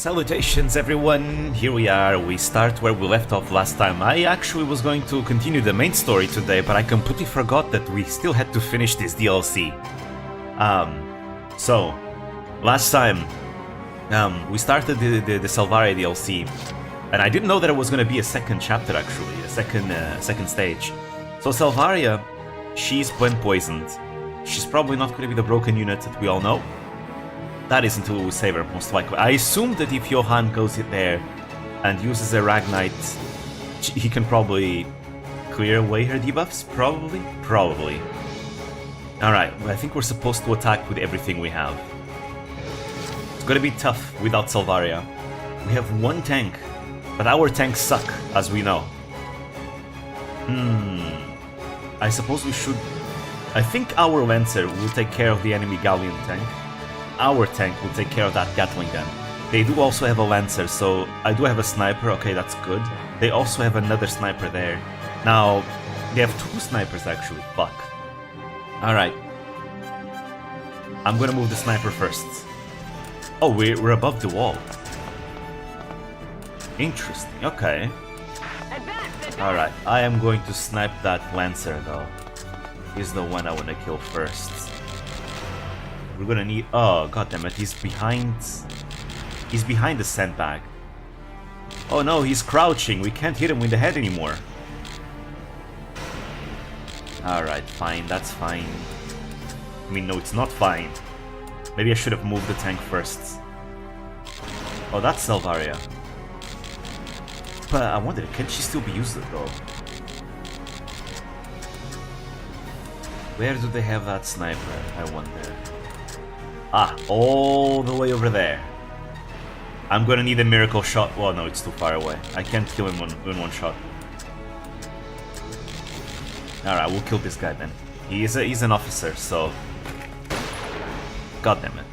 Salutations everyone, here we are, we start where we left off last time. I actually was going to continue the main story today, but I completely forgot that we still had to finish this DLC. So, last time, we started the Valkyria DLC, and I didn't know that it was going to be a second chapter actually, a second stage. So Valkyria, she's blend poisoned. She's probably not going to be the broken unit that we all know. That is until we save her, most likely. I assume that if Johan goes in there and uses a Ragnite, he can probably clear away her debuffs? Probably? Probably. Alright, I think we're supposed to attack with everything we have. It's gonna be tough without Valkyria. We have one tank, but our tanks suck, as we know. I suppose we should... I think our Lancer will take care of the enemy Galleon tank. Our tank will take care of that Gatling gun. They do also have a Lancer, so I do have a sniper, okay, that's good. They also have another sniper there. Now, they have two snipers actually, fuck. Alright. I'm gonna move the sniper first. Oh, we're above the wall. Interesting, okay. Alright, I am going to snipe that Lancer though. He's the one I want to kill first. We're gonna need... Oh, goddammit, he's behind... He's behind the sandbag. Oh no, he's crouching. We can't hit him with the head anymore. Alright, fine, that's fine. I mean, no, it's not fine. Maybe I should have moved the tank first. Oh, that's Valkyria. But I wonder, can she still be used though? Where do they have that sniper, I wonder? Ah, all the way over there. I'm gonna need a miracle shot. Oh no, it's too far away. I can't kill him in one shot. Alright, we'll kill this guy then. He's an officer, so... God damn it.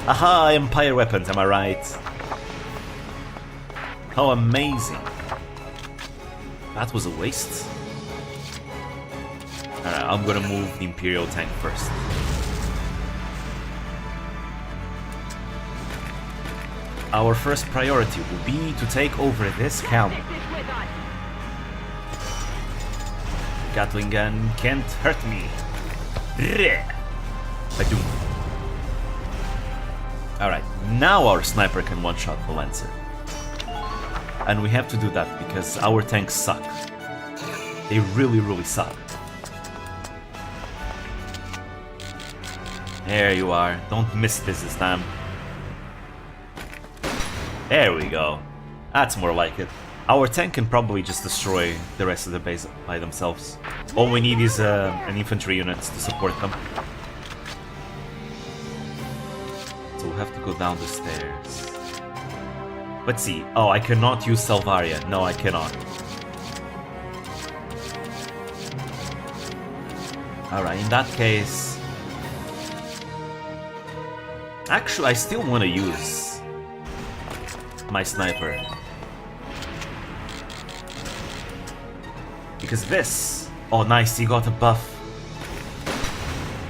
Aha, Empire weapons, am I right? How amazing. That was a waste. Alright, I'm gonna move the Imperial tank first. Our first priority will be to take over this camp. Gatling gun can't hurt me. Alright, now our sniper can one-shot the Lancer. And we have to do that because our tanks suck. They really, really suck. There you are. Don't miss this time. There we go. That's more like it. Our tank can probably just destroy the rest of the base by themselves. All we need is an infantry unit to support them. So we'll have to go down the stairs. Let's see. Oh, I cannot use Valkyria. No, I cannot. Alright, in that case... Actually, I still want to use... my sniper. Because this... Oh nice, he got a buff.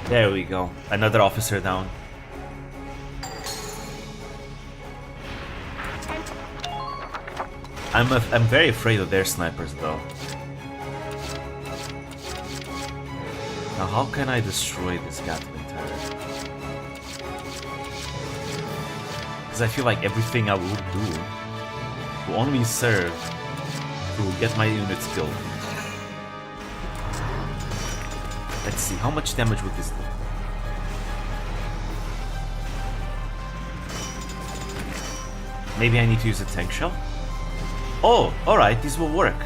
There we go. Another officer down. I'm very afraid of their snipers though. Now how can I destroy this Gatling turret? I feel like everything I will do will only serve to get my units killed. Let's see, how much damage would this do? Maybe I need to use a tank shell? Oh, alright, this will work.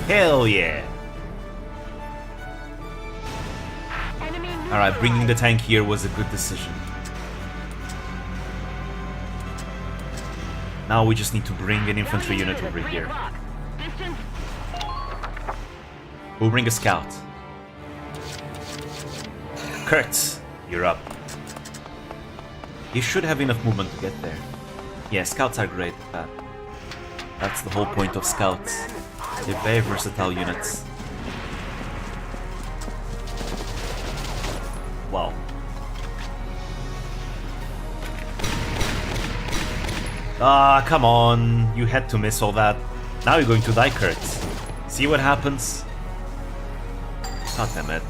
Hell yeah! Alright, bringing the tank here was a good decision. Now we just need to bring an infantry unit over here. We'll bring a scout. Kurt, you're up. You should have enough movement to get there. Yeah, scouts are great at that. That's the whole point of scouts. They're very versatile units. Wow. Ah, come on. You had to miss all that. Now you're going to die, Kurt. See what happens? God damn it.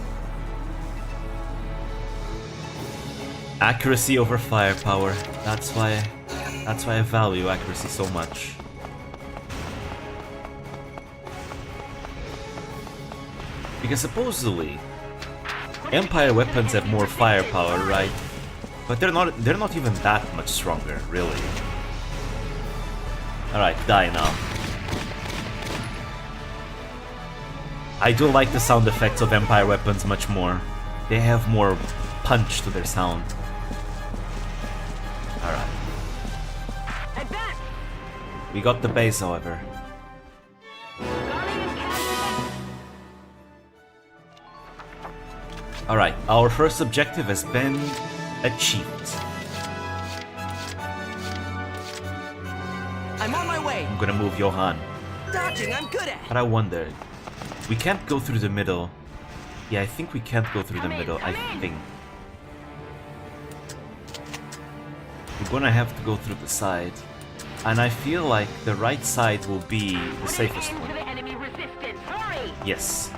Accuracy over firepower. That's why I value accuracy so much. Because supposedly Empire weapons have more firepower, right? But they're not even that much stronger, really. Alright, die now. I do like the sound effects of Empire weapons much more. They have more punch to their sound. Alright. We got the base, however. Alright, our first objective has been achieved. I'm on my way. I'm gonna move Johan. Dodging, I'm good at. But I wonder, we can't go through the middle. Yeah, I think we can't go through the middle. I think we're gonna have to go through the side, and I feel like the right side will be the safest one. Yes.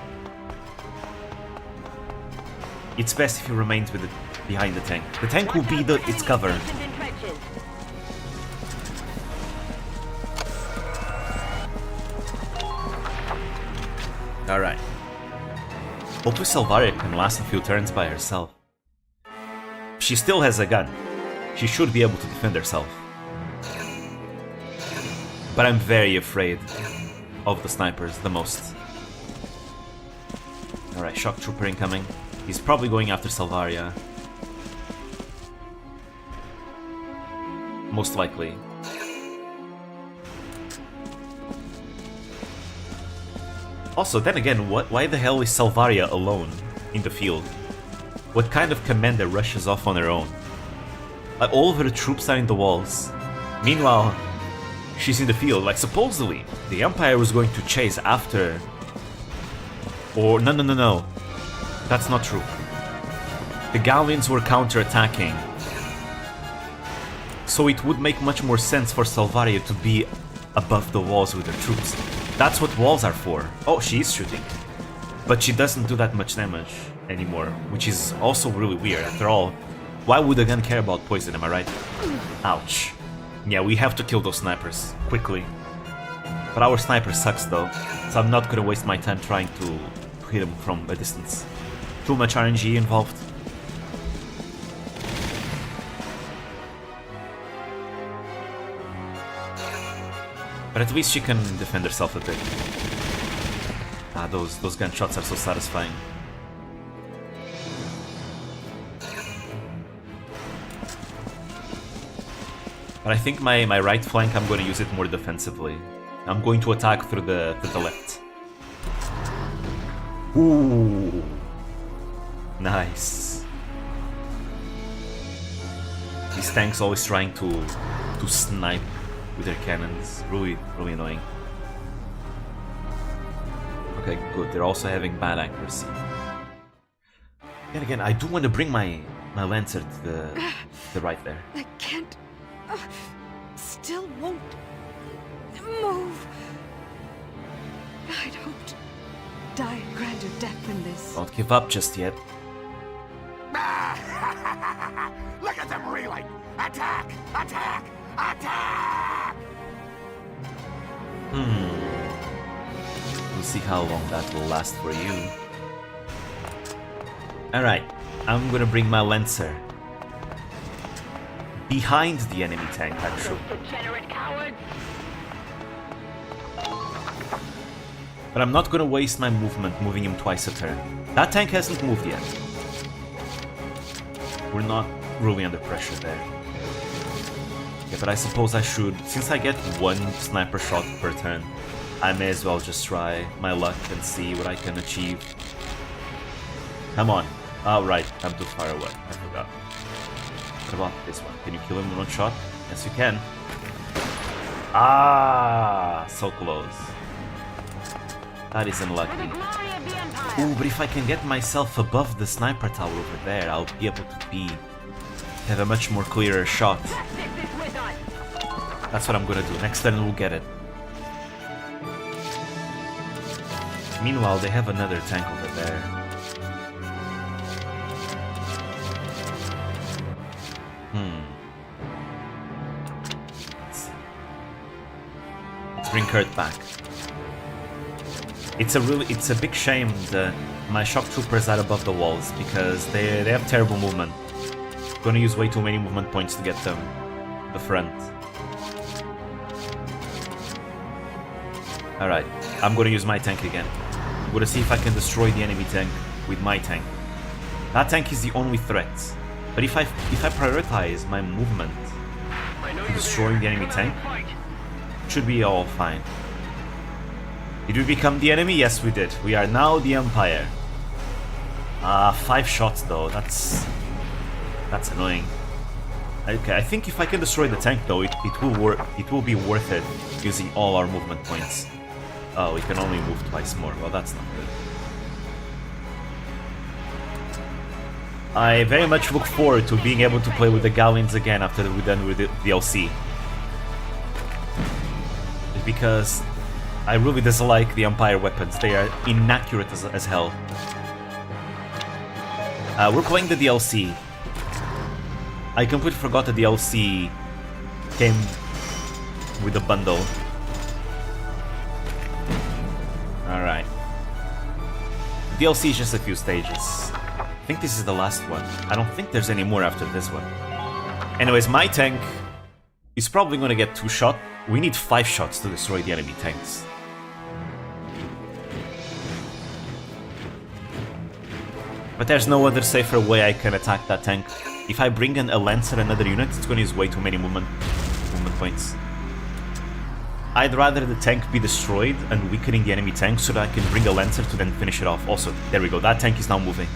It's best if he remains with behind the tank. The tank will be its cover. Alright. Hopefully Salvaria can last a few turns by herself. She still has a gun. She should be able to defend herself. But I'm very afraid of the snipers the most. Alright, shock trooper incoming. He's probably going after Salvaria. Most likely. Also, then again, why the hell is Salvaria alone in the field? What kind of commander rushes off on her own? All of her troops are in the walls. Meanwhile, she's in the field. Like, supposedly, the Empire was going to chase after... Or, no. That's not true. The Galleons were counter-attacking. So it would make much more sense for Salvaria to be above the walls with her troops. That's what walls are for. Oh, she is shooting. But she doesn't do that much damage anymore, which is also really weird. After all, why would a gun care about poison, am I right? Ouch. Yeah, we have to kill those snipers, quickly. But our sniper sucks though, so I'm not gonna waste my time trying to hit him from a distance. Too much RNG involved. But at least she can defend herself a bit. Ah, those gunshots are so satisfying. But I think my right flank, I'm going to use it more defensively. I'm going to attack through the left. Ooh, nice. These tanks always trying to snipe with their cannons. Really annoying. Okay, good. They're also having bad accuracy. And again, I do want to bring my Lancer to the right there. I can't... still won't move. I'd hoped die a grander death than this. Don't give up just yet. Look at them reeling! Attack! Attack! Attack! We'll see how long that will last for you. Alright, I'm gonna bring my Lancer behind the enemy tank, actually. But I'm not gonna waste my movement moving him twice a turn. That tank hasn't moved yet. We're not really under pressure there. Yeah, but I suppose I should, since I get one sniper shot per turn, I may as well just try my luck and see what I can achieve. Come on. Oh, right, I'm too far away. I forgot. What about this one? Can you kill him in one shot? Yes, you can. Ah, so close. That is unlucky. Ooh, but if I can get myself above the sniper tower over there, I'll be able to have a much more clearer shot. That's what I'm gonna do. Next turn we'll get it. Meanwhile, they have another tank over there. Let's bring Kurt back. It's a big shame that my shock troopers are above the walls because they have terrible movement. Gonna use way too many movement points to get them the front. Alright, I'm gonna use my tank again. I'm gonna see if I can destroy the enemy tank with my tank. That tank is the only threat. But if I prioritize my movement to destroying the enemy tank, it should be all fine. Did we become the enemy? Yes, we did. We are now the Empire. 5 shots though, that's annoying. Okay, I think if I can destroy the tank though, it will be worth it using all our movement points. Oh, we can only move twice more. Well, that's not good. I very much look forward to being able to play with the Galleons again after we're done with the DLC. Because I really dislike the Empire weapons. They are inaccurate as hell. We're playing the DLC. I completely forgot the DLC came with a bundle. Alright. DLC is just a few stages. I think this is the last one. I don't think there's any more after this one. Anyways, my tank is probably gonna get 2 shots. We need 5 shots to destroy the enemy tanks. But there's no other safer way I can attack that tank. If I bring in a Lancer and another unit, it's gonna use way too many movement points. I'd rather the tank be destroyed and weakening the enemy tank so that I can bring a Lancer to then finish it off. Also, there we go, that tank is now moving.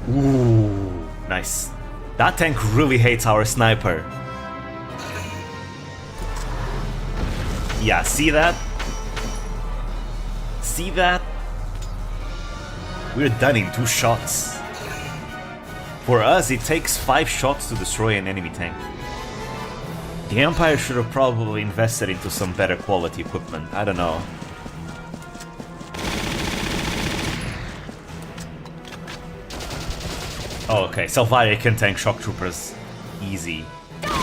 Ooh, nice. That tank really hates our sniper. Yeah, see that? See that? We're done in 2 shots. For us, it takes 5 shots to destroy an enemy tank. The Empire should have probably invested into some better quality equipment. I don't know. Oh, okay, Salvaria can tank shock troopers. Easy.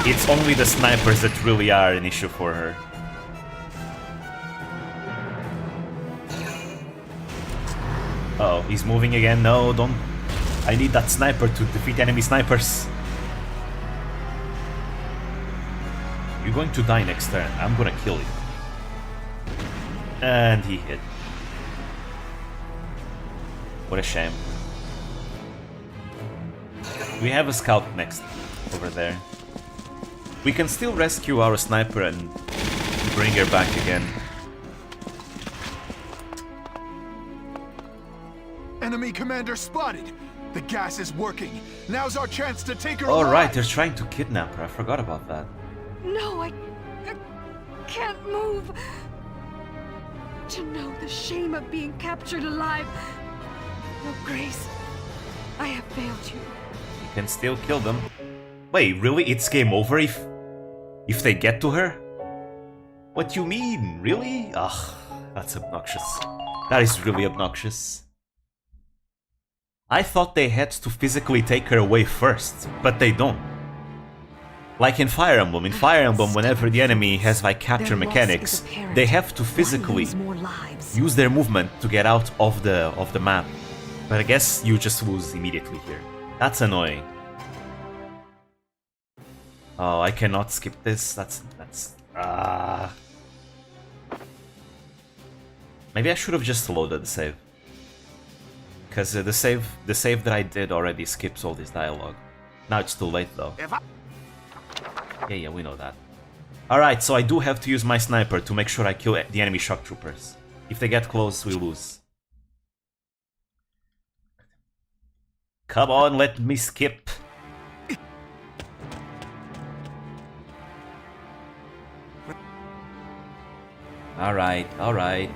It's only the snipers that really are an issue for her. Uh oh, he's moving again. No, don't. I need that sniper to defeat enemy snipers. You're going to die next turn. I'm gonna kill you. And he hit. What a shame. We have a scout next over there. We can still rescue our sniper and bring her back again. Enemy commander spotted. The gas is working. Now's our chance to take her Oh alive. right, they're trying to kidnap her. I forgot about that. No, I can't move. To know the shame of being captured alive. Oh, Grace, I have failed you. You can still kill them. Wait, really? It's game over if they get to her? What you mean? Really? Ugh, that's obnoxious. That is really obnoxious. I thought they had to physically take her away first, but they don't. Like in Fire Emblem. In Fire Emblem, whenever the enemy has like capture mechanics, they have to physically use their movement to get out of the map. But I guess you just lose immediately here. That's annoying. Oh, I cannot skip this. Maybe I should have just loaded the save. Because the save that I did already skips all this dialogue. Now it's too late though. Yeah, we know that. Alright, so I do have to use my sniper to make sure I kill the enemy shock troopers. If they get close, we lose. Come on, let me skip. Alright. Yeah,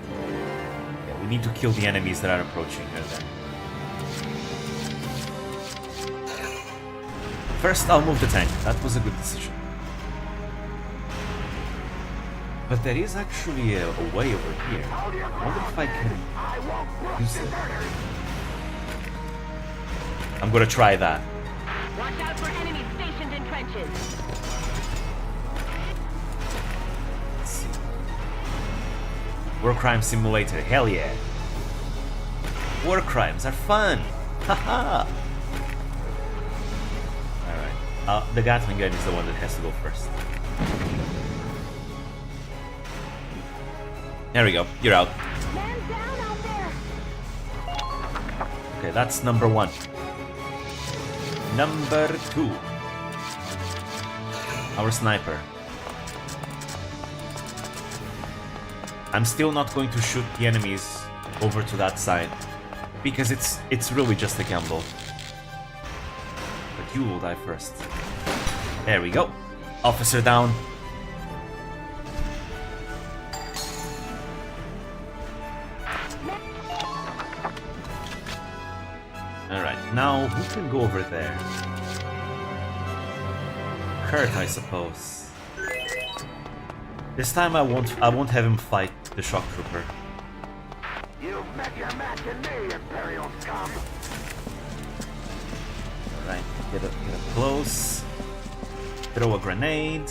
we need to kill the enemies that are approaching her then. First, I'll move the tank. That was a good decision. But there is actually a way over here. I wonder if I can use it. I'm gonna try that. Watch out for enemies stationed in trenches. Let's see. War crime simulator, hell yeah. War crimes are fun. Haha. Alright. The Gatling gun is the one that has to go first. There we go. You're out. Man down out there. Okay, that's number 1. Number 2. Our sniper. I'm still not going to shoot the enemies over to that side because it's really just a gamble. But you will die first. There we go. Officer down. Alright, now who can go over there? Kurt, I suppose. This time I won't have him fight the shock trooper. You've met your match in me, Imperial scum. Alright, get up close. Throw a grenade.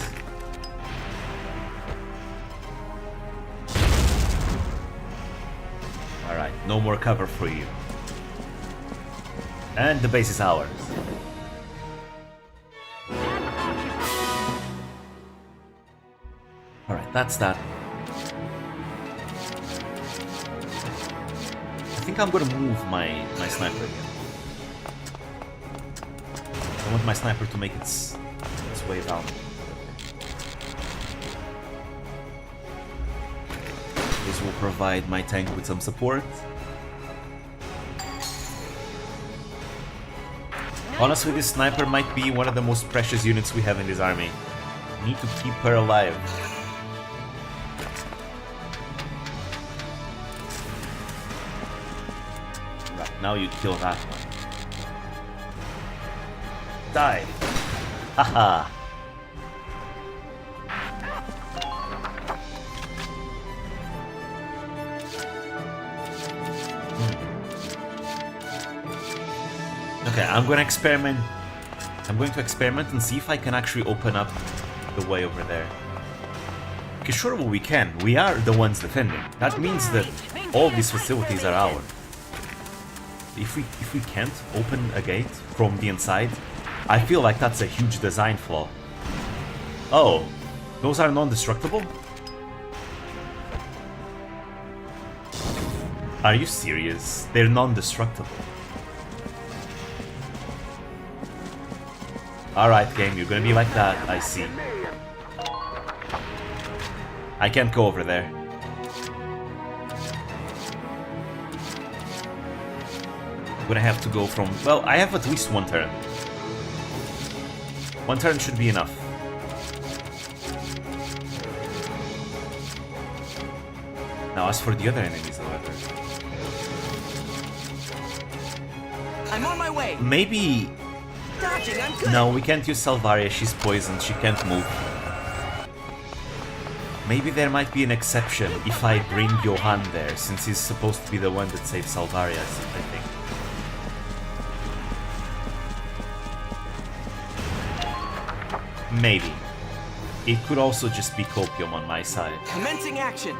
Alright, no more cover for you. And the base is ours. Alright, that's that. I think I'm gonna move my sniper again. I want my sniper to make its way down. This will provide my tank with some support. Honestly, this sniper might be one of the most precious units we have in this army. Need to keep her alive. Right, now you kill that one. Die! Haha! Okay, I'm going to experiment and see if I can actually open up the way over there. Okay, sure, well, we can. We are the ones defending. That means that all these facilities are ours. If we can't open a gate from the inside, I feel like that's a huge design flaw. Oh, those are non-destructible? Are you serious? They're non-destructible. Alright, game, you're gonna be like that, I see. I can't go over there. I'm gonna have to go from... Well, I have at least one turn. One turn should be enough. Now, as for the other enemies, however... I'm on my way. Maybe... Dodging, I'm good. No, we can't use Salvaria, she's poisoned, she can't move. Maybe there might be an exception if I bring Johann there, since he's supposed to be the one that saves Salvaria, I think. Maybe. It could also just be Copium on my side. Commencing action.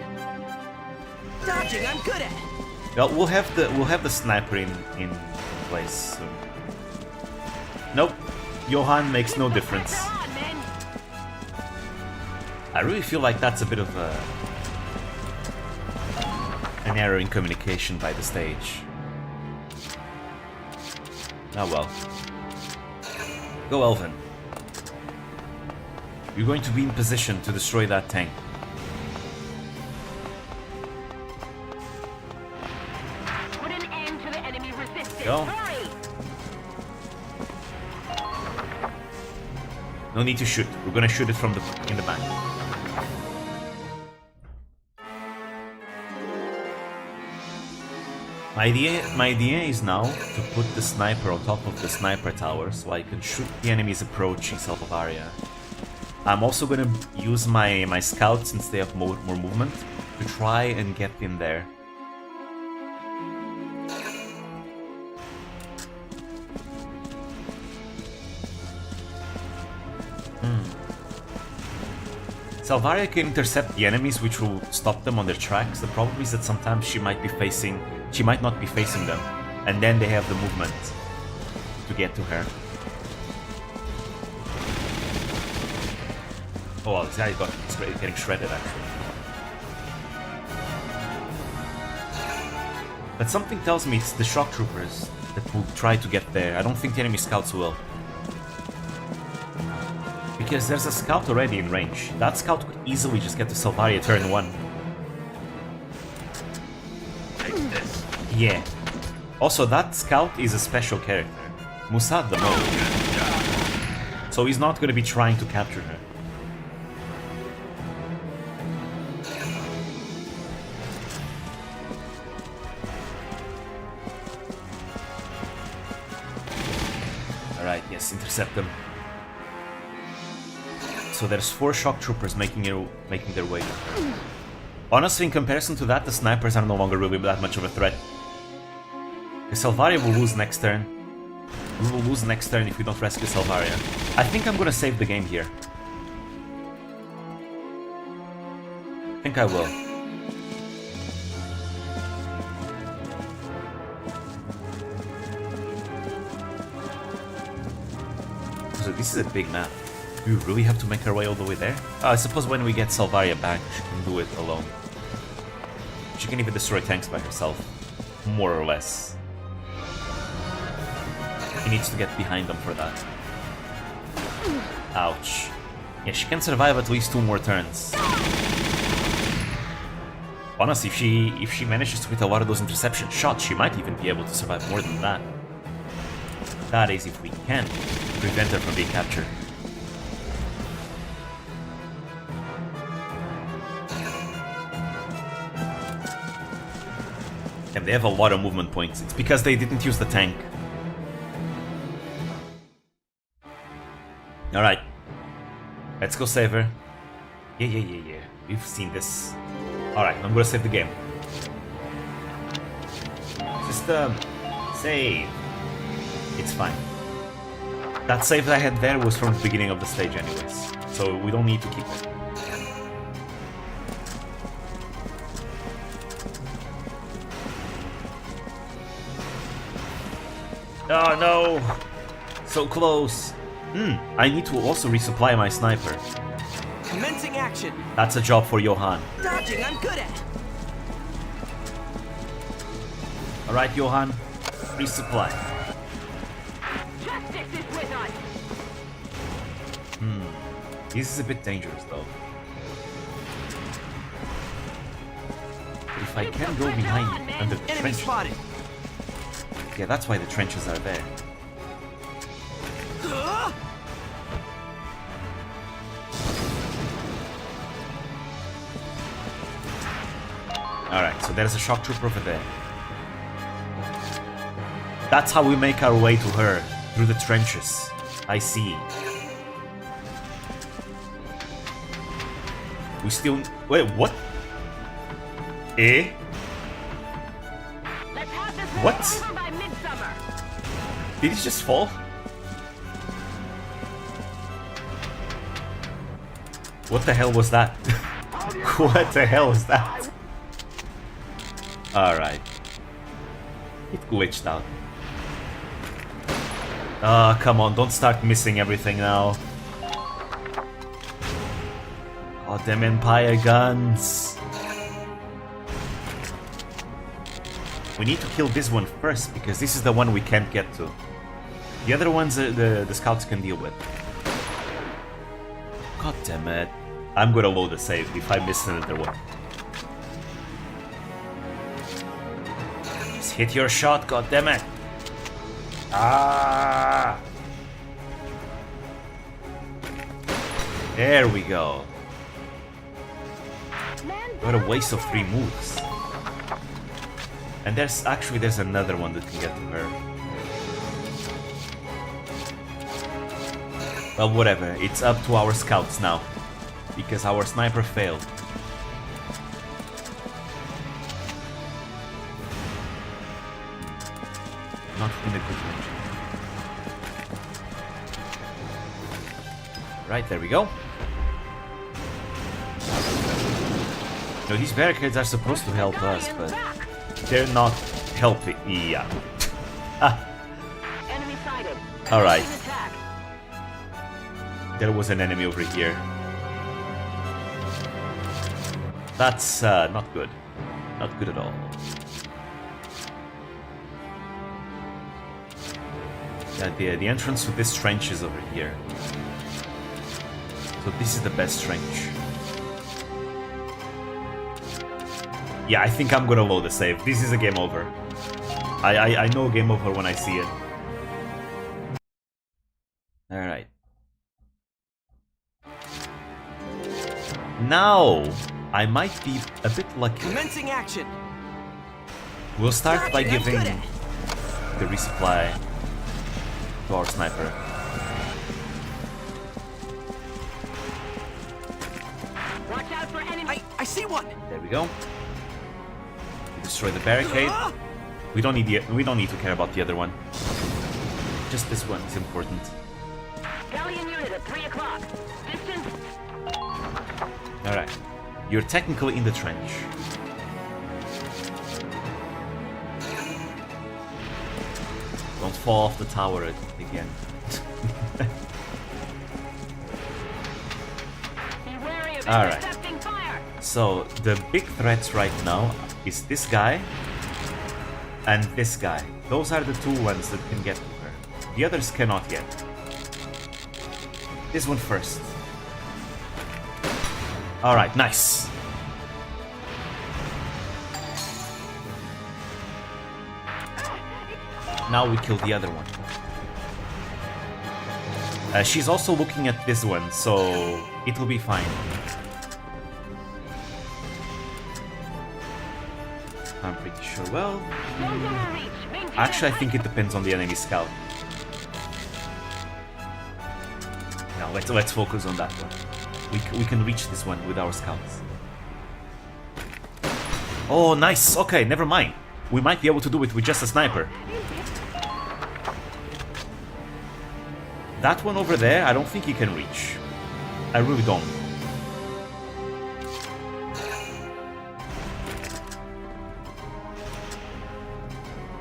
Dodging, I'm good at it. Well, we'll have the sniper in place soon. Nope, Johann makes no difference. I really feel like that's a bit of an error in communication by the stage. Oh well. Go, Elvin. You're going to be in position to destroy that tank. Put an end to the enemy resistance. Go. Hurry! No need to shoot. We're gonna shoot it from in the back. My idea is now to put the sniper on top of the sniper tower so I can shoot the enemies approaching Salvaria. I'm also gonna use my scouts since they have more movement to try and get in there. Salvaria can intercept the enemies, which will stop them on their tracks. The problem is that sometimes she might not be facing them, and then they have the movement to get to her. Oh, well, this guy got getting shredded actually. But something tells me it's the shock troopers that will try to get there. I don't think the enemy scouts will. Because there's a scout already in range. That scout could easily just get to Salvaria turn 1. Take this. Yeah. Also, that scout is a special character. Musad the most. So he's not going to be trying to capture her. Alright, yes, intercept them. So there's 4 shock troopers making their way. Honestly, in comparison to that, the snipers are no longer really that much of a threat. Because Salvaria will lose next turn. We will lose next turn if we don't rescue Salvaria. I think I'm gonna save the game here. I think I will. So this is a big map. Do we really have to make our way all the way there? I suppose when we get Salvaria back, she can do it alone. She can even destroy tanks by herself. More or less. He needs to get behind them for that. Ouch. Yeah, she can survive at least 2 more turns. Honestly, if she manages to hit a lot of those interception shots, she might even be able to survive more than that. That is if we can prevent her from being captured. And they have a lot of movement points. It's because they didn't use the tank. Alright. Let's go save her. Yeah. We've seen this. Alright, I'm gonna save the game. System. Save. It's fine. That save that I had there was from the beginning of the stage anyways. So we don't need to keep it. Oh no! So close! I need to also resupply my sniper. Commencing action. That's a job for Johan. Dodging, I'm good at. Alright, Johan. Resupply. Justice is with us. This is a bit dangerous though. If I can go behind under the Enemy trench. spotted. Yeah, that's why the trenches are there. Alright, so there's a shock trooper over there. That's how we make our way to her, through the trenches. I see. We still... Wait, what? Eh? Let's have this What? over by midsummer. Did he just fall? What the hell was that? What the hell was that? Alright. It glitched out. Ah, come on, don't start missing everything now. Oh, them Empire guns. We need to kill this one first, because this is the one we can't get to. The other ones the scouts can deal with. God damn it. I'm gonna load a save if I miss another one. Just hit your shot, god damn it. Ah! There we go. What a waste of 3 moves. And there's another one that can get to her. Well, whatever. It's up to our scouts now. Because our sniper failed. Not in a good range. Right, there we go. No, these barricades are supposed to help us, but they're not helping. Yeah. Enemy sighted. Alright. Attack. There was an enemy over here. That's not good. Not good at all. Yeah, the entrance to this trench is over here. So this is the best trench. Yeah, I think I'm gonna load the save. This is a game over. I know game over when I see it. Alright. Now, I might be a bit lucky. Commencing action. We'll start by Dodging, I'm giving good at. the resupply to our sniper. Watch out for enemy. I see one. There we go. Destroy the barricade. We don't need to care about the other one. Just this one is important. Galleon unit at 3 o'clock. Distance. Alright. You're technically in the trench. Don't fall off the tower again. Be wary of All right. intercepting fire. So, the big threats right now is this guy and this guy. Those are the two ones that can get to her. The others cannot yet. This one first. Alright, nice. Now we kill the other one. She's also looking at this one, so it will be fine. I'm pretty sure. Well, actually, I think it depends on the enemy scout. Now let's focus on that one. We can reach this one with our scouts. Oh, nice. Okay, never mind. We might be able to do it with just a sniper. That one over there, I don't think he can reach. I really don't.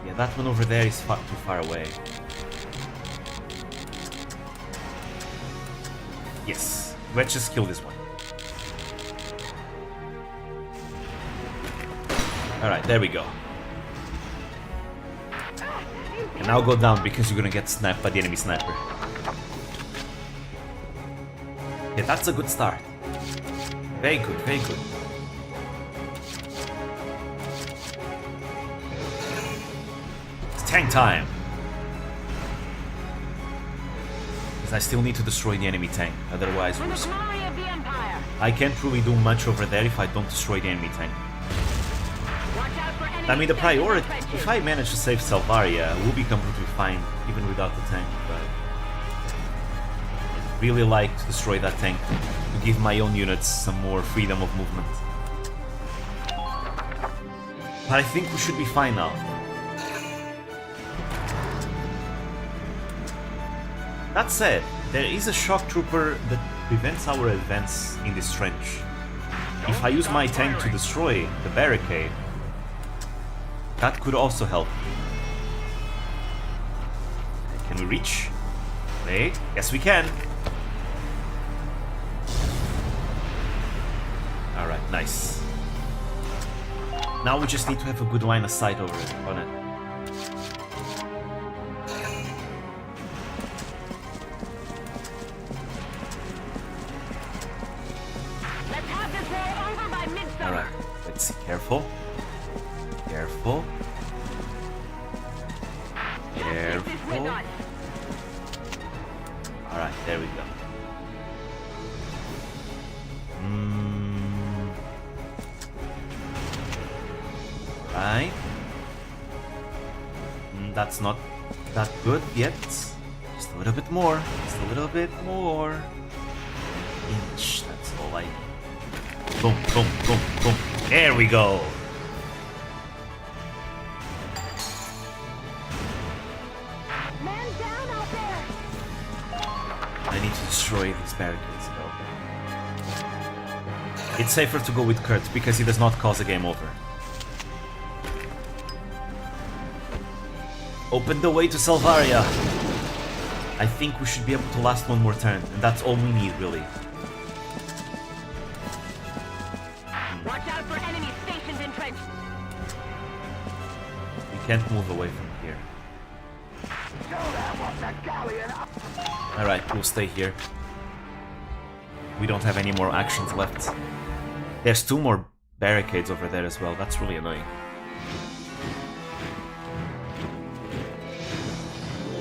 Yeah, that one over there is too far away. Yes, let's just kill this one. Alright, there we go. And now go down because you're gonna get sniped by the enemy sniper. Yeah, that's a good start. Very good, very good. It's tank time! Because I still need to destroy the enemy tank, otherwise For we're the glory of the Empire. I can't really do much over there if I don't destroy the enemy tank. Watch out for enemy I mean, the priority, trenches. if I manage to save Salvaria, we'll be completely fine, even without the tank, but I'd really like to destroy that tank to give my own units some more freedom of movement. But I think we should be fine now. That said, there is a shock trooper that prevents our advance in this trench. If I use my tank to destroy the barricade, that could also help. Can we reach? Hey, yes we can. Alright, nice. Now we just need to have a good line of sight over it, on it. Let's have this war over by midsummer. Alright, let's see. Careful. Careful. Justice is with Careful. us. Alright, there we go. Right. That's not that good yet. Just a little bit more. Just a little bit more. Inch, that's all I need. Boom, boom, boom, boom. There we go. Man down out there. I need to destroy these barricades though. It's safer to go with Kurt because he does not cause a game over. Open the way to Salvaria. I think we should be able to last one more turn, and that's all we need really. Watch out for enemy stations entrenched. We can't move away from here. Alright, we'll stay here. We don't have any more actions left. There's 2 more barricades over there as well. That's really annoying.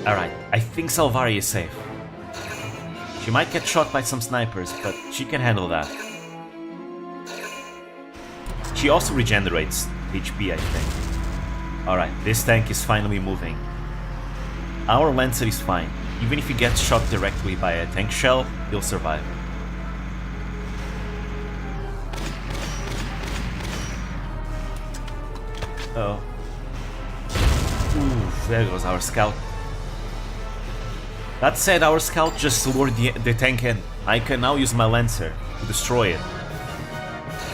Alright, I think Salvaria is safe. She might get shot by some snipers, but she can handle that. She also regenerates HP, I think. Alright, this tank is finally moving. Our Lancer is fine. Even if he gets shot directly by a tank shell, he'll survive. Oh. Ooh, there goes our scout. That said, our scout just lured the tank in. I can now use my Lancer to destroy it.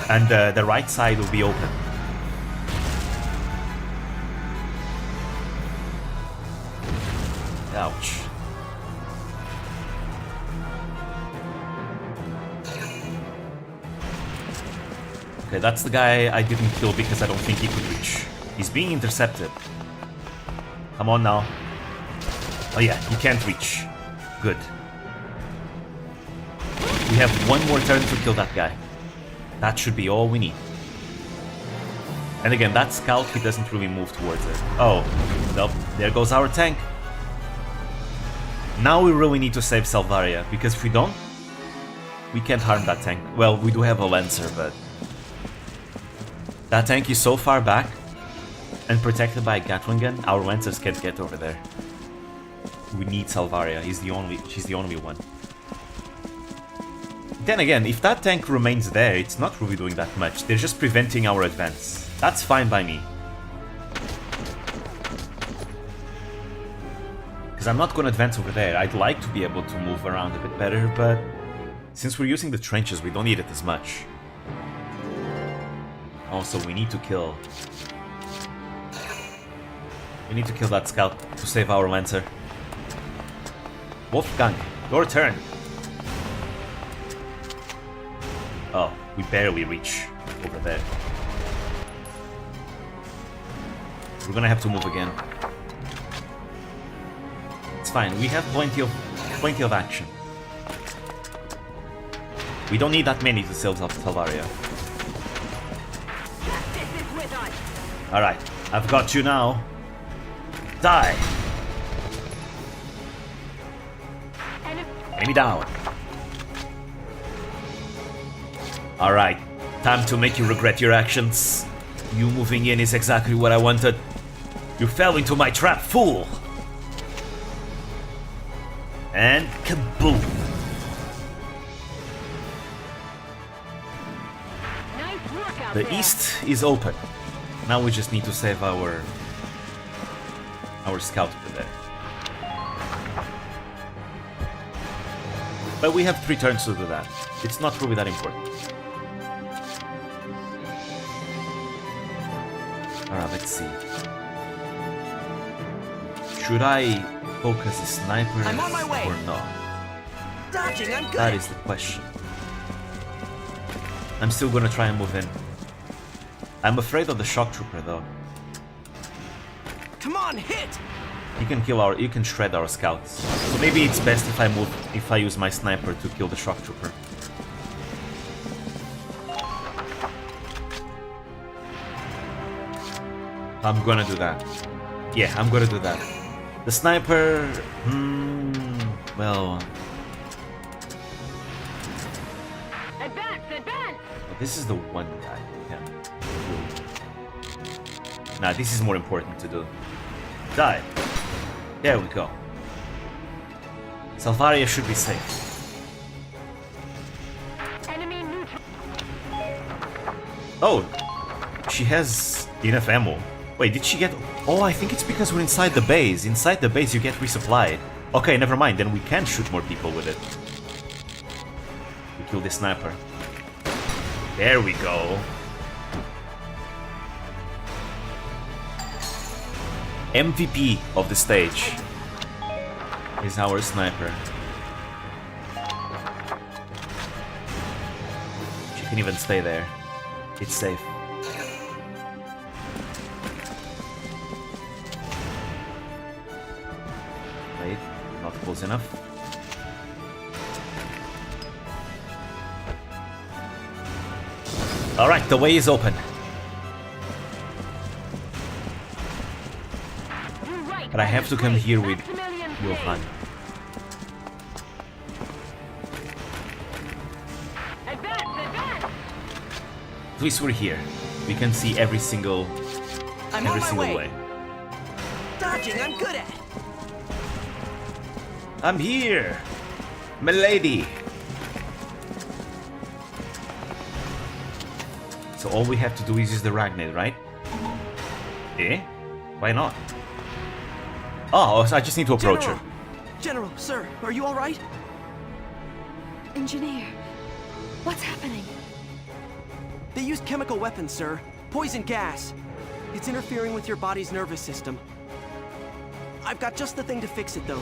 And the right side will be open. Ouch. Okay, that's the guy I didn't kill because I don't think he could reach. He's being intercepted. Come on now. Oh yeah, he can't reach. Good. We have 1 more turn to kill that guy. That should be all we need. And again, that scout, he doesn't really move towards it. Oh, nope, there goes our tank. Now we really need to save Salvaria, because if we don't, we can't harm that tank. Well, we do have a Lancer, but... that tank is so far back, and protected by a Gatling gun, our Lancers can't get over there. We need Salvaria, she's the only one. Then again, if that tank remains there, it's not really doing that much. They're just preventing our advance. That's fine by me. Because I'm not going to advance over there. I'd like to be able to move around a bit better, but since we're using the trenches, we don't need it as much. Also, we need to kill... we need to kill that scout to save our Lancer. Wolfgang, your turn! Oh, we barely reach over there. We're gonna have to move again. It's fine, we have plenty of action. We don't need that many to save Salvaria. Alright, I've got you now. Die! Enemy down. Alright, time to make you regret your actions. You moving in is exactly what I wanted. You fell into my trap, fool! And kaboom! Nice work out The there. east is open. Now we just need to save our scout over there. But we have 3 turns to do that. It's not really that important. Alright, let's see. Should I focus the snipers I'm on my way. or not? Dodging, I'm good. That is the question. I'm still gonna try and move in. I'm afraid of the shock trooper though. Come on, hit! You can shred our scouts. So maybe it's best if I use my sniper to kill the shock trooper. I'm gonna do that. Yeah, I'm gonna do that. The sniper... well... Advance, advance! This is the one guy. Yeah. Nah, this is more important to do. Die. There we go. Salvaria should be safe. Enemy neutral. Oh, she has enough ammo. Wait, did she get... Oh, I think it's because we're inside the base. Inside the base you get resupplied. Okay, never mind, then we can shoot more people with it. We kill the sniper. There we go. MVP of the stage is our sniper. She can even stay there. It's safe. Wait, not close enough. Alright, the way is open. But I have to come here with Johan. At least we're here. We can see every single way. Dodging, I'm good at. I'm here, milady. So all we have to do is use the Ragnate, right? Eh? Why not? Oh, I just need to approach her. General, sir, are you all right? Engineer, what's happening? They used chemical weapons, sir. Poison gas. It's interfering with your body's nervous system. I've got just the thing to fix it, though.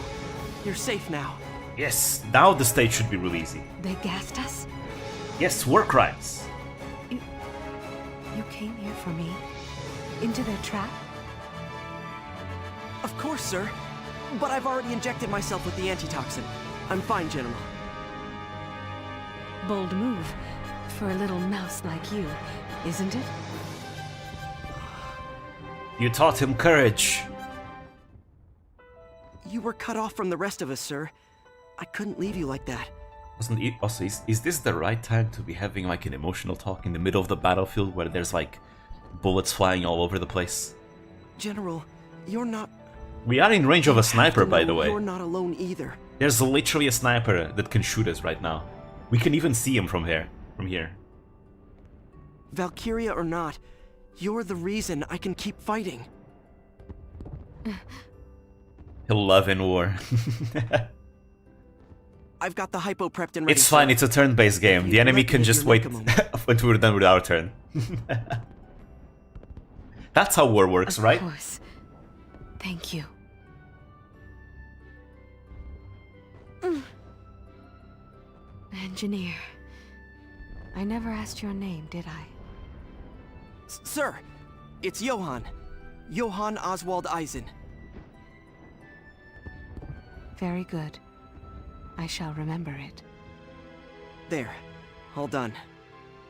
You're safe now. Yes, now the stage should be real easy. They gassed us? Yes, war crimes. You came here for me? Into their trap? Of course, sir. But I've already injected myself with the antitoxin. I'm fine, General. Bold move for a little mouse like you, isn't it? You taught him courage. You were cut off from the rest of us, sir. I couldn't leave you like that. Wasn't it also, is this the right time to be having like an emotional talk in the middle of the battlefield where there's like bullets flying all over the place? General, you're not... We are in range of a sniper, by the way. You're not alone either. There's literally a sniper that can shoot us right now. We can even see him from here. Valkyria or not, you're the reason I can keep fighting. He'll love in war. I've got the hypo-prepped and ready. It's fine, it's a turn-based game. The enemy can just wait until we're done with our turn. That's how war works, right? Of course. Thank you. Engineer. I never asked your name, did I? Sir, it's Johan. Johan Oswald Eisen. Very good. I shall remember it. There. All done.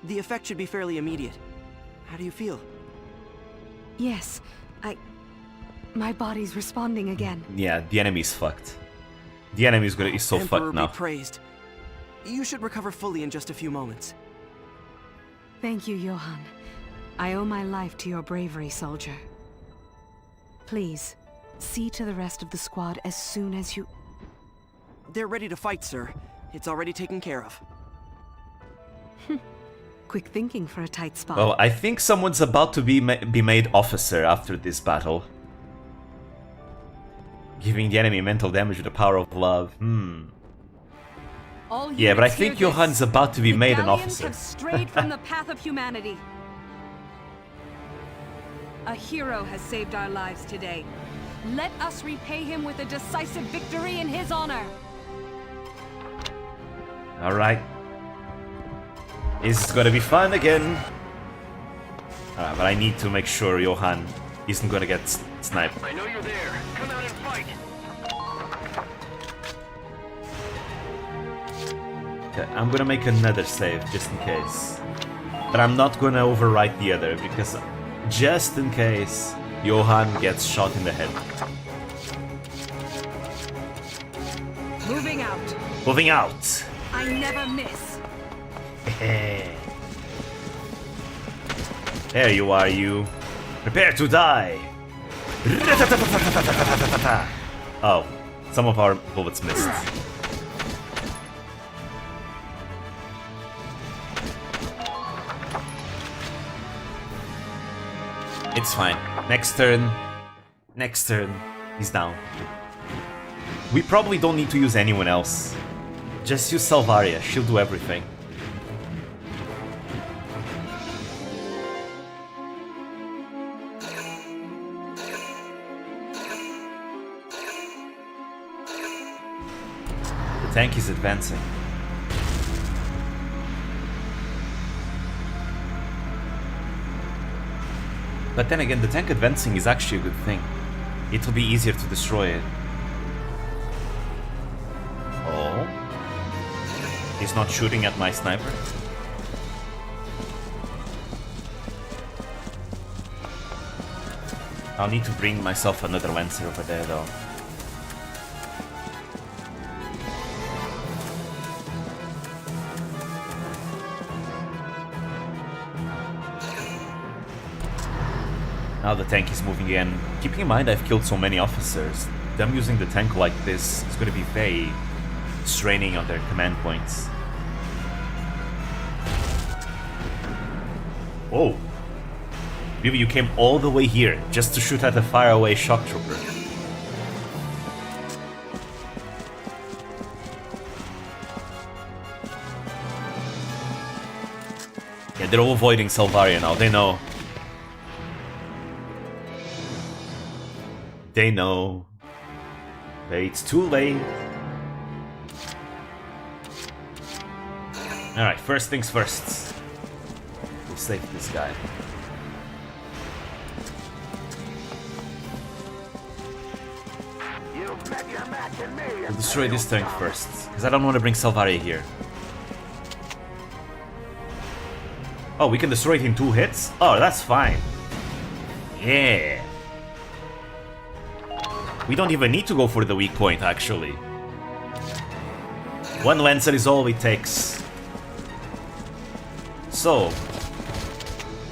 The effect should be fairly immediate. How do you feel? Yes, my body's responding again. Yeah, the enemy's fucked. The enemy is so Emperor fucked now. Be praised. You should recover fully in just a few moments. Thank you, Johan. I owe my life to your bravery, soldier. Please, see to the rest of the squad as soon as you... They're ready to fight, sir. It's already taken care of. Quick thinking for a tight spot. Well, I think someone's about to be made officer after this battle. Giving the enemy mental damage with the power of love. All Yeah, but I units hear think Johan's this. about to be The made an Gallians officer. have strayed from the path of humanity. A hero has saved our lives today. Let us repay him with a decisive victory in his honor. Alright. It's gonna be fun again. But I need to make sure Johan isn't gonna get sniped. I know you're there. Come out and fight. Okay, I'm gonna make another save just in case. But I'm not gonna overwrite the other because just in case Johan gets shot in the head. Moving out. Moving out! I never miss. There you are, you. Prepare to die! Oh, some of our bullets missed. It's fine. Next turn. Next turn. He's down. We probably don't need to use anyone else. Just use Salvaria. She'll do everything. The tank is advancing. But then again, the tank advancing is actually a good thing. It'll be easier to destroy it. Oh. He's not shooting at my sniper. I'll need to bring myself another Lancer over there though. Now the tank is moving in. Keeping in mind I've killed so many officers, them using the tank like this is going to be very straining on their command points. Whoa. Really, you came all the way here just to shoot at a faraway shock trooper. Yeah, they're all avoiding Salvaria now, they know. They know. But it's too late. Alright, first things first. We'll save this guy. We'll destroy this tank first, because I don't want to bring Salvaria here. Oh, we can destroy it in 2 hits? Oh, that's fine. Yeah. We don't even need to go for the weak point, actually. 1 Lancer is all it takes. So...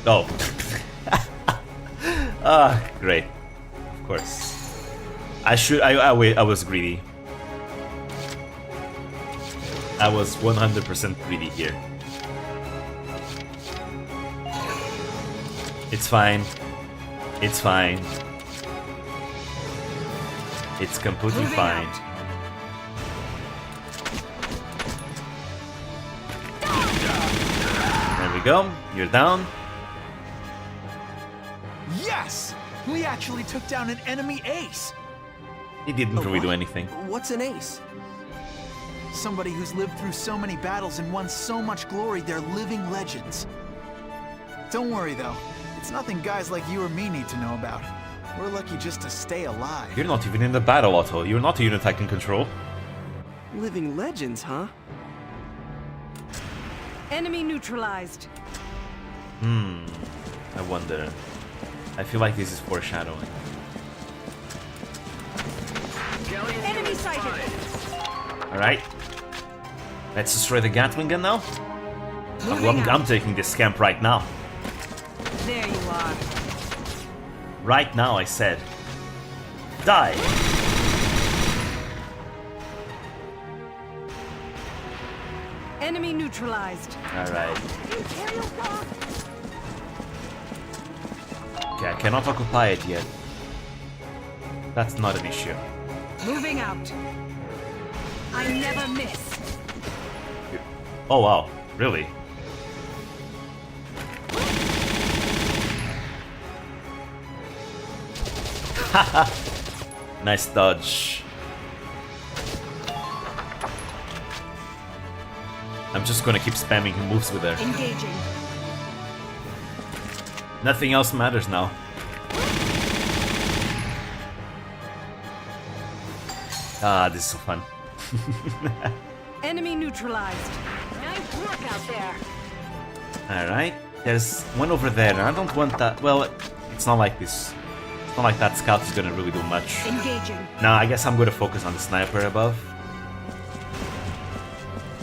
Oh. Ah, great. Of course. I was greedy. I was 100% greedy here. It's fine. It's fine. It's completely fine. There we go. You're down. Yes! We actually took down an enemy ace! He didn't really do anything. What's an ace? Somebody who's lived through so many battles and won so much glory, they're living legends. Don't worry though, it's nothing guys like you or me need to know about. We're lucky just to stay alive. You're not even in the battle, Otto. You're not a unit I can control. Living legends, huh? Enemy neutralized. I wonder. I feel like this is foreshadowing. Enemy sighted. Alright. Let's destroy the Gatling gun now. I'm taking this camp right now. There you are. Right now, I said. Die! Enemy neutralized. Alright. Okay, I cannot occupy it yet. That's not an issue. Moving out. I never miss. Oh wow, really? Haha! Nice dodge. I'm just gonna keep spamming moves with her. Engaging. Nothing else matters now. Ah, this is so fun. Enemy neutralized. Nice work out there. Alright, there's one over there, and I don't want that. Well, it's not like this. It's not like that scout is gonna really do much. Engaging. Nah, I guess I'm gonna focus on the sniper above.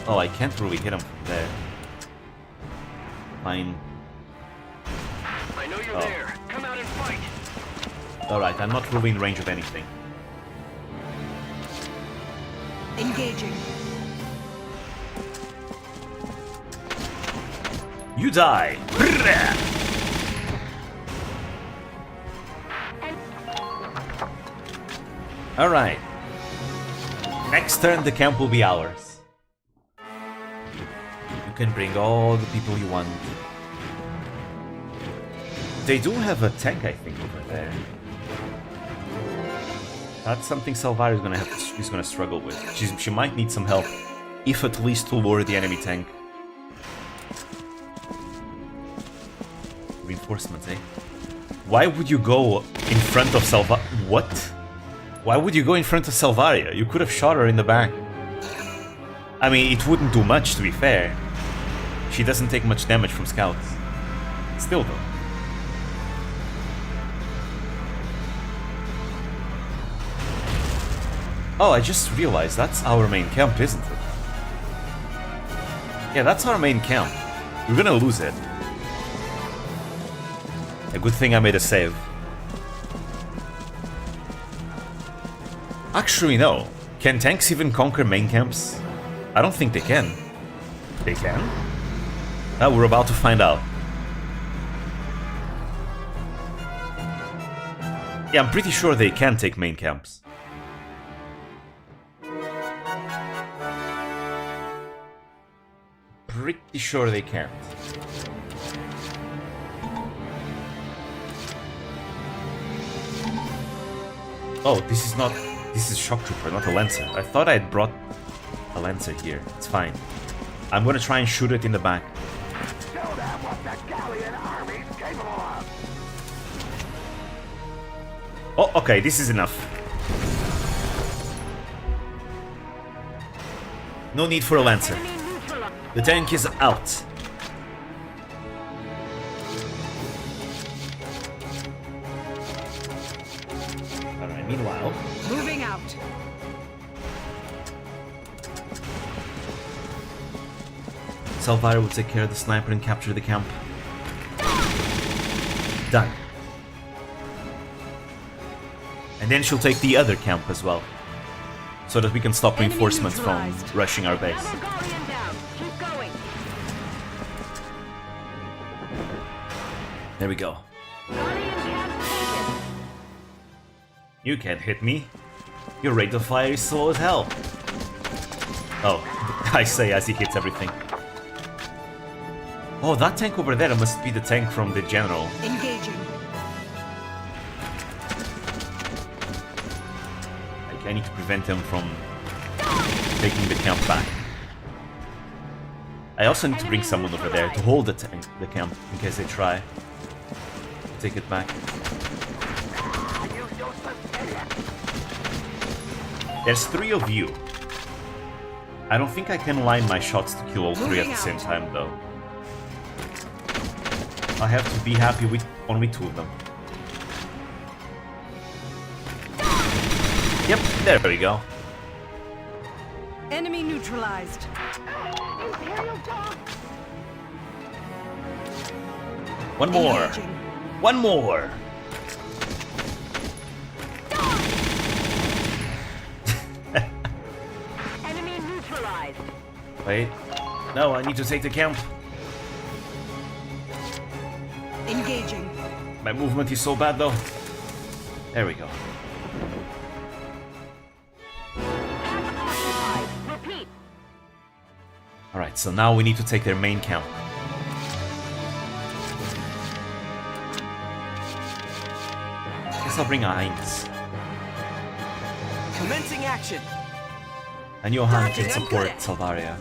Oh, I can't really hit him from there. Fine. I know you're there. Come out and fight. Alright, I'm not really in range of anything. Engaging. You die! Alright. Next turn, the camp will be ours. You can bring all the people you want. They do have a tank, I think, over there. That's something Salvaria is gonna struggle with. She might need some help, if at least to lure the enemy tank. Reinforcements, eh? Why would you go in front of Salvaria? What? Why would you go in front of Salvaria? You could have shot her in the back. I mean, it wouldn't do much, to be fair. She doesn't take much damage from scouts. Still, though. Oh, I just realized that's our main camp, isn't it? Yeah, that's our main camp. We're gonna lose it. A good thing I made a save. Actually, no. Can tanks even conquer main camps? I don't think they can. They can? Well, we're about to find out. Yeah, I'm pretty sure they can take main camps. Pretty sure they can't. Oh, this is Shock Trooper, not a Lancer. I thought I had brought a Lancer here. It's fine. I'm gonna try and shoot it in the back. Show them what the Galleon army's capable of. Oh, okay, this is enough. No need for a Lancer. The tank is out. Alright, meanwhile... Moving out. Salvaria will take care of the sniper and capture the camp. Done. And then she'll take the other camp as well. So that we can stop reinforcements from rushing our base. There we go. You can't hit me. Your rate of fire is slow as hell. Oh, I say as he hits everything. Oh, that tank over there must be the tank from the general. Engaging. I need to prevent him from taking the camp back. I also need to bring someone over there to hold the camp in case they try. Take it back. There's 3 of you. I don't think I can line my shots to kill all 3 at the same time, though. I have to be happy with only 2 of them. Yep, there we go. Enemy neutralized. One more. Engaging. One more. Enemy neutralized. Wait. No, I need to take the camp. Engaging. My movement is so bad, though. There we go. Repeat. Alright, so now we need to take their main camp. Guess I'll bring Heinz. Commencing action. And Johan Dodging, can I'm support good at it. Salvaria.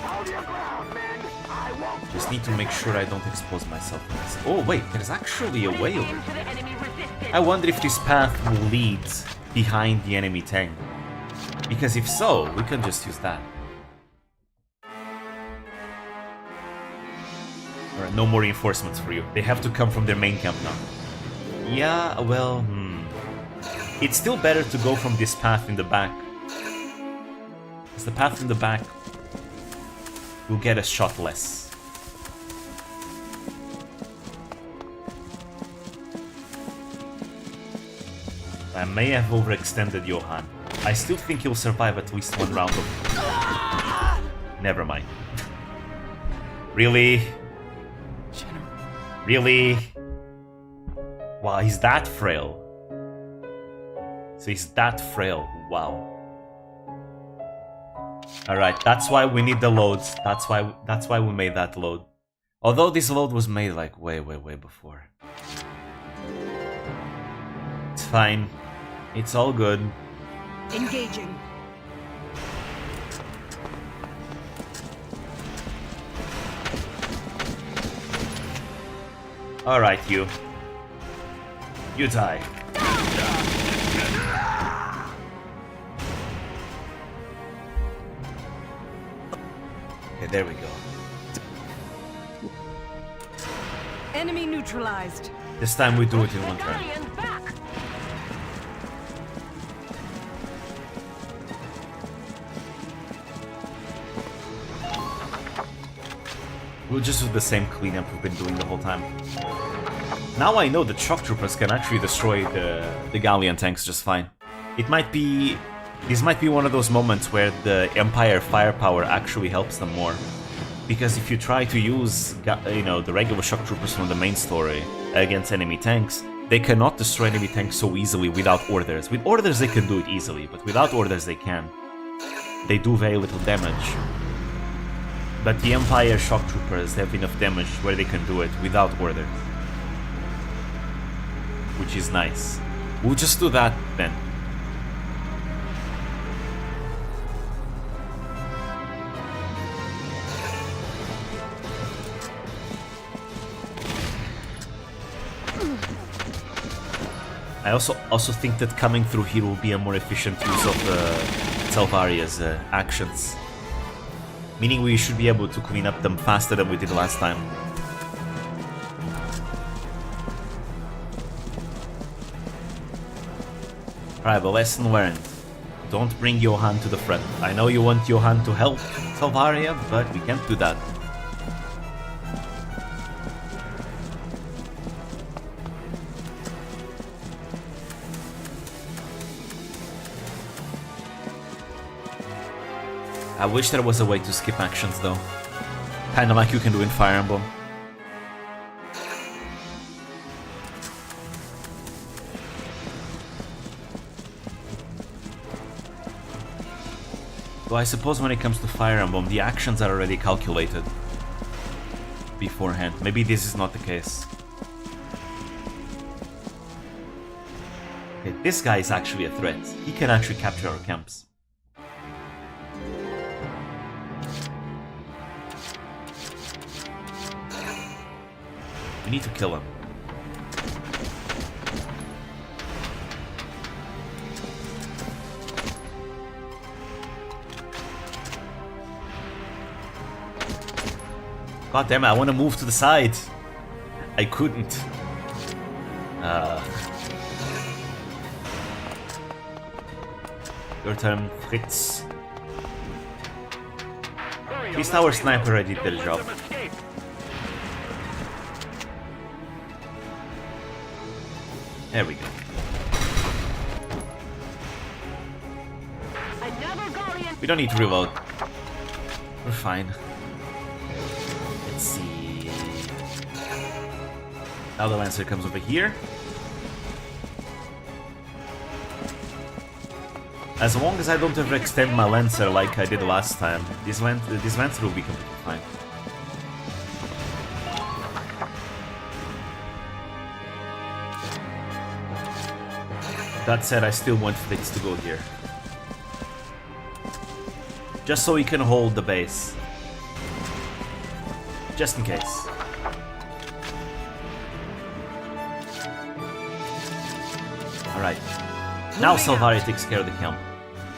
Hold your ground, men. I won't. Just need to make sure I don't expose myself. Oh wait, there's actually a way over Into the here. enemy resistance. I wonder if this path will lead behind the enemy tank. Because if so, we can just use that. Alright, no more reinforcements for you. They have to come from their main camp now. Yeah, well, It's still better to go from this path in the back. Because the path in the back will get a shot less. I may have overextended Johann. I still think he'll survive at least one round of... Never mind. Really? Really? Wow, he's that frail. So he's that frail. Wow. Alright, that's why we need the loads. That's why we made that load. Although this load was made like way before. It's fine. It's all good. Engaging. Alright, you. You die. Okay, there we go. Enemy neutralized. This time we do it in one turn. Guardian's back. We'll just do the same cleanup we've been doing the whole time. Now I know that shock troopers can actually destroy the Galleon tanks just fine. This might be one of those moments where the Empire firepower actually helps them more. Because if you try to use, the regular shock troopers from the main story against enemy tanks, they cannot destroy enemy tanks so easily without orders. With orders they can do it easily, but without orders they can. They do very little damage. But the Empire shock troopers have enough damage where they can do it without orders. Which is nice. We'll just do that then. I also think that coming through here will be a more efficient use of Salvaria's actions. Meaning we should be able to clean up them faster than we did last time. Alright, but lesson learned. Don't bring Johann to the front. I know you want Johann to help Salvaria, but we can't do that. I wish there was a way to skip actions though. Kinda like you can do in Fire Emblem. Though I suppose when it comes to Fire Emblem, the actions are already calculated beforehand. Maybe this is not the case. Okay, this guy is actually a threat. He can actually capture our camps. We need to kill him. God damn it, I want to move to the side. I couldn't. Your turn, Fritz. At least our sniper already did the job. There we go. We don't need to reload. We're fine. Let's see. Now the Lancer comes over here. As long as I don't overextend my Lancer like I did last time, this Lancer will be completely fine. That said, I still want Fritz to go here. Just so he can hold the base. Just in case. Alright. Now Salvaria takes care of the camp.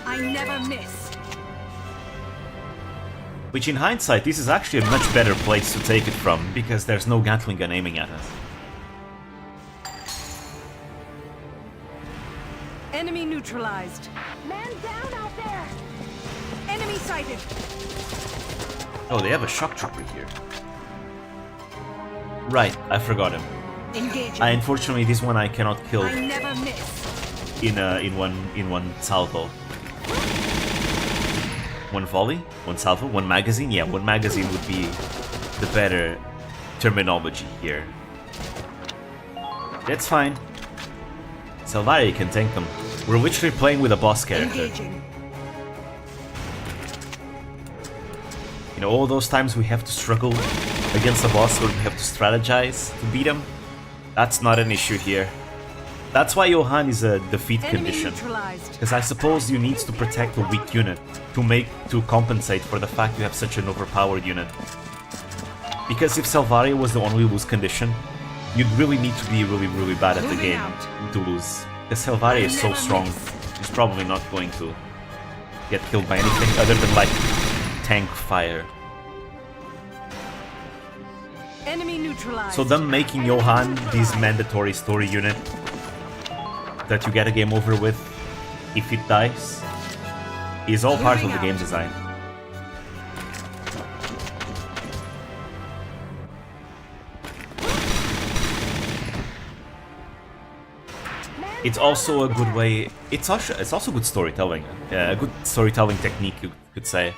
I never miss. Which in hindsight, this is actually a much better place to take it from, because there's no Gatling gun aiming at us. Enemy neutralized. Man down out there! Enemy sighted. Oh, they have a shock trooper here. Right, I forgot him. Engaging. Unfortunately, this one I cannot kill I never miss. in one salvo. One volley, one salvo, one magazine. Yeah, one magazine would be the better terminology here. That's fine. Salvaria can tank them. We're literally playing with a boss character. Engaging. You know, all those times we have to struggle against a boss where we have to strategize to beat him. That's not an issue here. That's why Johann is a defeat Enemy condition. neutralized. Because I suppose you need to protect a weak unit to compensate for the fact you have such an overpowered unit. Because if Salvaria was the only lose condition, you'd really need to be really bad at the Moving game out. to lose. Because Salvaria is so never strong, miss. he's probably not going to get killed by anything other than like tank fire. Enemy neutralized. So them making Johann this mandatory story unit that you get a game over with if it dies is all part of the game design. It's also a good way. It's also good storytelling. A good storytelling technique, you could say,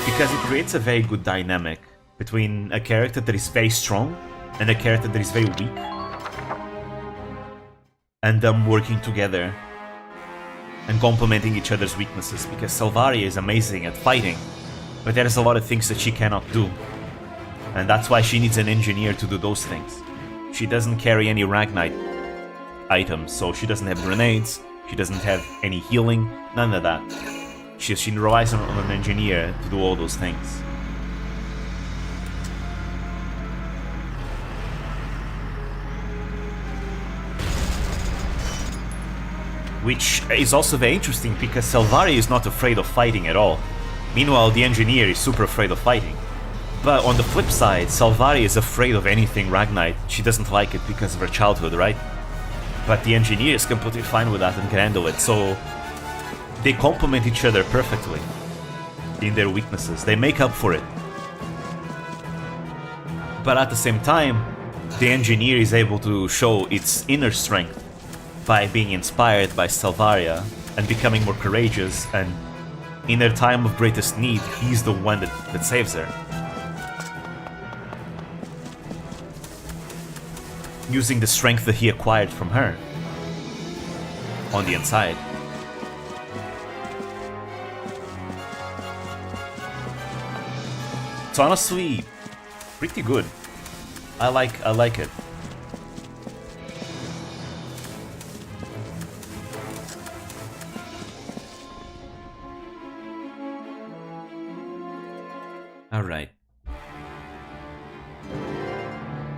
because it creates a very good dynamic between a character that is very strong and a character that is very weak, and them working together and complementing each other's weaknesses. Because Salvaria is amazing at fighting, but there's a lot of things that she cannot do, and that's why she needs an engineer to do those things. She doesn't carry any Ragnite items, so she doesn't have grenades, she doesn't have any healing, none of that. She relies on an engineer to do all those things. Which is also very interesting because Salvaria is not afraid of fighting at all. Meanwhile, the engineer is super afraid of fighting. But on the flip side, Salvaria is afraid of anything Ragnite. She doesn't like it because of her childhood, right? But the engineer is completely fine with that and can handle it, so they complement each other perfectly in their weaknesses. They make up for it. But at the same time, the engineer is able to show its inner strength by being inspired by Salvaria and becoming more courageous, and in their time of greatest need, he's the one that saves her. Using the strength that he acquired from her on the inside. It's honestly pretty good. I like it. All right.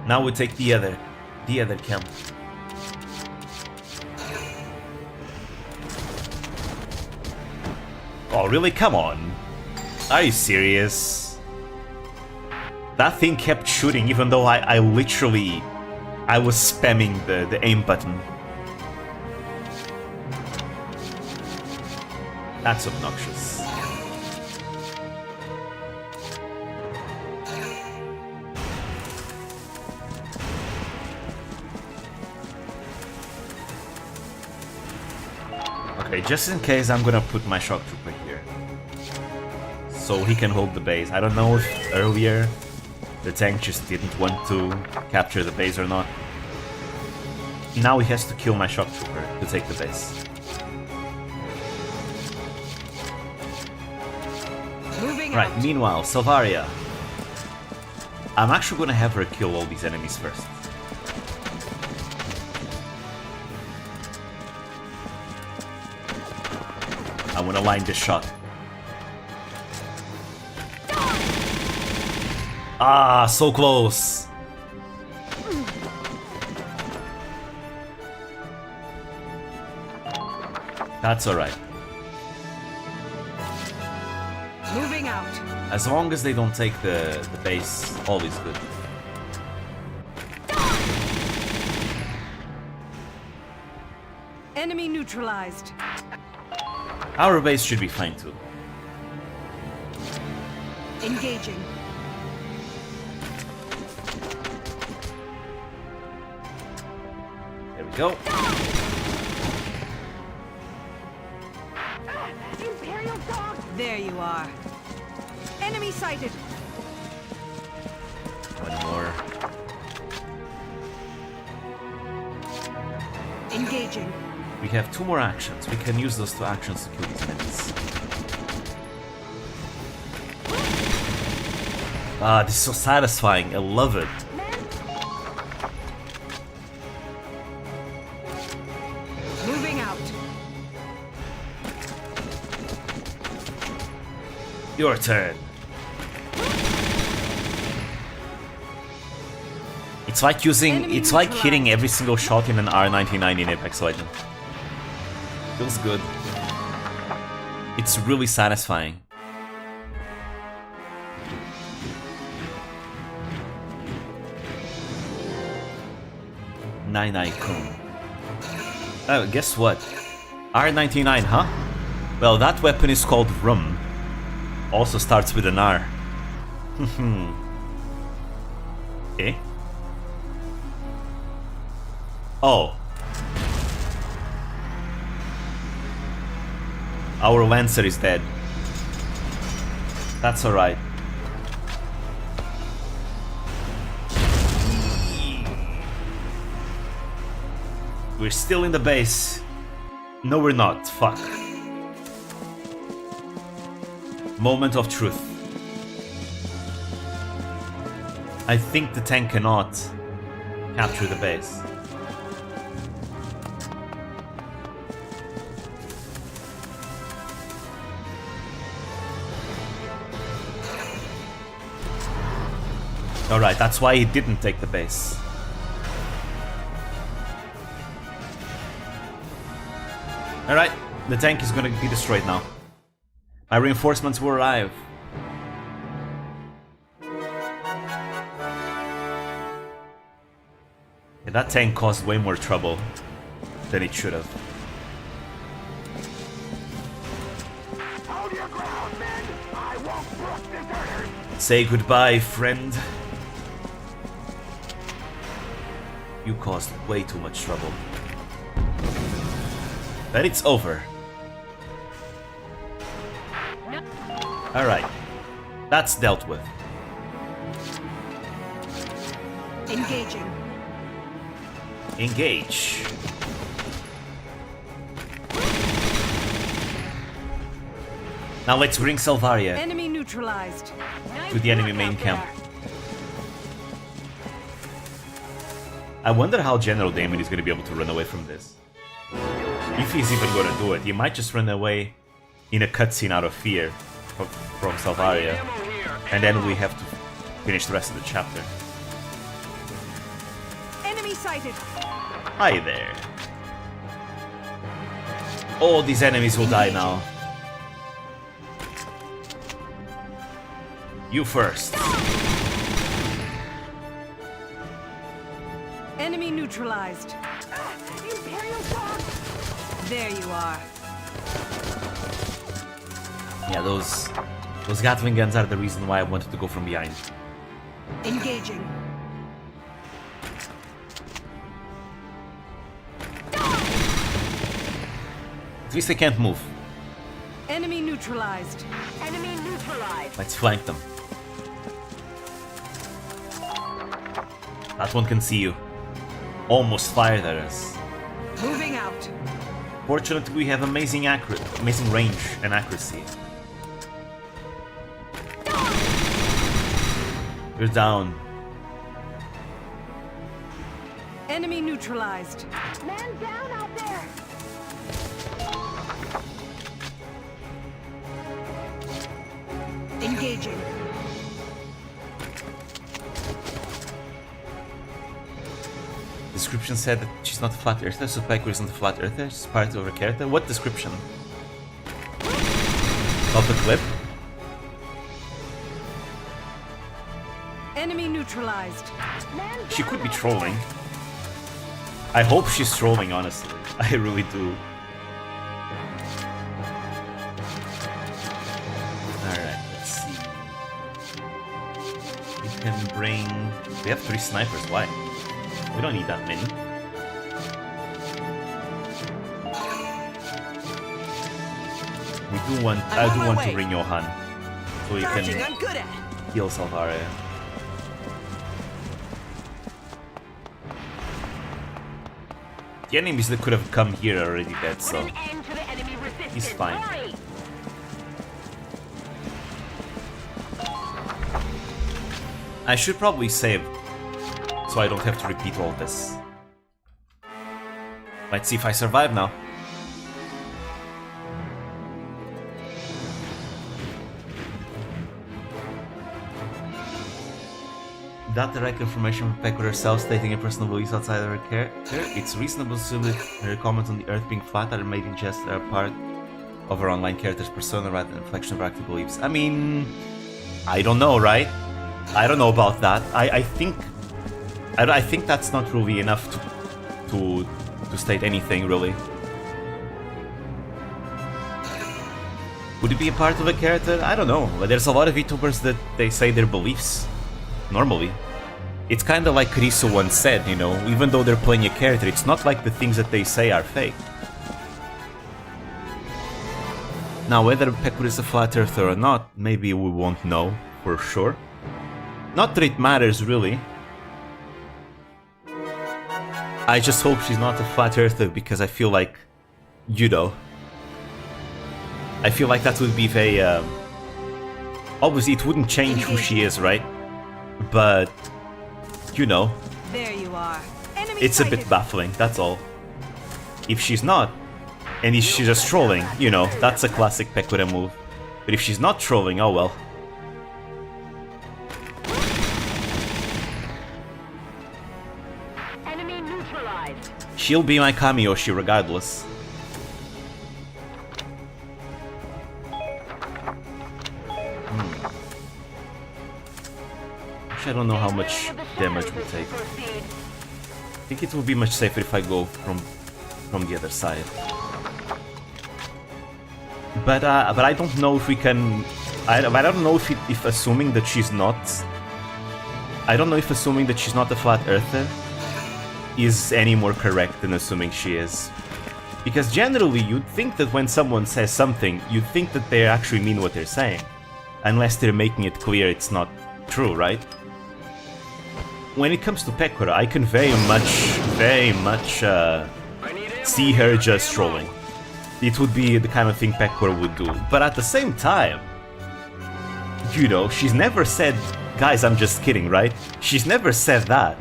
Now we take the other camp. Oh, really? Come on. Are you serious? That thing kept shooting even though I literally was spamming the aim button. That's obnoxious. Okay, just in case, I'm gonna put my shock trooper here, so he can hold the base. I don't know if earlier the tank just didn't want to capture the base or not. Now he has to kill my shock trooper to take the base. Moving Right, out. meanwhile, Salvaria. I'm actually gonna have her kill all these enemies first. I want to line this shot. Ah, so close. That's alright. Moving out. As long as they don't take the base, all is good. Enemy neutralized. Our base should be fine too. Engaging. There we go. Imperial dog! There you are. Enemy sighted. One more. Engaging. We have 2 more actions. We can use those 2 actions to kill these enemies. Ah, this is so satisfying. I love it. Moving out. Your turn. It's like it's like hitting every single shot in an R99 in Apex Legends. Feels good. It's really satisfying. Nine-Kun. Oh, guess what? R99, huh? Well, that weapon is called Rum. Also starts with an R. Okay. Oh. Our Lancer is dead. That's alright. We're still in the base. No, we're not. Fuck. Moment of truth. I think the tank cannot capture the base. Alright, that's why he didn't take the base. Alright, the tank is gonna be destroyed now. My reinforcements will arrive. Yeah, that tank caused way more trouble than it should have. Hold your ground, men! I won't brook deserters! Say goodbye, friend. You caused way too much trouble. But it's over. Alright. That's dealt with. Engaging. Engage. Now let's bring Salvaria Enemy neutralized. to the enemy main camp. I wonder how General Damon is going to be able to run away from this. If he's even going to do it, he might just run away in a cutscene out of fear from Salvaria. And then we have to finish the rest of the chapter. Enemy sighted. Hi there. All these enemies will die now. You first. Enemy neutralized. Imperial dog! There you are. Yeah, those Gatling guns are the reason why I wanted to go from behind. Engaging. At least they can't move. Enemy neutralized. Enemy neutralized! Let's flank them. That one can see you. Almost fired at us. Moving out. Fortunately, we have amazing range and accuracy. You're down. Enemy neutralized. Man down out there! Engaging. Description said that she's not a flat earther, so Valkyria isn't a flat earther, she's part of her character. What description? Of the clip? Enemy neutralized. Man She down could be out trolling. I hope she's trolling, honestly. I really do. Alright, let's see. We can bring... We have 3 snipers, why? We don't need that many. We do want... I do want to bring Johan. So you Dodging, can I'm good at. heal Salvaria. The enemies that could have come here are already dead, Put so... an end to the enemy resistance. He's fine. Hurry! I should probably save, so I don't have to repeat all this. Let's see if I survive now. That direct information from Peck herself stating a personal beliefs outside of her character, it's reasonable to assume that her comments on the Earth being flat are made in jest are part of her online character's persona rather than a reflection of her active beliefs. I mean, I don't know, right? I don't know about that. I think that's not really enough to state anything really. Would it be a part of a character? I don't know. There's a lot of VTubers that they say their beliefs normally. It's kind of like Riso once said, you know, even though they're playing a character, it's not like the things that they say are fake. Now, whether Pekur is a flat earther or not, maybe we won't know for sure. Not that it matters, really. I just hope she's not a flat earther because I feel like, you know, I feel like that would be very... obviously, it wouldn't change who she is, right? But, you know, There you are. Enemy it's a bit sighted. baffling, that's all. If she's not, and if she's just trolling, you know, that's a classic Pekura move. But if she's not trolling, oh well. Enemy neutralized. She'll be my Kamiyoshi regardless. I don't know how much damage we'll take. Proceed. I think it will be much safer if I go from the other side. But I don't know if we can. I don't know if assuming that she's not. I don't know if assuming that she's not a flat earther is any more correct than assuming she is. Because generally, you'd think that when someone says something, you'd think that they actually mean what they're saying, unless they're making it clear it's not true, right? When it comes to Pekora, I can very much see her just trolling. It would be the kind of thing Pekora would do. But at the same time, you know, she's never said, guys, I'm just kidding, right? She's never said that.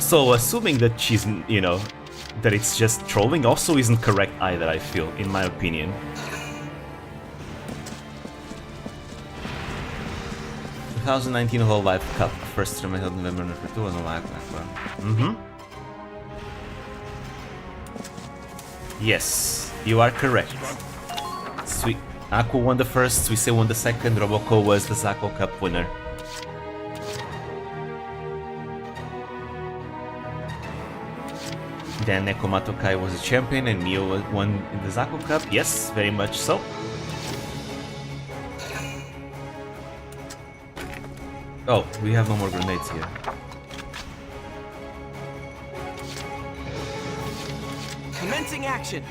So assuming that she's, you know, that it's just trolling also isn't correct either, I feel, in my opinion. 2019 Whole Life Cup, first tournament held November 2 on the live one. Yes, you are correct. Sweet. Aqua won the first, Suisse won the second, Roboco was the Zako Cup winner. Then Nekomato Kai was a champion and Mio won in the Zako Cup. Yes, very much so. Oh, we have no more grenades here. Commencing action.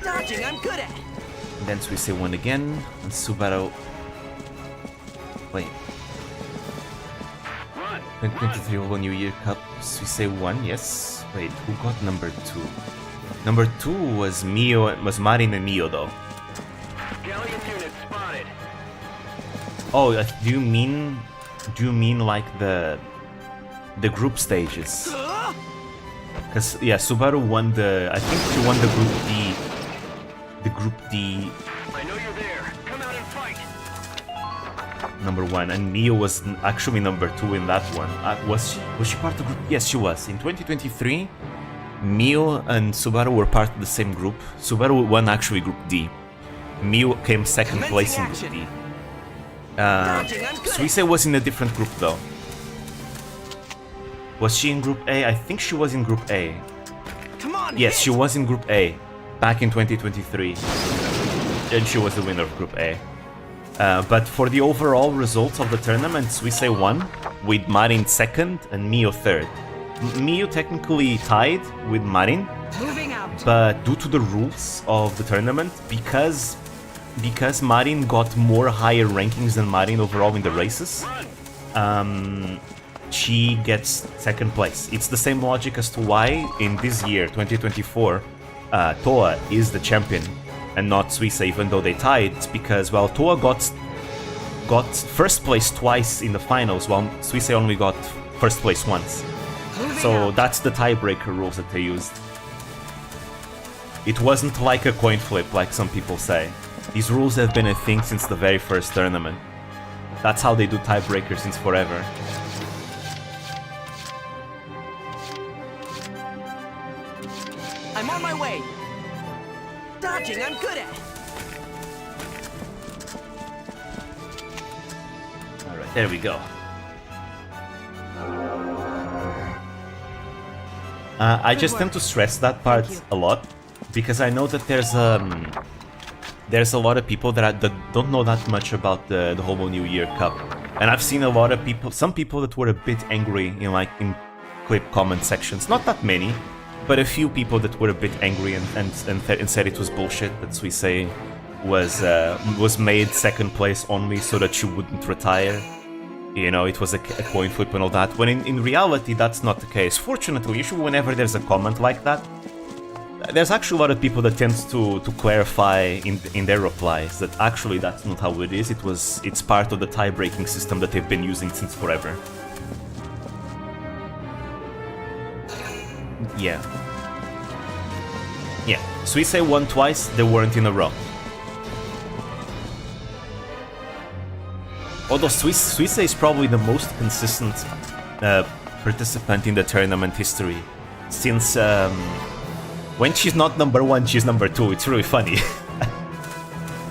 Dodging, I'm good at. Then Suisse won again, and Subaru... Wait. 2023 World New Year Cup, Suisse won, yes. Wait, who got number 2? Number 2 was Mio, was Marin and Mio though. Galleon unit spotted. Oh, do you mean like the group stages? Cause yeah, Subaru won the, I think she won the group D. The group D. I know you're there. Come out and fight. Number 1, and Mio was actually number 2 in that one. Was she part of group? Yes, she was. In 2023, Mio and Subaru were part of the same group. Subaru won actually group D. Mio came second place in group D. Suisse was in a different group though. Was she in group A? I think she was in group A. Come on. Yes, hit. she was in group A back in 2023. And she was the winner of group A. But for the overall results of the tournament, Suisse won, with Marin second and Mio third. Mio technically tied with Marin, but due to the rules of the tournament, because Marin got more higher rankings than Marin overall in the races, she gets second place. It's the same logic as to why in this year, 2024, Toa is the champion and not Suisse, even though they tied. It's because, well, Toa got first place twice in the finals, while Suisse only got first place once. So that's the tiebreaker rules that they used. It wasn't like a coin flip, like some people say. These rules have been a thing since the very first tournament. That's how they do tiebreakers since forever. I'm on my way. Dodging, I'm good at. Alright, there we go. I just tend to stress that part a lot, because I know that there's a lot of people that don't know that much about the Homo New Year Cup, and I've seen a lot of people, some people that were a bit angry in clip comment sections. Not that many, but a few people that were a bit angry and said it was bullshit that Suisse was made second place only so that she wouldn't retire. You know, it was a coin flip and all that, when in reality that's not the case. Fortunately, usually whenever there's a comment like that, there's actually a lot of people that tend to clarify in their replies that actually that's not how it is. It's part of the tie-breaking system that they've been using since forever. Yeah. Suisse won twice, they weren't in a row. Although Suisse is probably the most consistent participant in the tournament history, since when she's not number 1, she's number 2. It's really funny.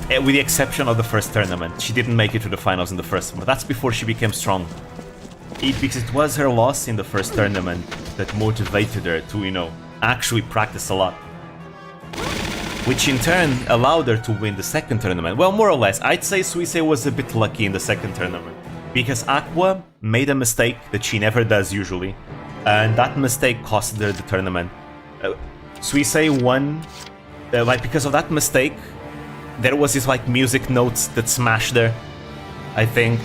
With the exception of the first tournament, she didn't make it to the finals in the first one. That's before she became strong. Because it was her loss in the first tournament that motivated her to, you know, actually practice a lot. Which in turn allowed her to win the second tournament. Well, more or less, I'd say Suisse was a bit lucky in the second tournament, because Aqua made a mistake that she never does usually, and that mistake cost her the tournament. Suisse won, because of that mistake, there was this music notes that smashed her, I think,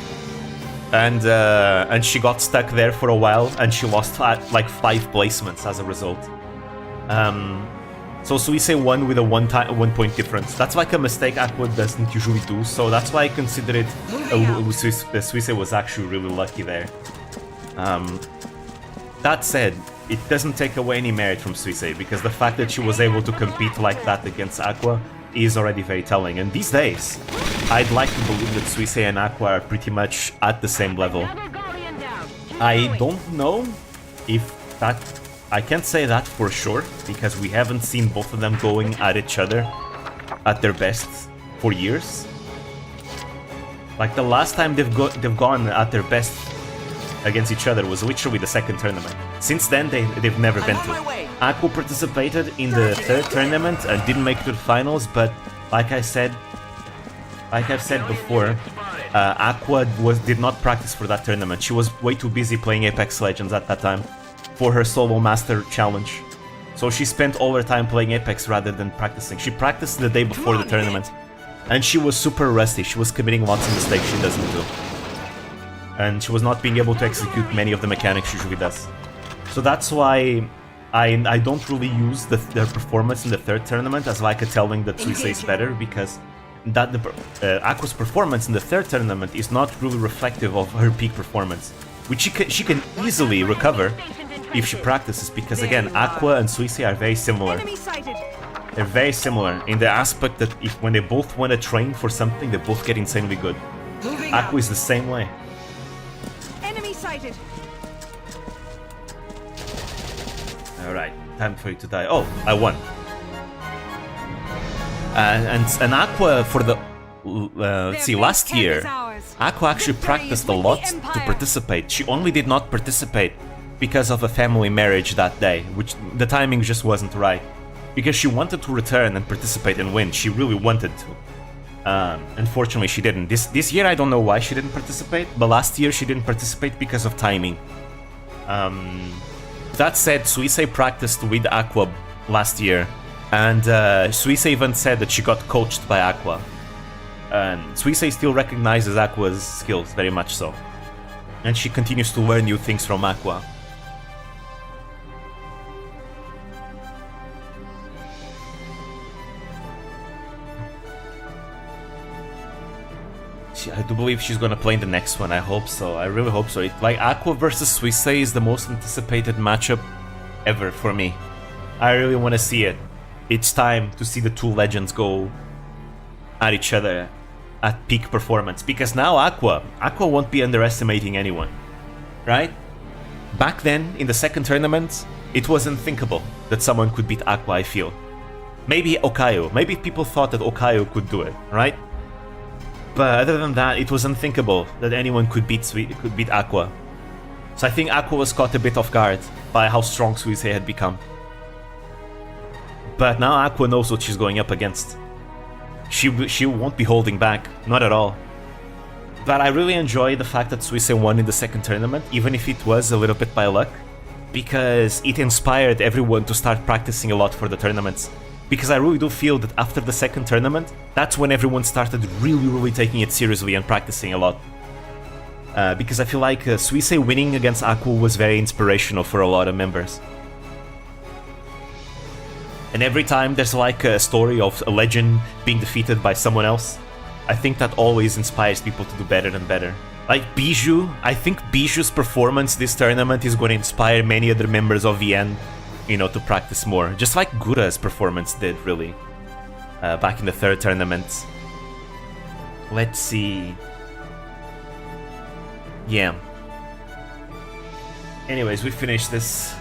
and she got stuck there for a while, and she lost 5 placements as a result. So Suisse won with a 1 point difference. That's a mistake Aqua doesn't usually do, so that's why I consider it Suisse was actually really lucky there. That said, it doesn't take away any merit from Suisse, because the fact that she was able to compete like that against Aqua is already very telling. And these days, I'd like to believe that Suisse and Aqua are pretty much at the same level. I don't know if that... I can't say that for sure, because we haven't seen both of them going at each other at their best for years. The last time they've gone at their best against each other was literally the second tournament. Since then, they've never been to. Aqua participated in the third tournament and didn't make it to the finals, but like I've said before, Aqua did not practice for that tournament. She was way too busy playing Apex Legends at that time for her solo master challenge. So she spent all her time playing Apex rather than practicing. She practiced the day before the tournament, and she was super rusty. She was committing lots of mistakes she doesn't do, and she was not being able to execute many of the mechanics she usually does. So that's why I don't really use their performance in the third tournament as a telling that Suisse is better, because Aqua's performance in the third tournament is not really reflective of her peak performance, which she can easily recover if she practices, because again, Aqua and Suisse are very similar. They're very similar in the aspect that when they both want to train for something, they both get insanely good. Aqua is the same way. Enemy sighted. Alright, time for you to die. Oh, I won. And Aqua for the... let's see, last year, Aqua actually practiced a lot to participate. She only did not participate because of a family marriage that day, which the timing just wasn't right. Because she wanted to return and participate and win. She really wanted to. Unfortunately, she didn't. This year, I don't know why she didn't participate, but last year she didn't participate because of timing. That said, Suisei practiced with Aqua last year, and Suisei even said that she got coached by Aqua. Suisei still recognizes Aqua's skills, very much so. And she continues to learn new things from Aqua. I do believe she's gonna play in the next one. I hope so. I really hope so. Like, Aqua versus Suisei is the most anticipated matchup ever for me. I really want to see it. It's time to see the two legends go at each other at peak performance. Because now Aqua won't be underestimating anyone, right? Back then, in the second tournament, it was unthinkable that someone could beat Aqua, I feel. Maybe Okayo. Maybe people thought that Okayo could do it, right? But other than that, it was unthinkable that anyone could beat Aqua. So I think Aqua was caught a bit off guard by how strong Suisei had become. But now Aqua knows what she's going up against. She won't be holding back, not at all. But I really enjoy the fact that Suisei won in the second tournament, even if it was a little bit by luck, because it inspired everyone to start practicing a lot for the tournaments. Because I really do feel that after the second tournament, that's when everyone started really taking it seriously and practicing a lot. Because I feel like Suisei winning against Aqua was very inspirational for a lot of members. And every time there's like a story of a legend being defeated by someone else, I think that always inspires people to do better and better. Like Bijou, I think Bijou's performance this tournament is going to inspire many other members of VN, you know, to practice more. Just like Gura's performance did, really, back in the third tournament. Let's see. Yeah. Anyways, we finished this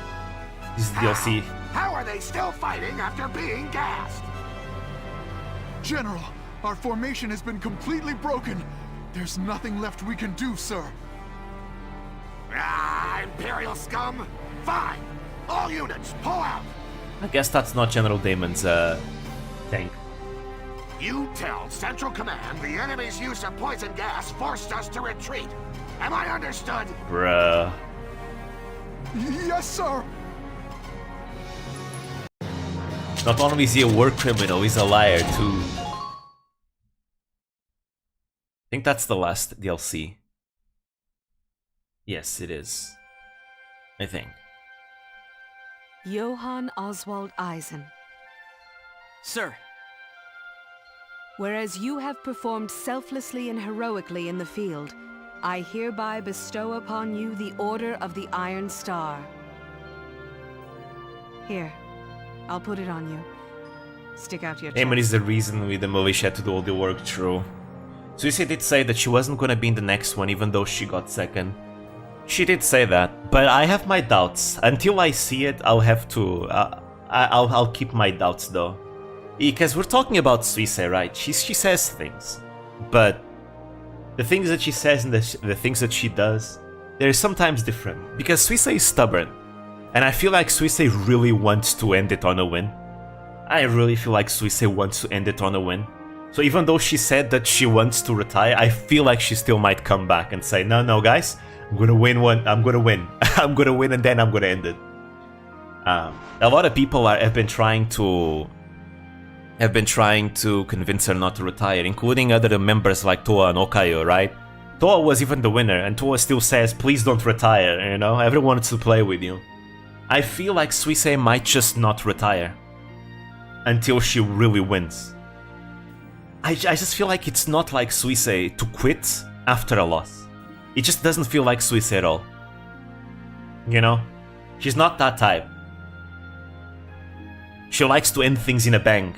DLC. How are they still fighting after being gassed? General, our formation has been completely broken. There's nothing left we can do, sir. Ah, Imperial scum! Fine! All units, pull out! I guess that's not General Damon's thing. You tell Central Command the enemy's use of poison gas forced us to retreat. Am I understood? Bruh. Yes, sir. Not only is he a war criminal, he's a liar too. I think that's the last DLC. Yes, it is. I think. Johann Oswald Eisen. Sir, Whereas you have performed selflessly and heroically in the field, I hereby bestow upon you the Order of the Iron Star. Here, I'll put it on you. Stick out your chest. Eamon is the reason with the militia to do all the work, true. Suisei did say that she wasn't gonna be in the next one, even though she got second. She did say that, but I have my doubts. Until I see it, I'll have to... I'll keep my doubts, though. Because we're talking about Suisei, right? She says things, but the things that she says and the things that she does, they're sometimes different. Because Suisei is stubborn, and I feel like Suisei really wants to end it on a win. I really feel like Suisei wants to end it on a win. So even though she said that she wants to retire, I feel like she still might come back and say, no, guys, I'm gonna win one, I'm gonna win. I'm gonna win and then I'm gonna end it. A lot of people have been trying to convince her not to retire, including other members like Toa and Okayo, right? Toa was even the winner, and Toa still says, please don't retire, you know? Everyone wants to play with you. I feel like Suisei might just not retire until she really wins. I just feel like it's not like Suisei to quit after a loss. It just doesn't feel like Suisei at all. You know? She's not that type. She likes to end things in a bang.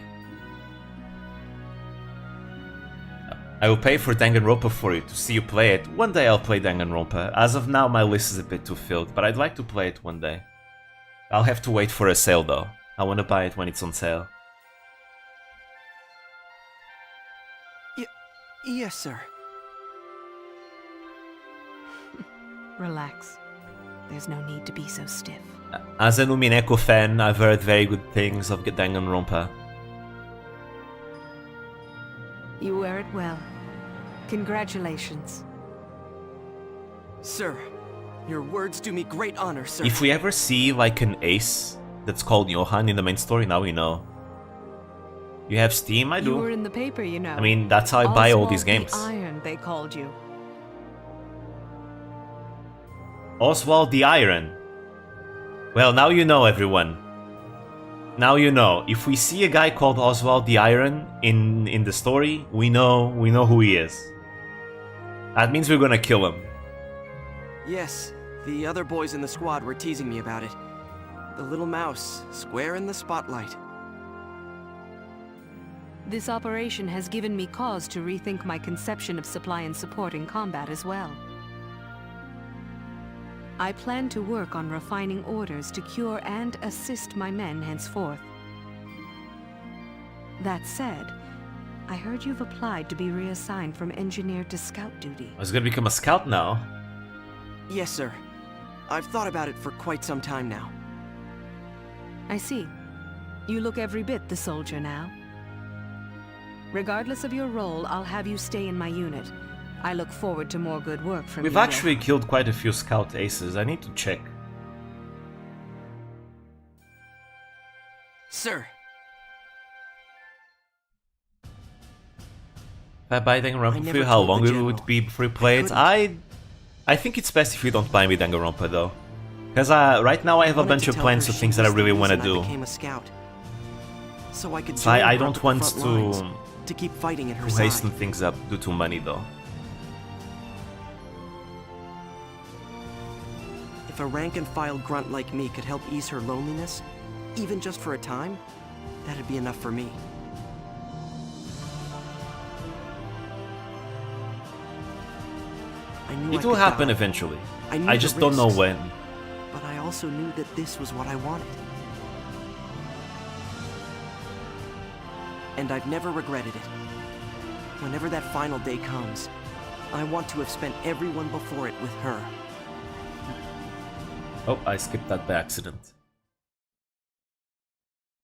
I will pay for Danganronpa for you to see you play it. One day I'll play Danganronpa. As of now, my list is a bit too filled, but I'd like to play it one day. I'll have to wait for a sale though. I want to buy it when it's on sale. Yes, sir. Relax. There's no need to be so stiff. As a Numineko fan, I've heard very good things of Danganronpa. You wear it Well, congratulations. Sir, your words do me great honor, sir. If we ever see like an ace that's called Johann in the main story, now we know. You have Steam? I do. You were in the paper, you know. I mean, that's how I buy all these Oswald games. the Iron, they called you. Oswald the Iron. Well, now you know, everyone. Now you know. If we see a guy called Oswald the Iron in the story, we know who he is. That means we're gonna kill him. Yes, the other boys in the squad were teasing me about it. The little mouse, square in the spotlight. This operation has given me cause to rethink my conception of supply and support in combat as well. I plan to work on refining orders to cure and assist my men henceforth. That said, I heard you've applied to be reassigned from engineer to scout duty. I was gonna become a scout now. Yes, sir. I've thought about it for quite some time now. I see. You look every bit the soldier now. Regardless of your role, I'll have you stay in my unit. I look forward to more good work from you. We've actually killed quite a few scout aces. I need to check. Sir. If I buy Danganronpa I for you, never how told the long it general. would be before you play it? couldn't. I think it's best if you don't buy me Danganronpa though. Because right now I have a wanted bunch to of tell plans her of she things that I was the really want to reason I do. became a scout. So I could So join I her don't at the want front lines to to keep fighting at her hasten side. things up due to money though. If a rank-and-file grunt like me could help ease her loneliness, even just for a time, that'd be enough for me. I knew I It will could happen die. eventually. I knew I the just don't know risks. when. But I also knew that this was what I wanted. And I've never regretted it. Whenever that final day comes, I want to have spent every one before it with her. Oh, I skipped that by accident.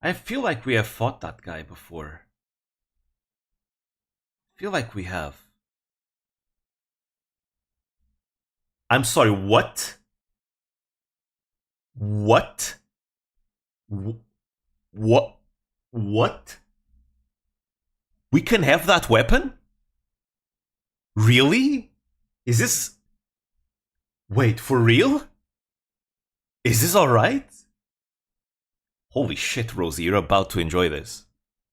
I feel like we have fought that guy before. I feel like we have. I'm sorry, what? What? What? What? We can have that weapon? Really? Is this... Wait, for real? Is this alright? Holy shit, Rosie, you're about to enjoy this.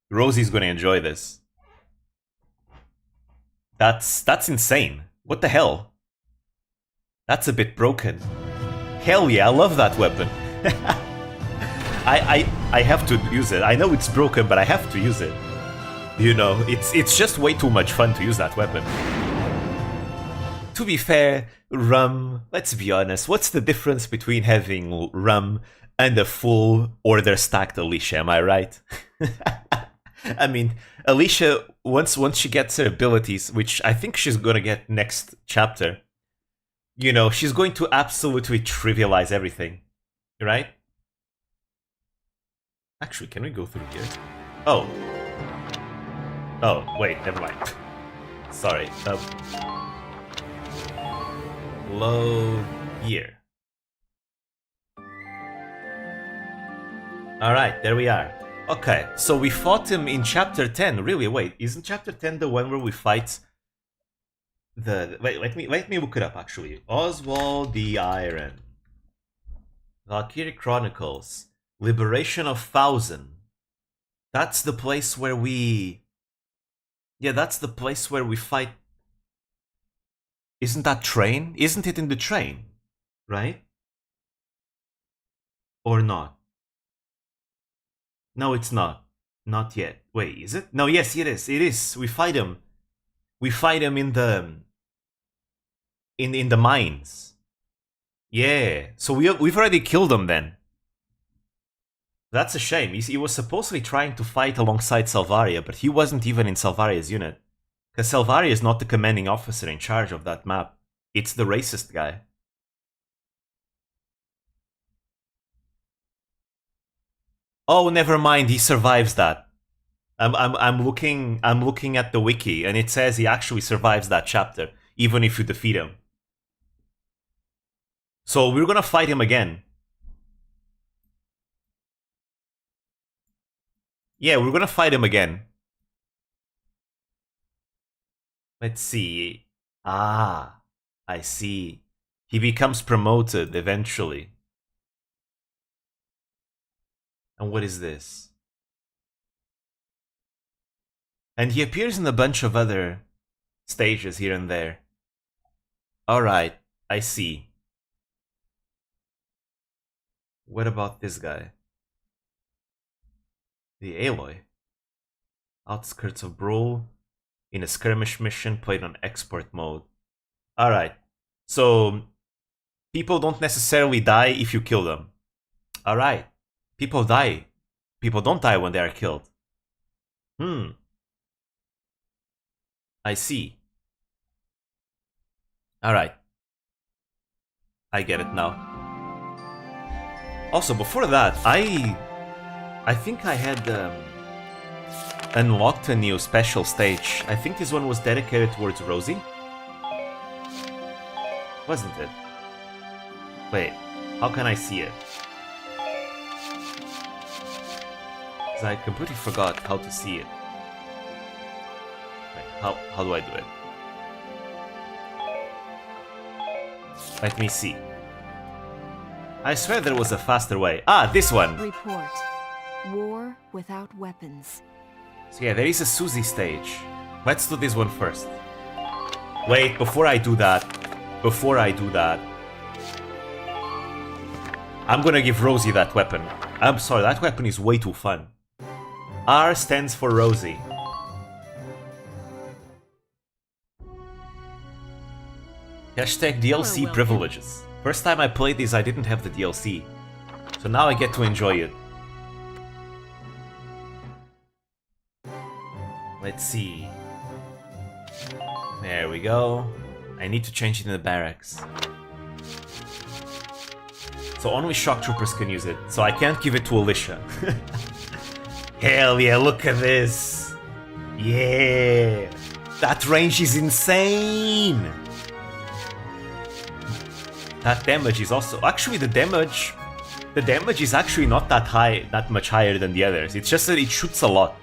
Rosie's gonna enjoy this. That's insane. What the hell? That's a bit broken. Hell yeah, I love that weapon. I have to use it. I know it's broken, but I have to use it. You know, it's just way too much fun to use that weapon. To be fair, Rum, let's be honest, what's the difference between having Rum and a full order stacked Alicia, am I right? I mean, Alicia, once she gets her abilities, which I think she's gonna get next chapter, you know, she's going to absolutely trivialize everything, right? Actually, can we go through here? Oh. Oh, wait, never mind. Sorry. Load here. Alright, there we are. Okay, so we fought him in chapter 10. Really, wait, isn't chapter 10 the one where we fight the... Wait, let me look it up, actually. Oswald the Iron. Valkyria Chronicles. Liberation of 1000. That's the place where we... Yeah, that's the place where we fight... Isn't that train? Isn't it in the train? Right? Or not? No, it's not. Not yet. Wait, is it? No, yes, it is. It is. We fight him. We fight him in the... In the mines. Yeah. So we've already killed him then. That's a shame. He was supposedly trying to fight alongside Salvaria, but he wasn't even in Salvaria's unit. Because Salvaria is not the commanding officer in charge of that map. It's the racist guy. Oh, never mind. He survives that. I'm looking at the wiki, and it says he actually survives that chapter, even if you defeat him. So we're gonna fight him again. Yeah, we're gonna fight him again. Let's see. Ah, I see. He becomes promoted eventually. And what is this? And he appears in a bunch of other stages here and there. Alright, I see. What about this guy? The Aloy. Outskirts of Brawl. In a skirmish mission played on export mode. Alright. So, people don't necessarily die if you kill them. Alright. People die. People don't die when they are killed. I see. Alright. I get it now. Also, before that, I think I had unlocked a new special stage. I think this one was dedicated towards Rosie. Wasn't it? Wait, how can I see it? Because I completely forgot how to see it. Wait, how do I do it? Let me see. I swear there was a faster way. Ah, this one! Report. War without weapons. So yeah, there is a Susie stage. Let's do this one first. Wait, before I do that, I'm gonna give Rosie that weapon. I'm sorry, that weapon is way too fun. R stands for Rosie. Hashtag DLC privileges. First time I played this, I didn't have the DLC. So now I get to enjoy it. Let's see. There we go. I need to change it in the barracks. So only shock troopers can use it. So I can't give it to Alicia. Hell yeah, look at this. Yeah. That range is insane. That damage is also... Actually, the damage is actually not that much higher than the others. It's just that it shoots a lot.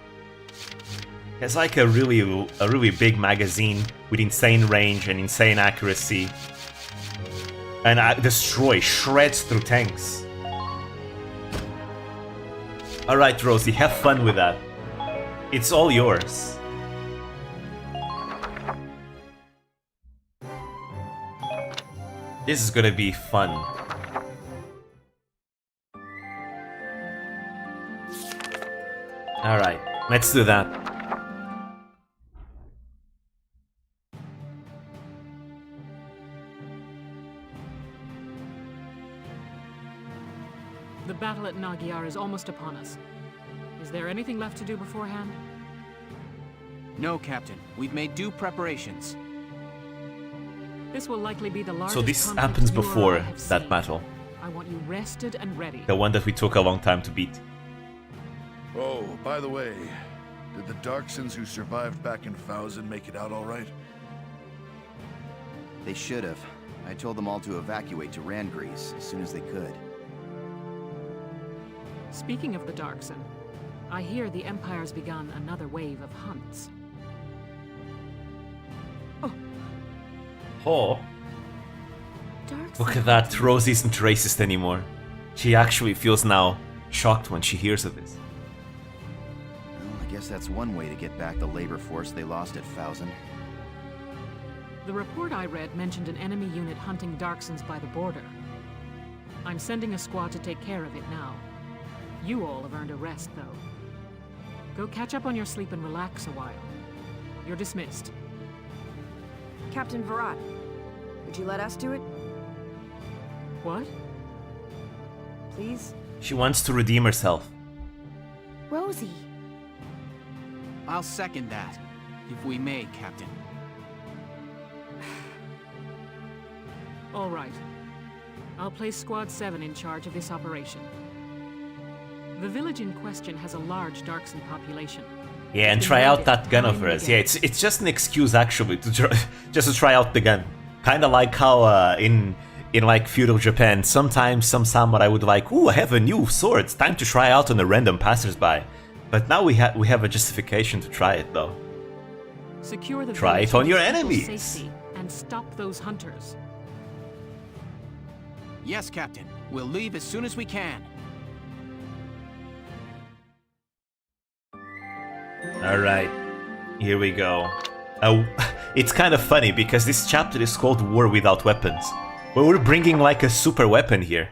It has like a really big magazine with insane range and insane accuracy. And shreds through tanks. Alright, Rosie, have fun with that. It's all yours. This is gonna be fun. Alright, let's do that. The battle at Nagyar is almost upon us. Is there anything left to do beforehand? No, Captain. We've made due preparations. This will likely be the largest So this conflict happens you or I before have that seen. battle. I want you rested and ready. The one that we took a long time to beat. Oh, by the way, did the Darksons who survived back in Fausen make it out all right? They should have. I told them all to evacuate to Randgrease as soon as they could. Speaking of the Darkson, I hear the Empire's begun another wave of hunts. Oh, Dark look at that. Rose isn't racist anymore. She actually feels now shocked when she hears of this. Well, I guess that's one way to get back the labor force they lost at Fausen. The report I read mentioned an enemy unit hunting Darksons by the border. I'm sending a squad to take care of it now. You all have earned a rest, though. Go catch up on your sleep and relax a while. You're dismissed. Captain Virat, would you let us do it, What? please? She wants to redeem herself. Rosie. I'll second that, if we may, Captain. All right. I'll place Squad 7 in charge of this operation. The village in question has a large Darkson population. Yeah, and try out that gun of hers. Yeah, it's just an excuse actually to just to try out the gun. Kind of like how in like feudal Japan, sometimes some samurai would like, ooh, I have a new sword. It's time to try out on a random passersby. But now we have a justification to try it though. Secure the Try it on your enemies. Safety and stop those hunters. Yes, Captain. We'll leave as soon as we can. Alright, here we go. It's kind of funny because this chapter is called War Without Weapons. But we're bringing like a super weapon here.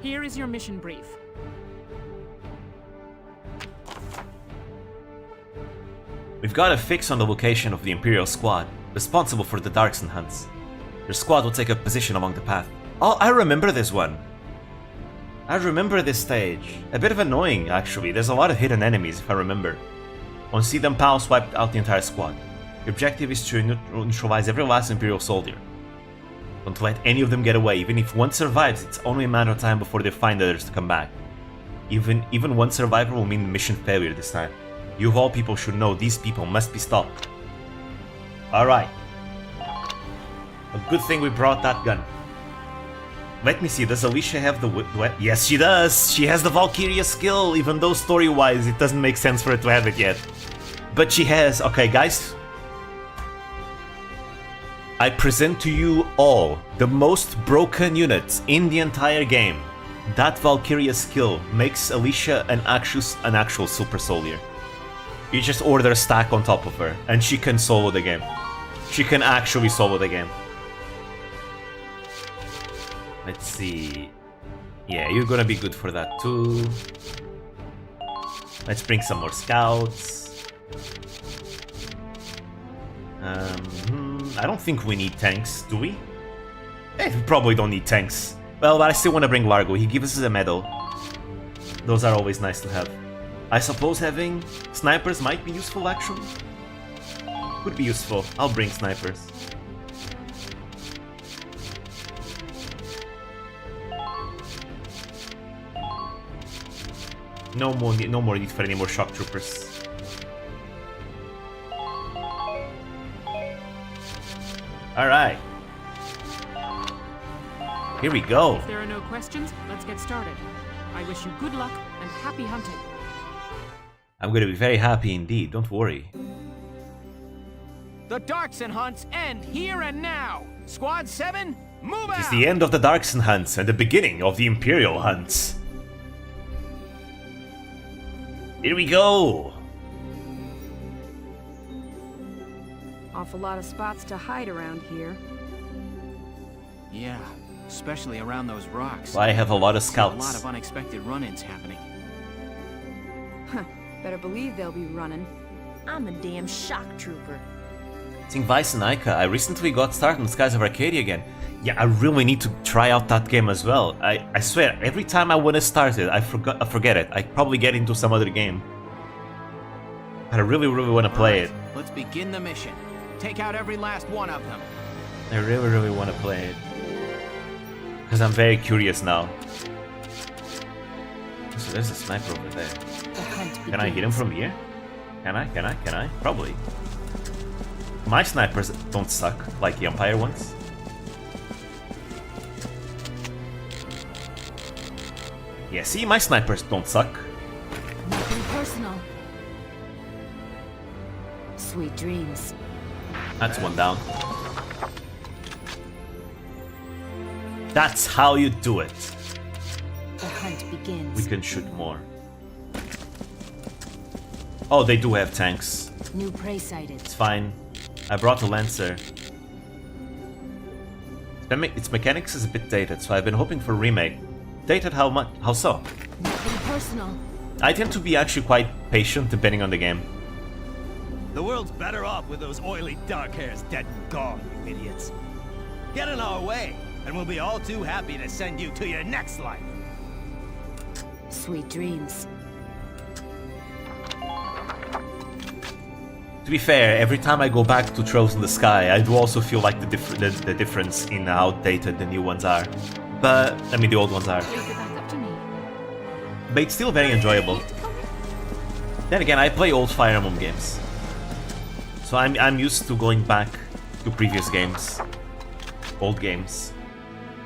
Here is your mission brief. We've got a fix on the location of the Imperial squad, responsible for the Darkson hunts. Your squad will take a position along the path. Oh, I remember this one. I remember this stage. A bit of annoying, actually. There's a lot of hidden enemies, if I remember. Once you see them pow, swipe out the entire squad. Your objective is to neutralize every last Imperial soldier. Don't let any of them get away. Even if one survives, it's only a matter of time before they find others to come back. Even one survivor will mean mission failure this time. You of all people should know these people must be stopped. Alright. A good thing we brought that gun. Let me see, does Alicia have the weapon? Yes, she does! She has the Valkyria skill, even though story-wise it doesn't make sense for her to have it yet. But she has... Okay, guys. I present to you all the most broken units in the entire game. That Valkyria skill makes Alicia an actual super soldier. You just order a stack on top of her, and she can solo the game. She can actually solo the game. Let's see. Yeah, you're gonna be good for that too. Let's bring some more scouts. I don't think we need tanks, do we? We probably don't need tanks. Well, but I still want to bring Largo. He gives us a medal. Those are always nice to have. I suppose having snipers might be useful, actually. Could be useful. I'll bring snipers. No more need for any more shock troopers. Alright. Here we go. If there are no questions, let's get started. I wish you good luck and happy hunting. I'm gonna be very happy indeed, don't worry. The Darkson hunts end here and now. Squad 7, move out! It is the end of the Darkson hunts and the beginning of the Imperial hunts. Here we go! Awful lot of spots to hide around here. Yeah, especially around those rocks. Well, I have a lot of A scouts. lot of unexpected run-ins happening. Huh, better believe they'll be running. I'm a damn shock trooper. Seeing Vice and Ica, I recently got started on Skies of Arcadia again. Yeah, I really need to try out that game as well. I swear, every time I want to start it, I forget it. I probably get into some other game. But I really want to play it. Let's begin the mission. Take out every last one of them. I really want to play it. Because I'm very curious now. So there's a sniper over there. Can I hit him from here? Can I? Probably. My snipers don't suck like the Empire ones. Yeah, see, my snipers don't suck. Nothing personal. Sweet dreams. That's one down. That's how you do it. The hunt begins. We can shoot more. Oh, they do have tanks. New prey sighted. It's fine. I brought a Lancer. Its mechanics is a bit dated, so I've been hoping for a remake. Dated how much? How so? Nothing personal. I tend to be actually quite patient depending on the game. The world's better off with those oily dark hairs dead and gone, you idiots. Get in our way, and we'll be all too happy to send you to your next life. Sweet dreams. To be fair, every time I go back to Trails in the Sky, I do also feel like the difference in how dated the new ones are. But, I mean, the old ones are. Leave it back up to me. But it's still very enjoyable. Then again, I play old Fire Emblem games, so I'm used to going back to previous games, old games.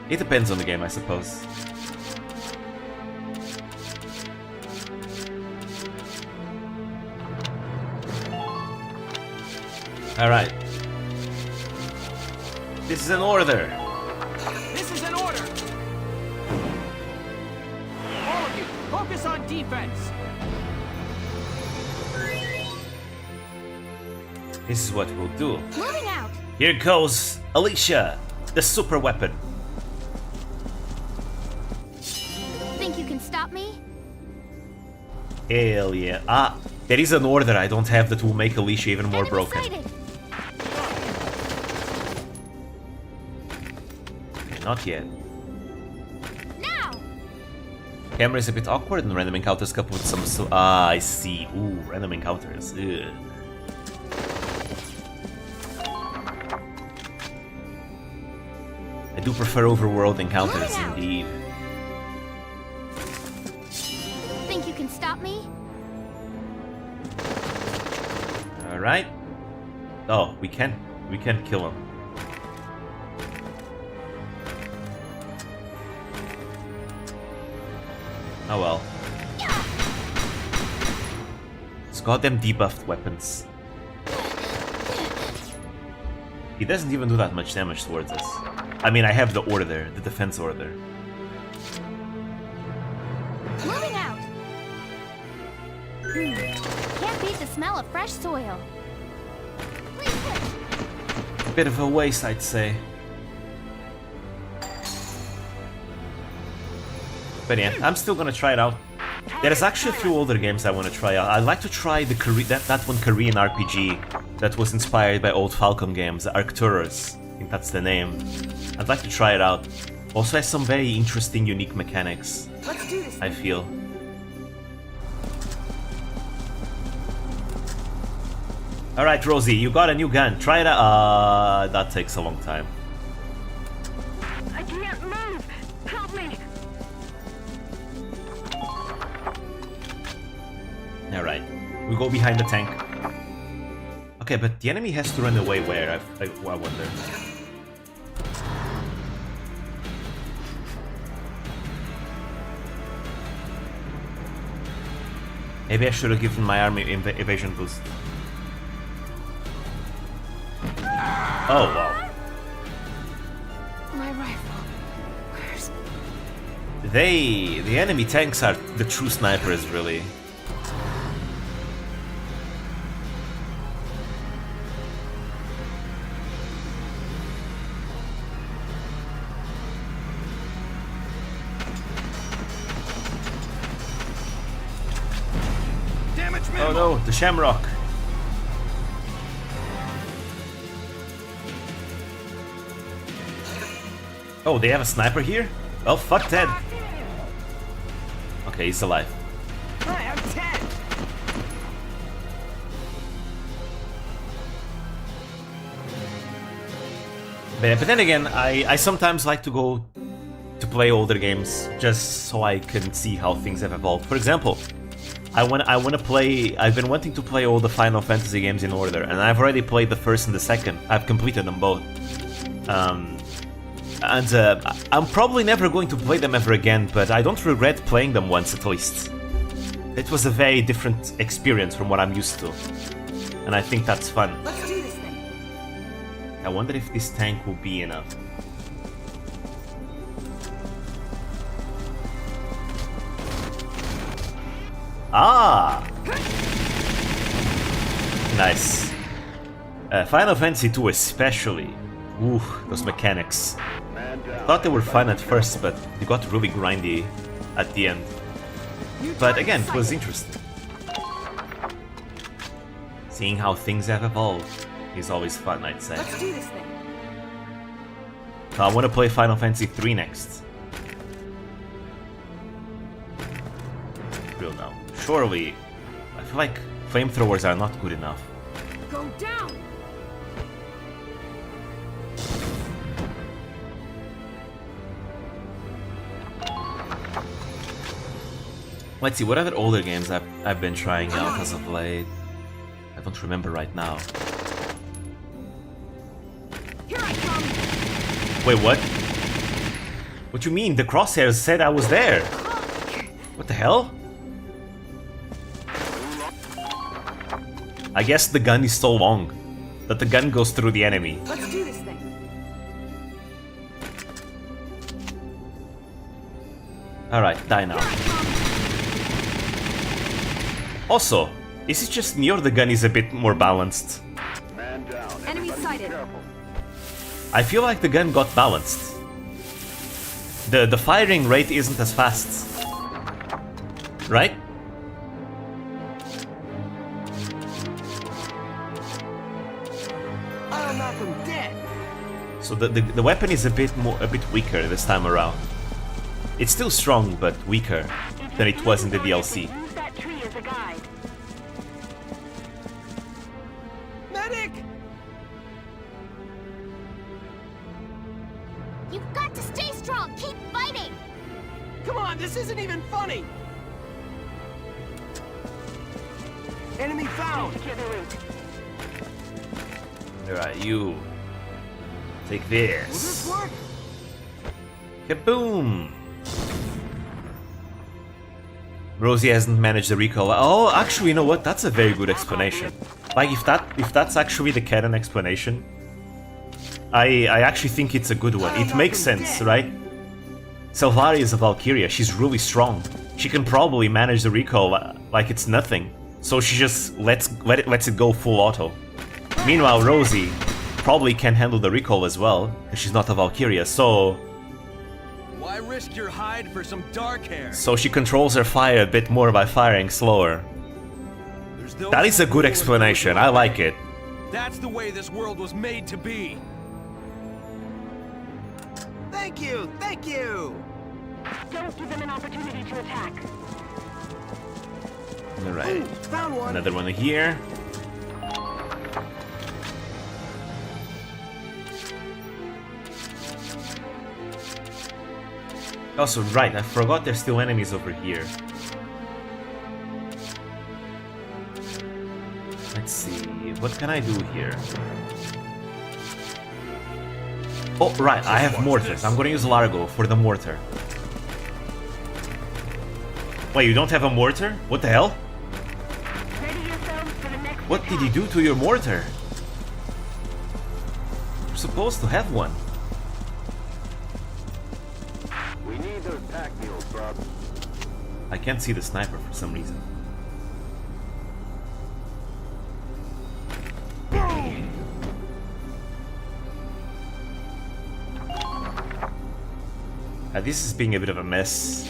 It depends on the game, I suppose. Alright. This is an order. This is an order! All of you, focus on defense! This is what we'll do. Moving out. Here goes Alicia, the super weapon. Think you can stop me? Hell yeah. Ah, there is an order I don't have that will make Alicia even more broken. Sighted. Not yet. Now. Camera is a bit awkward and random encounters coupled with some I see. Ooh, random encounters. Ugh. I do prefer overworld encounters indeed. Think you can stop me? Alright. Oh, we can't kill him. Oh well. It's goddamn debuffed weapons. He doesn't even do that much damage towards us. I mean, I have the order, the defense order. Moving out. Can't beat the smell of fresh soil. Please hit. Bit of a waste, I'd say. But yeah, I'm still gonna try it out. There's actually a few older games I want to try out. I'd like to try the that one Korean RPG that was inspired by old Falcom games, Arcturus. I think that's the name. I'd like to try it out. Also has some very interesting, unique mechanics. Let's do this. I feel. Alright, Rosie, you got a new gun. Try it out. That takes a long time. I can't move. Help me. Alright, we go behind the tank. Okay, but the enemy has to run away where? I wonder. Maybe I should have given my army evasion boost. Oh, wow. My rifle. Where's... The enemy tanks are the true snipers, really. Oh no, the Shamrock! Oh, they have a sniper here? Well, fuck that. Okay, he's alive. Hi, I'm Ted! But then again, I sometimes like to go to play older games just so I can see how things have evolved. For example, I want to play. I've been wanting to play all the Final Fantasy games in order, and I've already played the first and the second. I've completed them both. I'm probably never going to play them ever again, but I don't regret playing them once at least. It was a very different experience from what I'm used to, and I think that's fun. Let's do this thing. I wonder if this tank will be enough. Ah! Nice. Final Fantasy 2 especially. Ooh, those mechanics. I thought they were fun at first, but they got really grindy at the end. But again, it was interesting. Seeing how things have evolved is always fun, I'd say. Let's do this thing. I want to play Final Fantasy 3 next. Real now. Surely, I feel like flamethrowers are not good enough. Go down. Let's see, what other older games I've been trying out as of late? I don't remember right now. Here I come. Wait, what? What you mean? The crosshairs said I was there. What the hell? I guess the gun is so long that the gun goes through the enemy. Let's do this thing. Alright, die now. Also, is it just me or the gun is a bit more balanced? Enemy sighted. I feel like the gun got balanced. The firing rate isn't as fast. Right? I'll knock him dead. So the weapon is a bit weaker this time around. It's still strong, but weaker than it was in the DLC. Use that tree as a guide. Medic! You've got to stay strong. Keep fighting. Come on, this isn't even funny. Enemy found. Alright, you. Take this. Will this work? Kaboom! Rosie hasn't managed the recall. Oh, actually, you know what? That's a very good explanation. Like, if that's actually the canon explanation, I actually think it's a good one. It makes sense, right? Salvaria is a Valkyria. She's really strong. She can probably manage the recall like it's nothing. So she just lets it go full auto. Meanwhile, Rosie probably can handle the recall as well, because she's not a Valkyria, so... Why risk your hide for some dark hair? So she controls her fire a bit more by firing slower. That is a good explanation, I like it. That's the way this world was made to be. Thank you, thank you. Don't give them an opportunity to attack. Alright, Found one. another one here. Also, right, I forgot there's still enemies over here. Let's see, what can I do here? Oh, right, I have mortars. I'm gonna use Largo for the mortar. Wait, you don't have a mortar? What the hell? Ready yourselves for the next What did you do to your mortar? You're supposed to have one. We need those pack mules, bub. I can't see the sniper for some reason. This is being a bit of a mess.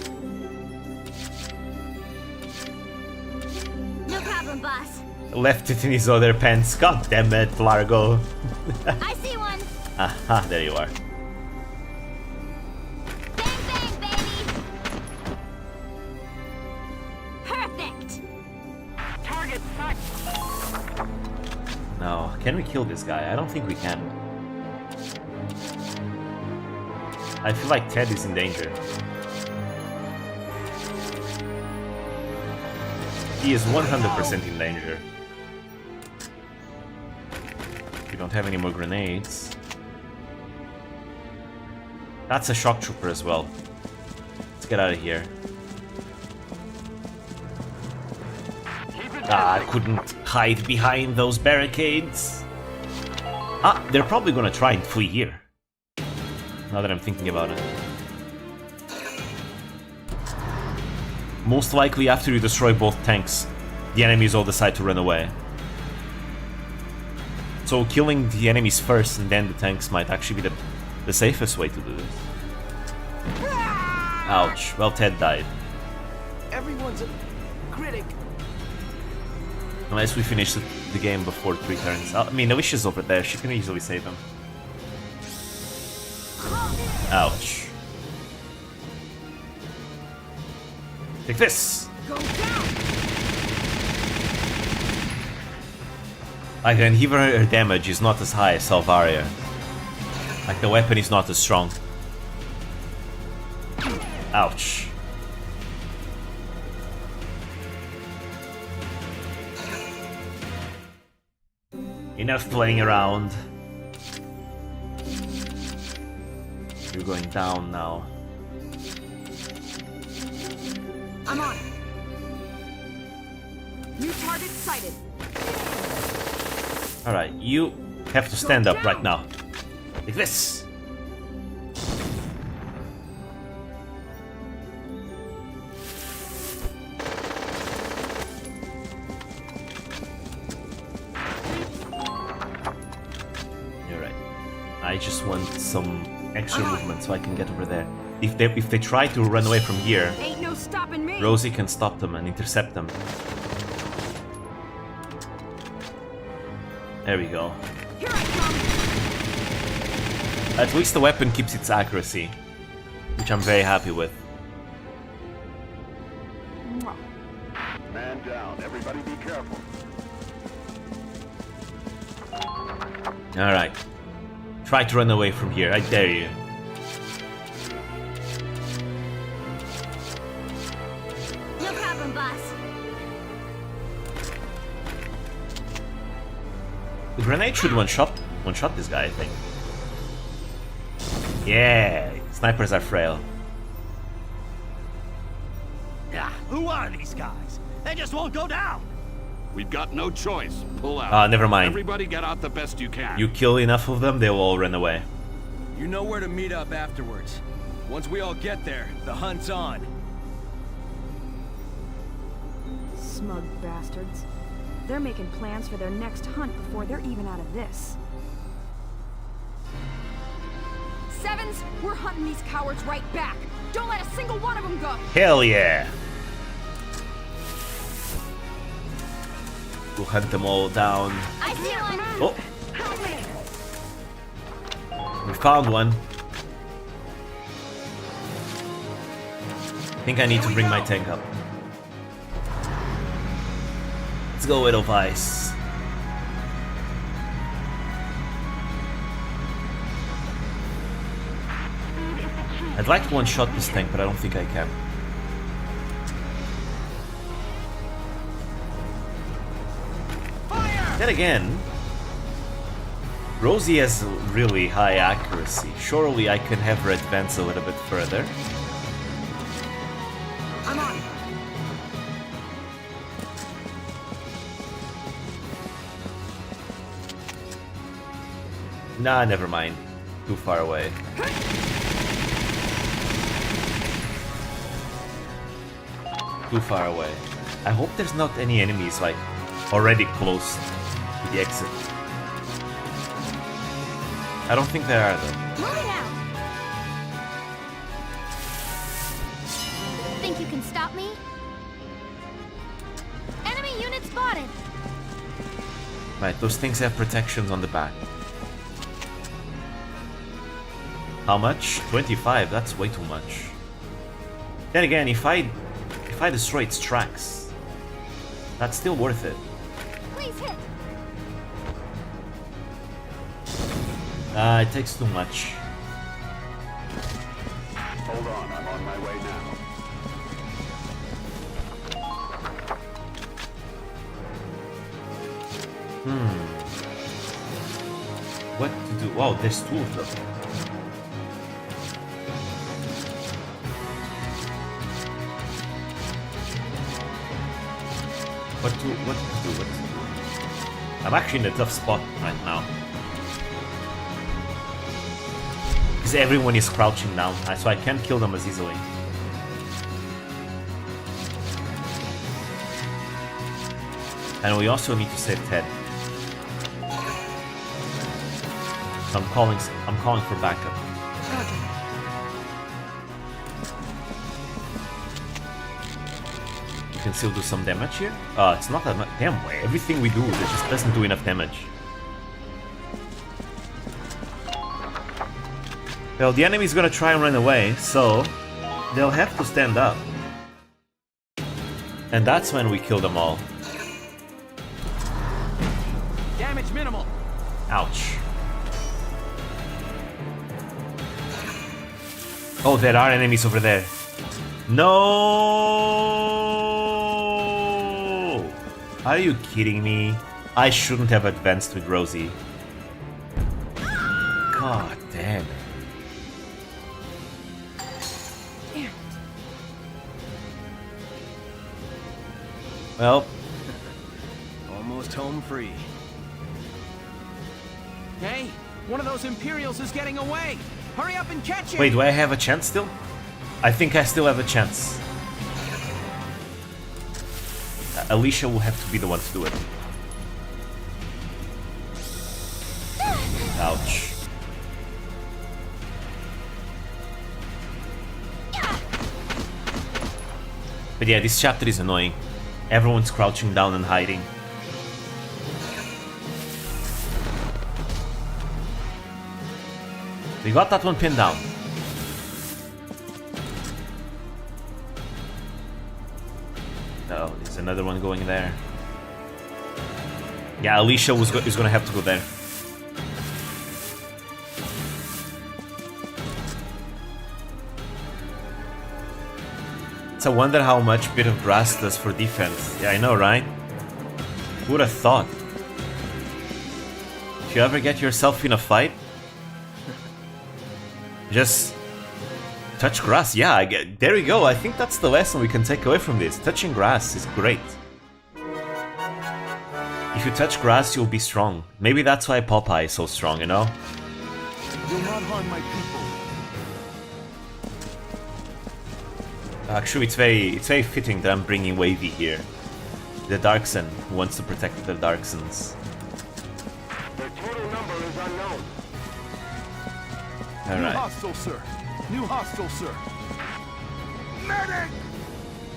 No problem, boss. Left it in his other pants. God damn it, Largo. I see one. Aha, there you are. Bang, bang, baby. Perfect. target sight. No, can we kill this guy? I don't think we can. I feel like Ted is in danger. He is 100% in danger. We don't have any more grenades. That's a shock trooper as well. Let's get out of here. Ah, I couldn't hide behind those barricades. Ah, they're probably gonna try and flee here. Now that I'm thinking about it. Most likely after you destroy both tanks, the enemies all decide to run away. So killing the enemies first and then the tanks might actually be the safest way to do this. Ouch. Well, Ted died. Everyone's a critic. Unless we finish the game before 3 turns. I mean, Avish is over there. She can easily save him. Ouch. Take this! Go down. Like, and even her damage is not as high as Salvaria. Like, the weapon is not as strong. Ouch. Enough playing around. You're going down now. I'm on. New target sighted. Alright, you have to stand up right now. Like this. Alright. I just want some extra movement so I can get over there. If they try to run away from here, Ain't no stopping me. Rosie can stop them and intercept them. There we go. Here I come. At least the weapon keeps its accuracy, which I'm very happy with. Man down. Everybody be careful. Alright. Try to run away from here, I dare you. No problem, boss. The grenade should one-shot this guy, I think. Yeah, snipers are frail. Yeah, who are these guys? They just won't go down. We've got no choice. Pull out. Never mind. Everybody get out the best you can. You kill enough of them, they will all run away. You know where to meet up afterwards. Once we all get there, the hunt's on. Smug bastards. They're making plans for their next hunt before they're even out of this. Sevens, we're hunting these cowards right back. Don't let a single one of them go. Hell yeah! We'll hunt them all down. I see one. Oh! We found one. I think I need to bring my tank up. Let's go, Edelweiss. I'd like to one-shot this tank, but I don't think I can. Then again, Rosie has really high accuracy. Surely I can have her advance a little bit further. I'm on. Nah, never mind. Too far away. Too far away. I hope there's not any enemies, like, already close to the exit. I don't think there are, though. Moving out. Think you can stop me? Enemy unit spotted. Right, those things have protections on the back. How much? 25, that's way too much. Then again, if I destroy its tracks, that's still worth it. Please hit. It takes too much. Hold on, I'm on my way now. What to do? Wow, there's two of them. What to do? I'm actually in a tough spot right now. Because everyone is crouching down, so I can't kill them as easily. And we also need to save Ted. So I'm calling for backup. You can still do some damage here? It's not that much. Damn way. Everything we do, it just doesn't do enough damage. Well, the enemy's gonna try and run away, so they'll have to stand up. And that's when we kill them all. Damage minimal. Ouch. Oh, there are enemies over there. No! Are you kidding me? I shouldn't have advanced with Rosie. God damn. Well, Almost home free. Hey, one of those Imperials is getting away. Hurry up and catch him. wait, do I have a chance still? I think I still have a chance. Alicia will have to be the one to do it. Ouch. But yeah, this chapter is annoying. Everyone's crouching down and hiding. We got that one pinned down. Oh, there's another one going there. Yeah, Alicia is gonna have to go there. It's a wonder how much bit of grass does for defense. Yeah, I know, right? Who'd have thought? If you ever get yourself in a fight, just touch grass. Yeah, there we go. I think that's the lesson we can take away from this. Touching grass is great. If you touch grass, you'll be strong. Maybe that's why Popeye is so strong, you know? You'll not harm my people. Actually, it's very fitting that I'm bringing Wavy here. The Darkson who wants to protect the Darksons. Their total number is unknown. New Alright. hostile, sir. New hostile, sir. Medic!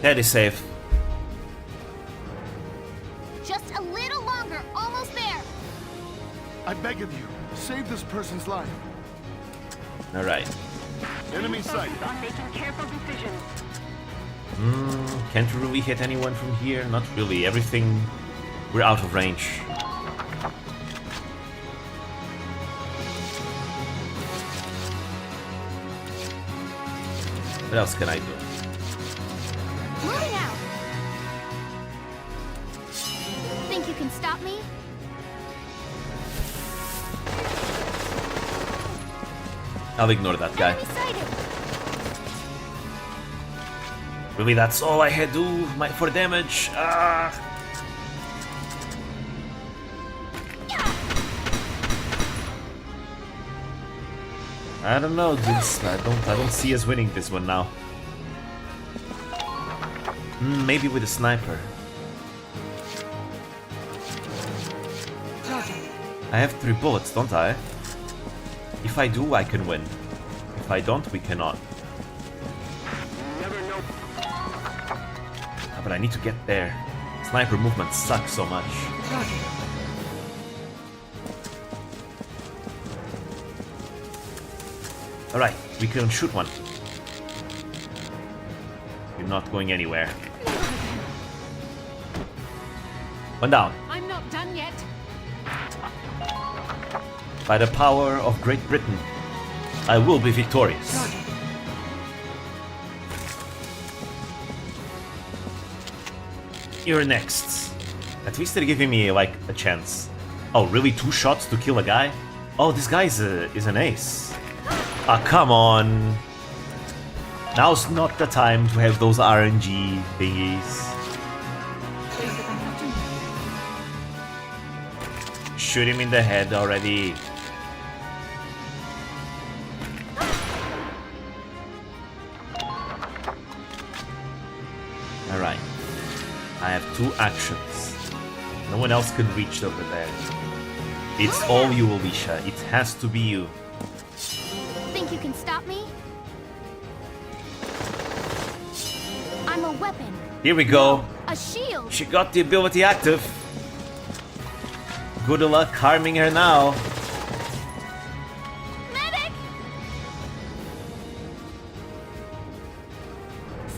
That is safe. Just a little longer, almost there. I beg of you, save this person's life. Alright. Enemy sighted. Focus on making careful decisions. Can't really hit anyone from here. Not really. Everything... We're out of range. What else can I do? Moving out. Think you can stop me? I'll ignore that guy. Enemy sighted. Really, that's all I had to do for damage. Ah. I don't know, dudes. I don't see us winning this one now. Maybe with a sniper. I have 3 bullets, don't I? If I do, I can win. If I don't, we cannot. But I need to get there. Sniper movement sucks so much. Alright, we can shoot one. You're not going anywhere. One down. I'm not done yet. By the power of Great Britain, I will be victorious. You're next. At least they're giving me, like, a chance. Oh, really? 2 shots to kill a guy? Oh, this guy is an ace. Ah, come on. Now's not the time to have those RNG thingies. Shoot him in the head already. Alright. I have 2 actions. No one else can reach over there. It's all you, Alicia. It has to be you. Think you can stop me? I'm a weapon. Here we go. A shield. She got the ability active. Good luck harming her now. Medic!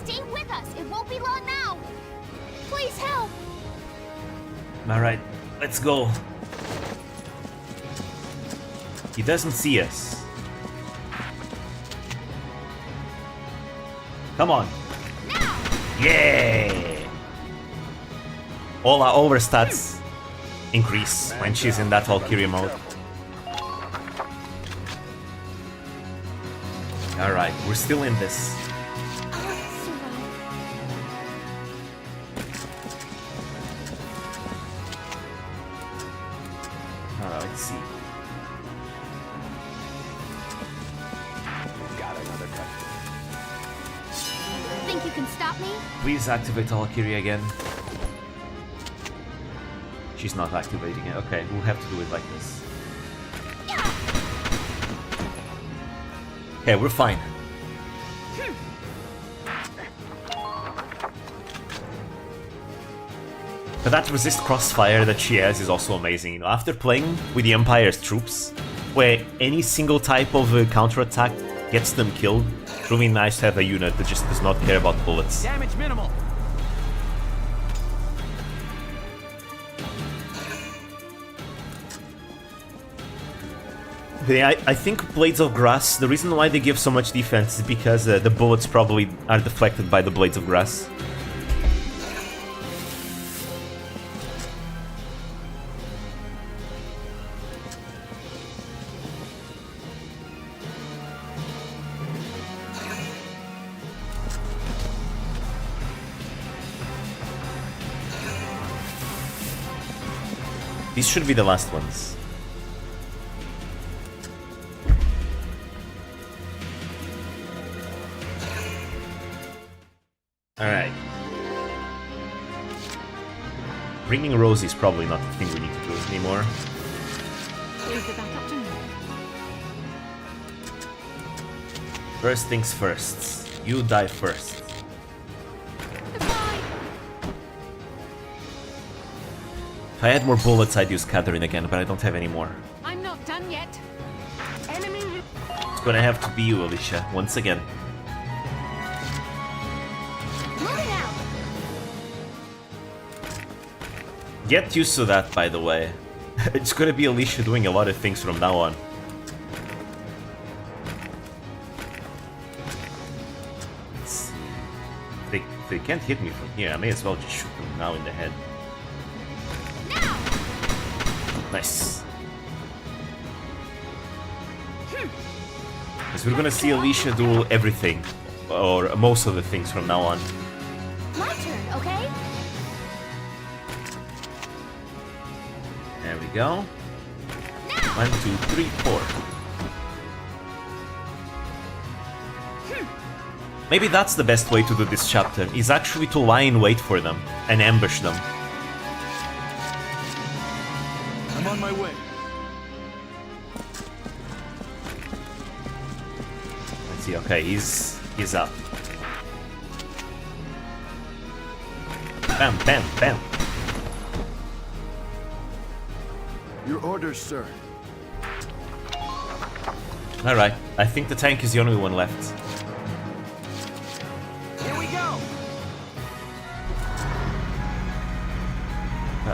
Stay with us. It won't be long now. Please help. Alright, let's go. He doesn't see us. Come on. Now. Yeah! All our overstats. increase when she's in that Valkyria mode. Alright, we're still in this. Alright, let's see. Think you can stop me? Please activate Valkyria again. She's not activating it. Okay, we'll have to do it like this. Okay, we're fine. But that resist crossfire that she has is also amazing. You know, after playing with the Empire's troops, where any single type of counterattack gets them killed, it's really nice to have a unit that just does not care about bullets. Damage minimal. I think Blades of Grass, the reason why they give so much defense is because the bullets probably are deflected by the Blades of Grass. These should be the last ones. Alright. Bringing Rosie is probably not the thing we need to do anymore. Leave it back up to me. First things first. You die first. If I had more bullets, I'd use Catherine again, but I don't have any more. I'm not done yet. Enemy. It's gonna have to be you, Alicia, once again. Moving out. Get used to that, by the way. It's gonna be Alicia doing a lot of things from now on. Let's see. If they can't hit me from here, I may as well just shoot them now in the head. Nice. Because we're gonna see Alicia do everything, or most of the things from now on. My turn, okay? There we go. 1, 2, 3, 4. Maybe that's the best way to do this chapter, is actually to lie in wait for them and ambush them. I'm on my way. Let's see, okay, he's up. Bam, bam, bam. Your orders, sir. Alright, I think the tank is the only one left. Here we go.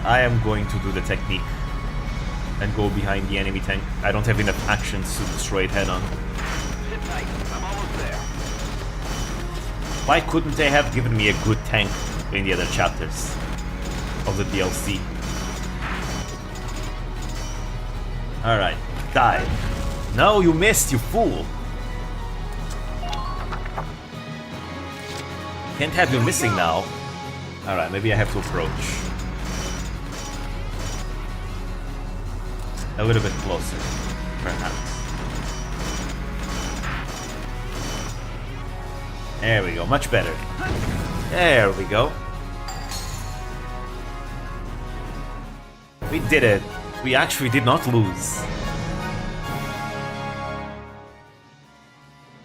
I am going to do the technique and go behind the enemy tank. I don't have enough actions to destroy it head on. Sit tight. I'm almost there. Why couldn't they have given me a good tank in the other chapters of the DLC? Alright, die. No, you missed, you fool! Can't have you missing now. Alright, maybe I have to approach. A little bit closer, perhaps. There we go, much better. There we go. We did it. We actually did not lose.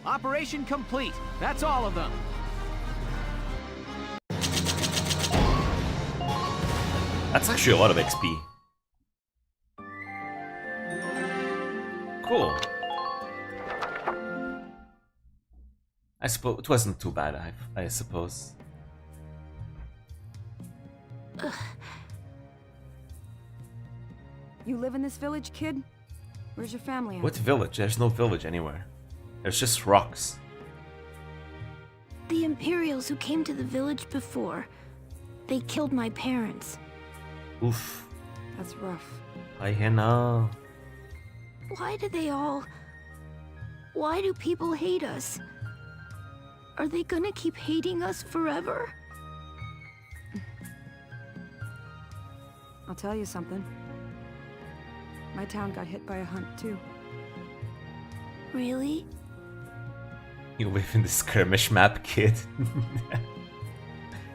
Operation complete. That's all of them. That's actually a lot of XP. Cool. I suppose it wasn't too bad, I suppose. Ugh. You live in this village, kid? Where's your family at? What village? There's no village anywhere. There's just rocks. The Imperials who came to the village before, they killed my parents. Oof. That's rough. I know. Why do people hate us? Are they gonna keep hating us forever? I'll tell you something. My town got hit by a hunt, too. Really? You live in the skirmish map, kid.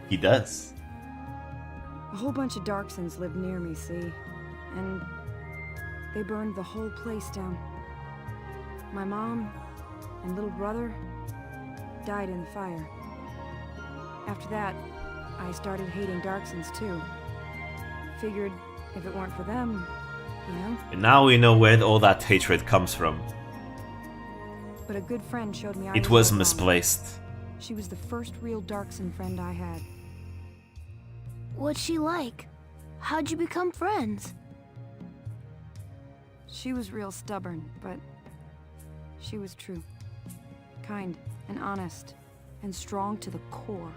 He does. A whole bunch of Darksons lived near me, see? And they burned the whole place down. My mom and little brother died in the fire. After that, I started hating Darksons too. Figured if it weren't for them, you know? And now we know where all that hatred comes from. But a good friend showed me it was misplaced. She was the first real Darkson friend I had. What's she like? How'd you become friends? She was real stubborn, but she was true. Kind and honest and strong to the core.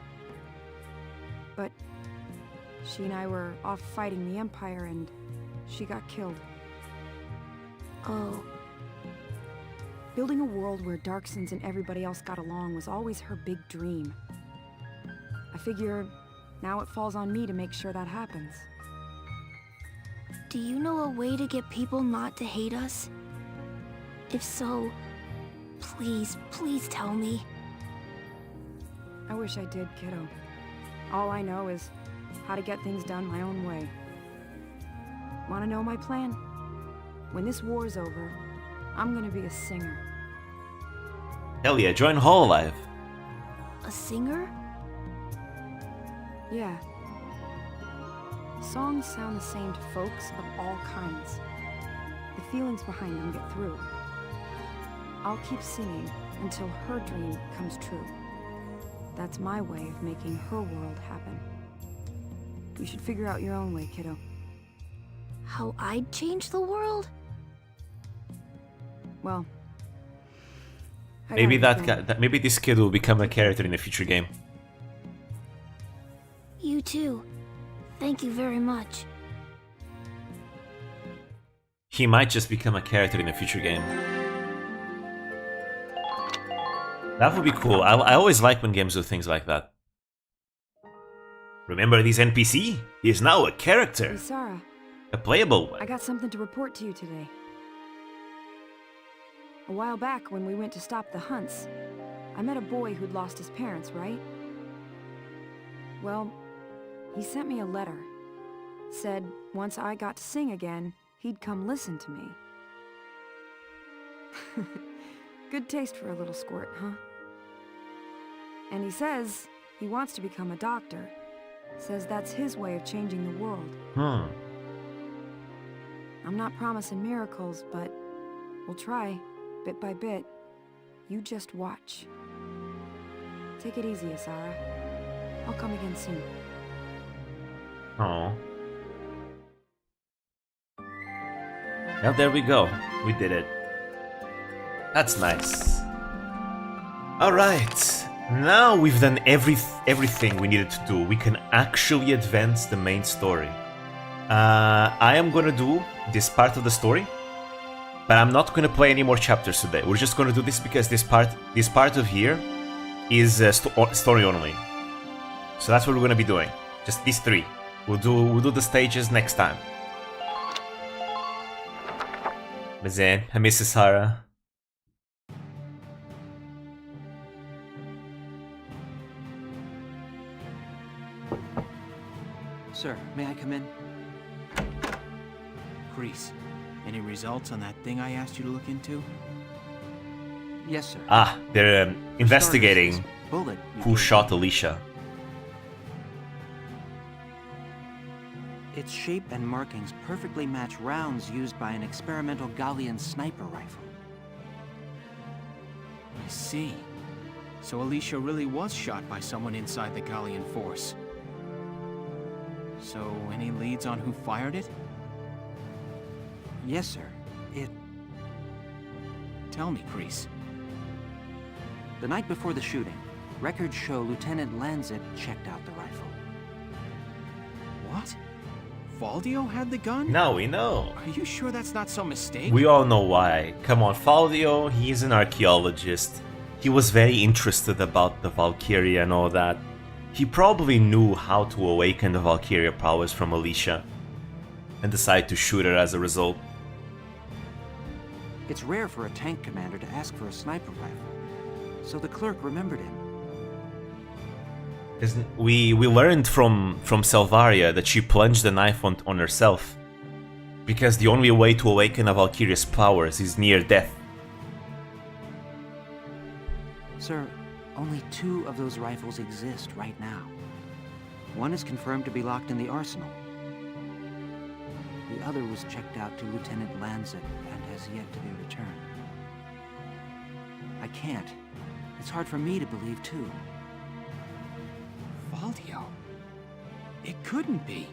But she and I were off fighting the Empire and she got killed. Oh. Building a world where Darksons and everybody else got along was always her big dream. I figure now it falls on me to make sure that happens. Do you know a way to get people not to hate us? If so, please, please tell me. I wish I did, kiddo. All I know is how to get things done my own way. Wanna know my plan? When this war's over, I'm gonna be a singer. Hell yeah, join Hololive. A singer? Yeah. Songs sound the same to folks of all kinds. The feelings behind them get through. I'll keep singing until her dream comes true. That's my way of making her world happen. You should figure out your own way, kiddo. How I'd change the world? Well, maybe maybe this kid will become a character in a future game. You too. Thank you very much. He might just become a character in a future game. That would be cool. I always like when games do things like that. Remember this NPC? He is now a character. Hey, Sarah. A playable one. I got something to report to you today. A while back, when we went to stop the hunts, I met a boy who'd lost his parents, right? Well, he sent me a letter. Said once I got to sing again, he'd come listen to me. Good taste for a little squirt, huh? And he says he wants to become a doctor. Says that's his way of changing the world. I'm not promising miracles, but we'll try, bit by bit. You just watch. Take it easy, Asara. I'll come again soon. Oh. Well, there we go. We did it. That's nice. Alright. Now we've done everything we needed to do. We can actually advance the main story. I am gonna do this part of the story, but I'm not gonna play any more chapters today. We're just gonna do this because this part of here is story only. So that's what we're gonna be doing. Just these three. We'll do the stages next time. Mazan, I miss Sahara. Sir, may I come in? Grease, any results on that thing I asked you to look into? Yes, sir. Ah, they're investigating bullet who shot Alicia. Its shape and markings perfectly match rounds used by an experimental Gallian sniper rifle. I see. So Alicia really was shot by someone inside the Gallian force. So, any leads on who fired it? Yes, sir. Tell me, Kreese. The night before the shooting, records show Lieutenant Lanzit checked out the rifle. What? Faldio had the gun? Now we know. Are you sure that's not some mistake? We all know why. Come on, Faldio, he's an archaeologist. He was very interested about the Valkyria and all that. He probably knew how to awaken the Valkyria powers from Alicia and decided to shoot her as a result. It's rare for a tank commander to ask for a sniper rifle, so the clerk remembered him. We learned from Salvaria that she plunged the knife on herself, because the only way to awaken a Valkyria's powers is near death. Sir, only 2 of those rifles exist right now. One is confirmed to be locked in the arsenal. The other was checked out to Lieutenant Lancet and has yet to be returned. I can't. It's hard for me to believe, too. Faldio? It couldn't be.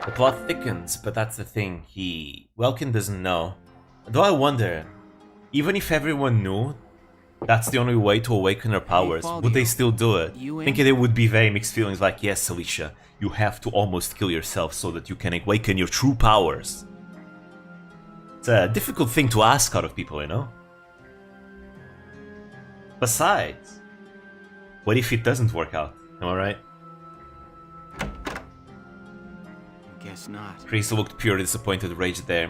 The plot thickens, but that's the thing. Welkin doesn't know. Though I wonder, even if everyone knew that's the only way to awaken her powers, would they still do it? Thinking there would be very mixed feelings like, yes, Alicia, you have to almost kill yourself so that you can awaken your true powers. It's a difficult thing to ask out of people, you know? Besides, what if it doesn't work out? Alright? Guess not. Chris looked pure disappointed rage there.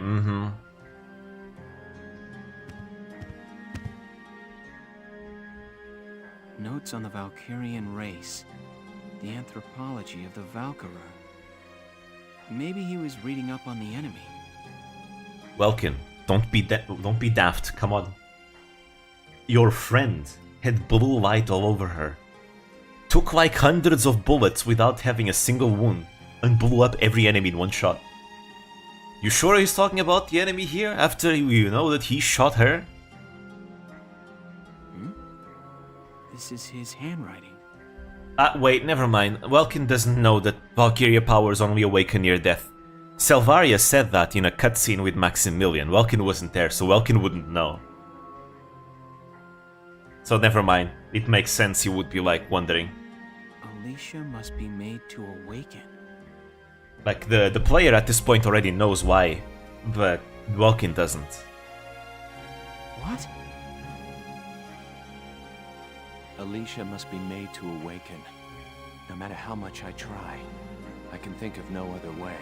Notes on the Valkyrian race. The anthropology of the Valkyria. Maybe he was reading up on the enemy. Welkin, don't be daft, come on. Your friend had blue light all over her. Took like hundreds of bullets without having a single wound and blew up every enemy in one shot. You sure he's talking about the enemy here after you know that he shot her? This is his handwriting. Wait, never mind. Welkin doesn't know that Valkyria powers only awaken near death. Salvaria said that in a cutscene with Maximilian. Welkin wasn't there, so Welkin wouldn't know. So never mind. It makes sense he would be like wondering. Alicia must be made to awaken. Like the player at this point already knows why, but Welkin doesn't. What? Alicia must be made to awaken. No matter how much I try, I can think of no other way.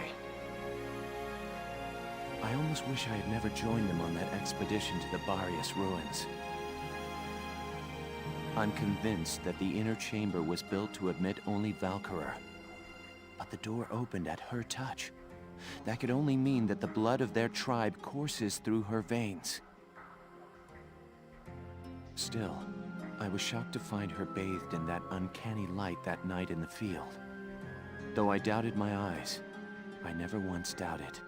I almost wish I had never joined them on that expedition to the Barius ruins. I'm convinced that the inner chamber was built to admit only Valkyria. But the door opened at her touch. That could only mean that the blood of their tribe courses through her veins. Still, I was shocked to find her bathed in that uncanny light that night in the field. Though I doubted my eyes, I never once doubted.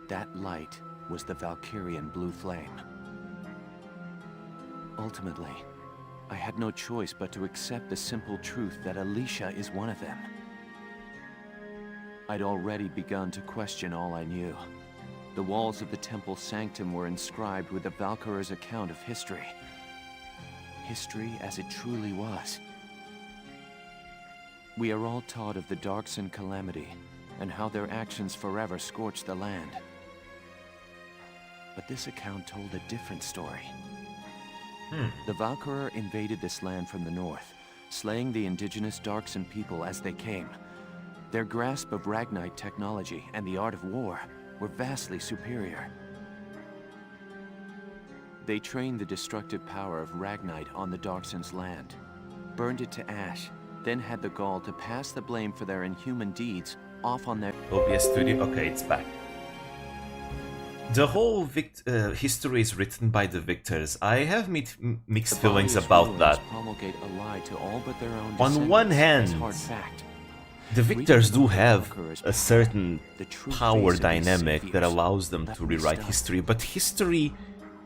That light was the Valkyrian blue flame. Ultimately, I had no choice but to accept the simple truth that Alicia is one of them. I'd already begun to question all I knew. The walls of the temple sanctum were inscribed with the Valkyria's account of history. History as it truly was. We are all taught of the Darkson calamity and how their actions forever scorched the land. But this account told a different story. The Valkyria invaded this land from the north, slaying the indigenous Darkson people as they came. Their grasp of Ragnite technology and the art of war were vastly superior. They trained the destructive power of Ragnite on the Darkson's land, burned it to ash, then had the gall to pass the blame for their inhuman deeds off on their... OBS Studio, okay, it's back. The whole history is written by the victors. I have mixed feelings about that. On one hand, the victors do have a certain power dynamic that allows them to rewrite history, but history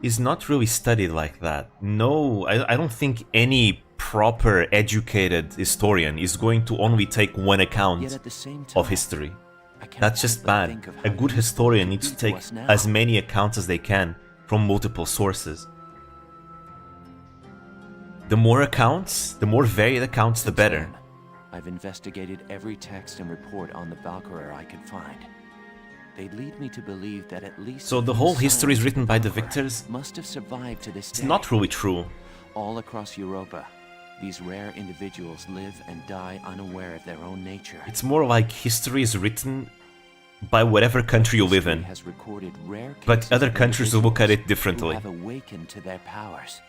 is not really studied like that. No, I don't think any proper educated historian is going to only take one account of history. That's just bad. A good historian needs to take as many accounts as they can from multiple sources. the more accounts, the more varied accounts, the better. I've investigated every text and report on the Valkyria I could find. They lead me to believe that at least so the whole history is written by the victors. Must have survived to this day. It's not really true. All across Europa, these rare individuals live and die unaware of their own nature. It's more like history is written by whatever country you live in. Has recorded rare but other countries will look at it differently. Who have awakened to their powers.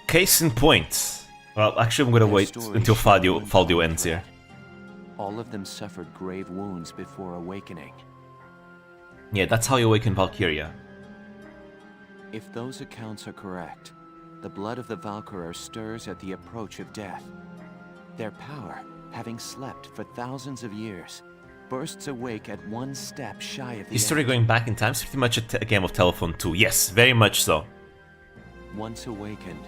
Case in point. Well, actually, I'm gonna wait until Faldio ends here. All of them suffered grave wounds before awakening. Yeah, that's how you awaken Valkyria. If those accounts are correct, the blood of the Valkyria stirs at the approach of death. Their power, having slept for thousands of years, bursts awake at one step shy of the History end. going back in time is pretty much a game of telephone too. Yes, very much so. Once awakened,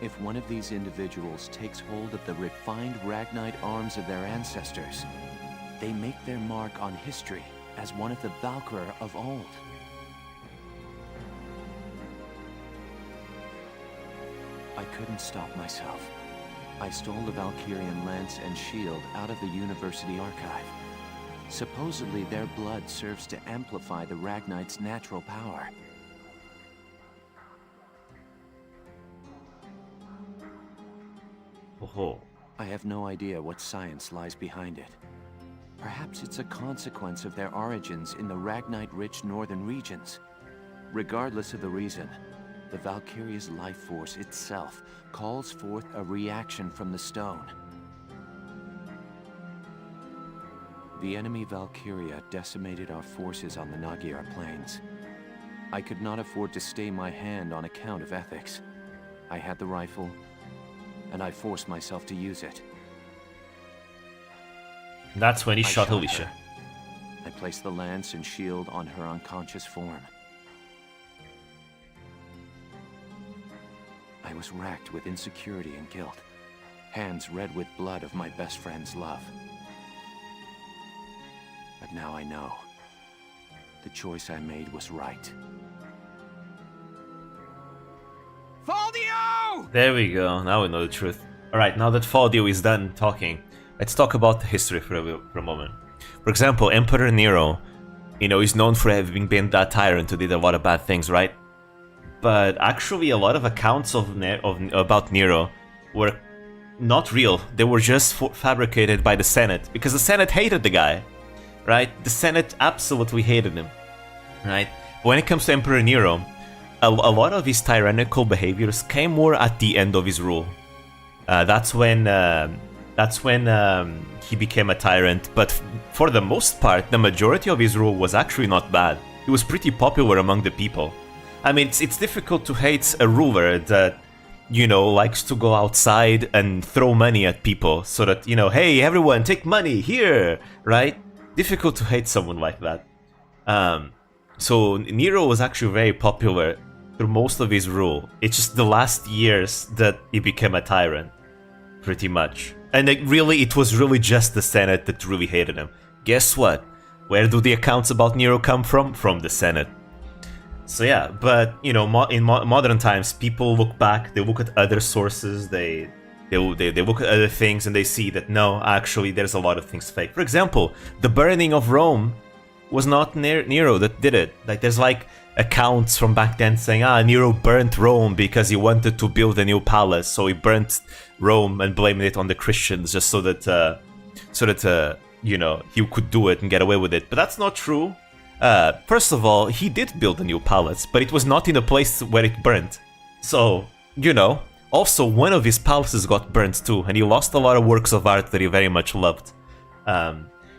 if one of these individuals takes hold of the refined Ragnite arms of their ancestors, they make their mark on history as one of the Valkyria of old. I couldn't stop myself. I stole the Valkyrian lance and shield out of the university archive. Supposedly their blood serves to amplify the Ragnite's natural power. Oh. I have no idea what science lies behind it. Perhaps it's a consequence of their origins in the Ragnite-rich northern regions. Regardless of the reason, the Valkyria's life force itself calls forth a reaction from the stone. The enemy Valkyria decimated our forces on the Magyar plains. I could not afford to stay my hand on account of ethics. I had the rifle, and I forced myself to use it. That's when he shot her. Alicia. I placed the lance and shield on her unconscious form. I was racked with insecurity and guilt, hands red with blood of my best friend's love. But now I know. The choice I made was right. Faldio! There we go, now we know the truth. Alright, now that Faldio is done talking, let's talk about the history for a moment. For example, Emperor Nero, you know, is known for having been that tyrant who did a lot of bad things, right? But actually a lot of accounts about Nero were not real. They were just fabricated by the Senate, because the Senate hated the guy, right? The Senate absolutely hated him, right? When it comes to Emperor Nero, a lot of his tyrannical behaviors came more at the end of his rule. That's when he became a tyrant, but for the most part, the majority of his rule was actually not bad. He was pretty popular among the people. I mean, it's difficult to hate a ruler that, you know, likes to go outside and throw money at people so that, you know, hey, everyone, take money, here, right? Difficult to hate someone like that. So Nero was actually very popular through most of his rule. It's just the last years that he became a tyrant, pretty much. And it was really just the Senate that really hated him. Guess what? Where do the accounts about Nero come from? From the Senate. So yeah, but you know, in modern times, people look back, they look at other sources, they look at other things, and they see that no, actually, there's a lot of things fake. For example, the burning of Rome was not Nero that did it. Like, there's like accounts from back then saying, Nero burnt Rome because he wanted to build a new palace, so he burnt Rome and blamed it on the Christians just so that you know, he could do it and get away with it. But that's not true. First of all, he did build a new palace, but it was not in a place where it burnt. So, you know, also one of his palaces got burnt too, and he lost a lot of works of art that he very much loved.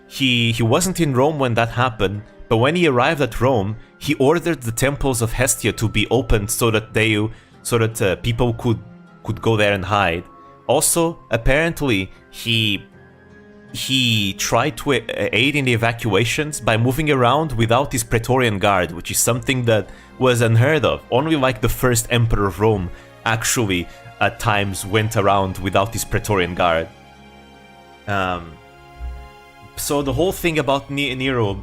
He wasn't in Rome when that happened, but when he arrived at Rome, he ordered the temples of Hestia to be opened so that people could go there and hide. Also, apparently, he tried to aid in the evacuations by moving around without his Praetorian Guard, which is something that was unheard of. Only like the first Emperor of Rome actually at times went around without his Praetorian Guard. So the whole thing about Nero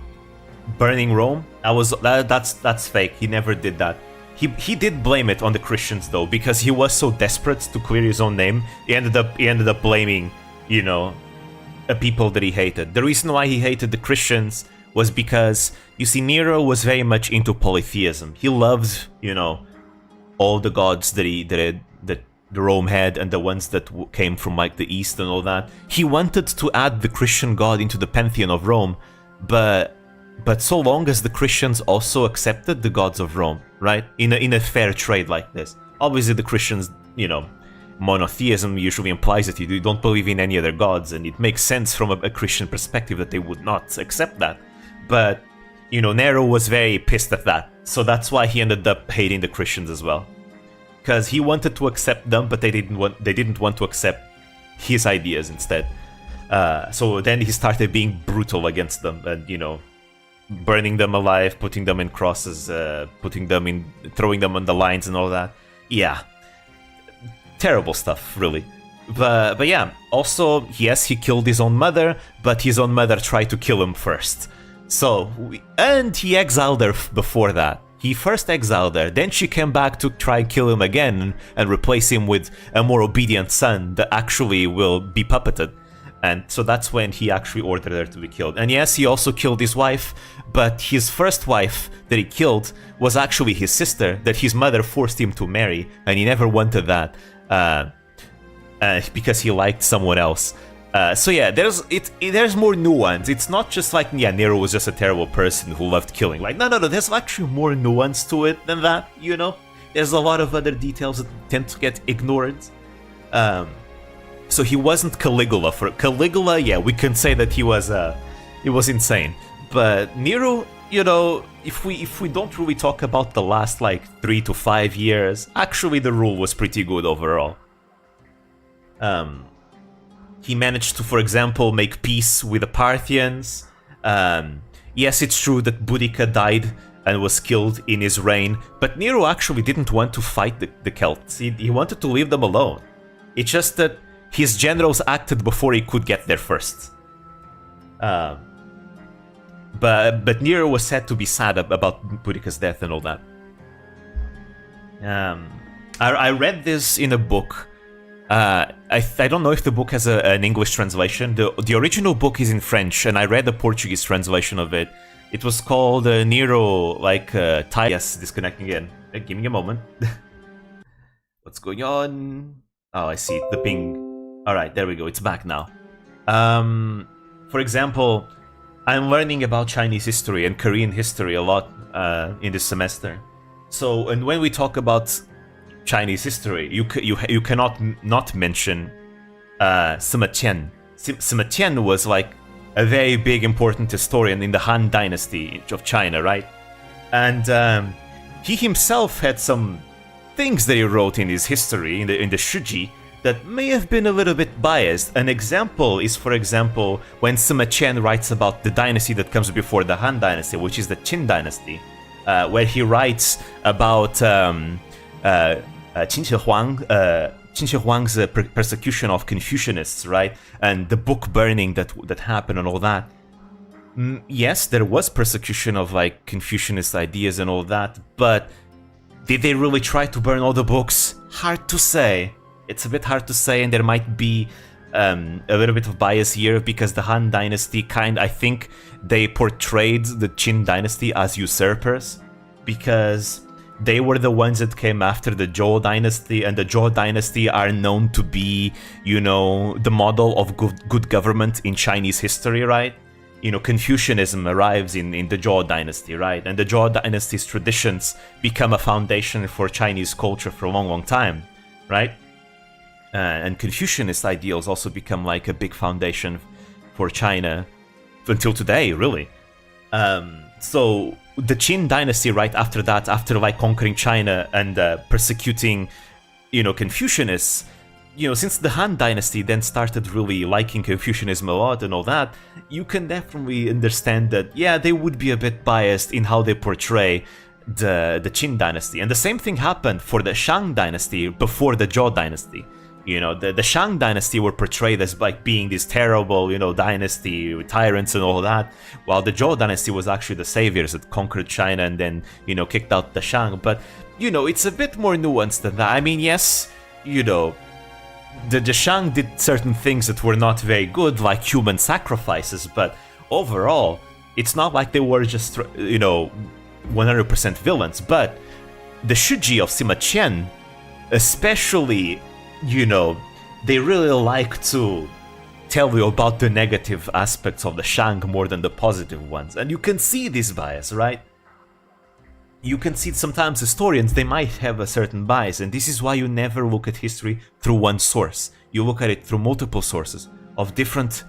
burning Rome, that's fake. He never did that. He did blame it on the Christians though, because he was so desperate to clear his own name. He ended up blaming, you know, people that he hated. The reason why he hated the Christians was because, you see, Nero was very much into polytheism. He loved, you know, all the gods that Rome had, and the ones that came from like the East and all that. He wanted to add the Christian god into the pantheon of Rome, but so long as the Christians also accepted the gods of Rome, right? In a fair trade like this. Obviously the Christians, you know, monotheism usually implies that you don't believe in any other gods, and it makes sense from a Christian perspective that they would not accept that. But, you know, Nero was very pissed at that, so that's why he ended up hating the Christians as well. Because he wanted to accept them, but they didn't want to accept his ideas instead. So then he started being brutal against them, and, you know, burning them alive, putting them in crosses, throwing them on the lines and all that. Yeah, terrible stuff, really. But yeah, also, yes, he killed his own mother, but his own mother tried to kill him first. And he exiled her before that. He first exiled her, then she came back to try and kill him again and replace him with a more obedient son that actually will be puppeted. And so that's when he actually ordered her to be killed. And yes, he also killed his wife, but his first wife that he killed was actually his sister that his mother forced him to marry, and he never wanted that because he liked someone else. So yeah, there's more nuance. It's not just like, yeah, Nero was just a terrible person who loved killing. Like, no, there's actually more nuance to it than that, you know? There's a lot of other details that tend to get ignored. So he wasn't Caligula. For Caligula, yeah, we can say that he was insane. But Nero, you know, if we don't really talk about the last like 3 to 5 years, actually the rule was pretty good overall. He managed to, for example, make peace with the Parthians. Yes, it's true that Boudica died and was killed in his reign, but Nero actually didn't want to fight the Celts. He wanted to leave them alone. It's just that his generals acted before he could get there first. But Nero was said to be sad about Boudica's death and all that. I read this in a book. I don't know if the book has an English translation. The original book is in French, and I read the Portuguese translation of it. It was called Nero, like, Yes, disconnecting again. Give me a moment. What's going on? Oh, I see, the ping. Alright, there we go, it's back now. For example, I'm learning about Chinese history and Korean history a lot in this semester. So, and when we talk about Chinese history, you cannot not mention Sima Qian. Sima Qian was like a very big important historian in the Han Dynasty of China, right? And he himself had some things that he wrote in his history, in the Shiji, that may have been a little bit biased. An example is, for example, when Sima Qian writes about the dynasty that comes before the Han Dynasty, which is the Qin Dynasty, where he writes about Qin Shi Huang's persecution of Confucianists, right? And the book burning that happened and all that. Yes, there was persecution of like Confucianist ideas and all that, but did they really try to burn all the books? Hard to say. It's a bit hard to say, and there might be a little bit of bias here because the Han Dynasty I think they portrayed the Qin Dynasty as usurpers because they were the ones that came after the Zhou Dynasty, and the Zhou Dynasty are known to be, you know, the model of good government in Chinese history, right? You know, Confucianism arrives in the Zhou Dynasty, right? And the Zhou Dynasty's traditions become a foundation for Chinese culture for a long, long time, right? And Confucianist ideals also become like a big foundation for China until today, really. So the Qin Dynasty, right after that, after like conquering China and persecuting, you know, Confucianists, you know, since the Han Dynasty then started really liking Confucianism a lot and all that, you can definitely understand that, yeah, they would be a bit biased in how they portray the Qin Dynasty. And the same thing happened for the Shang Dynasty before the Zhou Dynasty. You know, the Shang Dynasty were portrayed as like being this terrible, you know, dynasty with tyrants and all that, while the Zhou Dynasty was actually the saviors that conquered China and then, you know, kicked out the Shang. But you know, it's a bit more nuanced than that. I mean, yes, you know, the Shang did certain things that were not very good, like human sacrifices, but overall, it's not like they were just, you know, 100% villains. But the Shuji of Sima Qian, especially, you know, they really like to tell you about the negative aspects of the Shang more than the positive ones. And you can see this bias, right? You can see sometimes historians, they might have a certain bias, and this is why you never look at history through one source. You look at it through multiple sources of different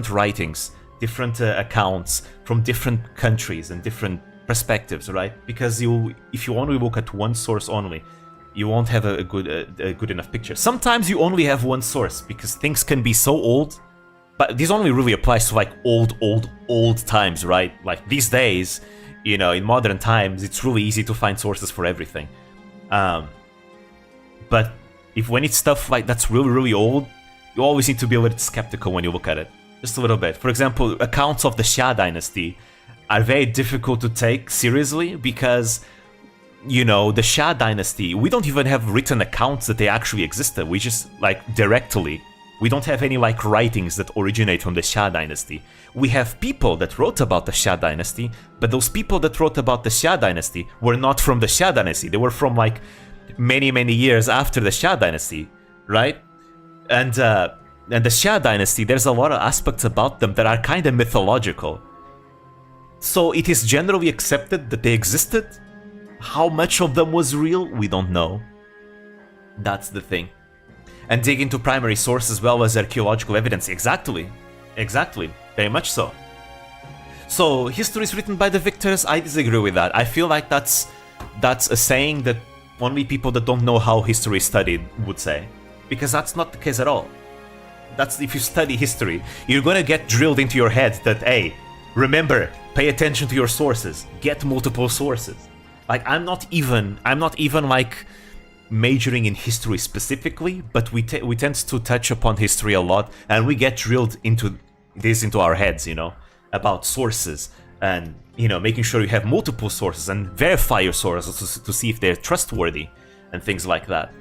writings, different accounts from different countries and different perspectives, right? Because if you only look at one source only, you won't have a good enough picture. Sometimes you only have one source because things can be so old, but this only really applies to like old times, right? Like these days, you know, in modern times, it's really easy to find sources for everything. But when it's stuff like that's really old, you always need to be a little skeptical when you look at it. Just a little bit. For example, accounts of the Xia dynasty are very difficult to take seriously because, you know, the Xia dynasty, we don't even have written accounts that they actually existed. We just, like, directly, we don't have any, like, writings that originate from the Xia dynasty. We have people that wrote about the Xia dynasty, but those people that wrote about the Xia dynasty were not from the Xia dynasty. They were from, like, many years after the Xia dynasty, right? And the Xia dynasty, there's a lot of aspects about them that are kind of mythological. So it is generally accepted that they existed. How much of them was real, we don't know. That's the thing. And dig into primary sources as well as archaeological evidence. Exactly. Very much so. So, history is written by the victors. I disagree with that. I feel like that's a saying that only people that don't know how history is studied would say. Because that's not the case at all. That's if you study history, you're gonna get drilled into your head that, hey, remember, pay attention to your sources. Get multiple sources. Like, I'm not even like majoring in history specifically, but we tend to touch upon history a lot, and we get drilled into this into our heads, you know, about sources, and, you know, making sure you have multiple sources and verify your sources to see if they're trustworthy and things like that.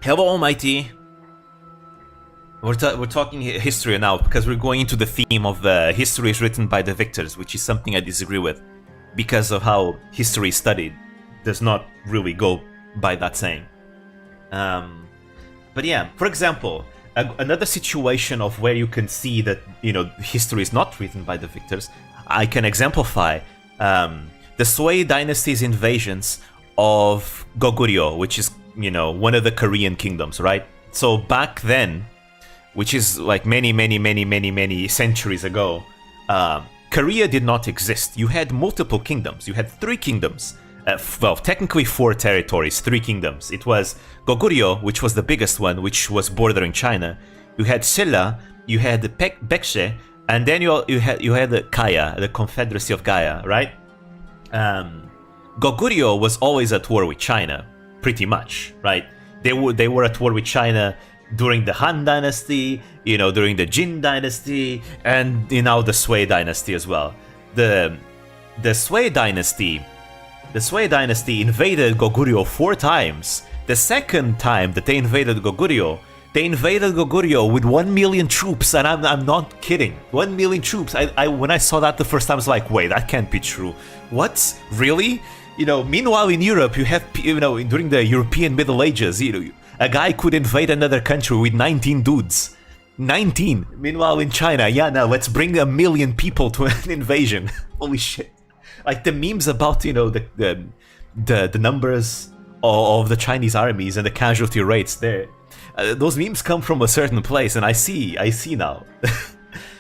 Hello, Almighty. We're talking history now because we're going into the theme of the history is written by the victors, which is something I disagree with because of how history is studied does not really go by that saying. But yeah, for example, another situation of where you can see that, you know, history is not written by the victors, I can exemplify the Sui dynasty's invasions of Goguryeo, which is, you know, one of the Korean kingdoms, right? So back then, which is like many centuries ago, Korea did not exist. You had multiple kingdoms. You had 3 kingdoms. Well, technically 4 territories, 3 kingdoms. It was Goguryeo, which was the biggest one, which was bordering China. You had Silla, you had the Baekse, and then you had the Kaya, the Confederacy of Gaya, right? Goguryeo was always at war with China, pretty much, right? They were at war with China during the Han Dynasty, you know, during the Jin Dynasty, and, you know, the Sui Dynasty as well. The Sui Dynasty invaded Goguryeo 4 times. The second time that they invaded Goguryeo with 1 million troops, and I'm not kidding. 1 million troops. I when I saw that the first time, I was like, wait, that can't be true. What? Really? You know, meanwhile in Europe, you have, you know, during the European Middle Ages, you know, a guy could invade another country with 19 dudes. 19. Meanwhile in China, yeah, now let's bring 1 million people to an invasion. Holy shit. Like the memes about, you know, the numbers of the Chinese armies and the casualty rates there. Those memes come from a certain place, and I see now.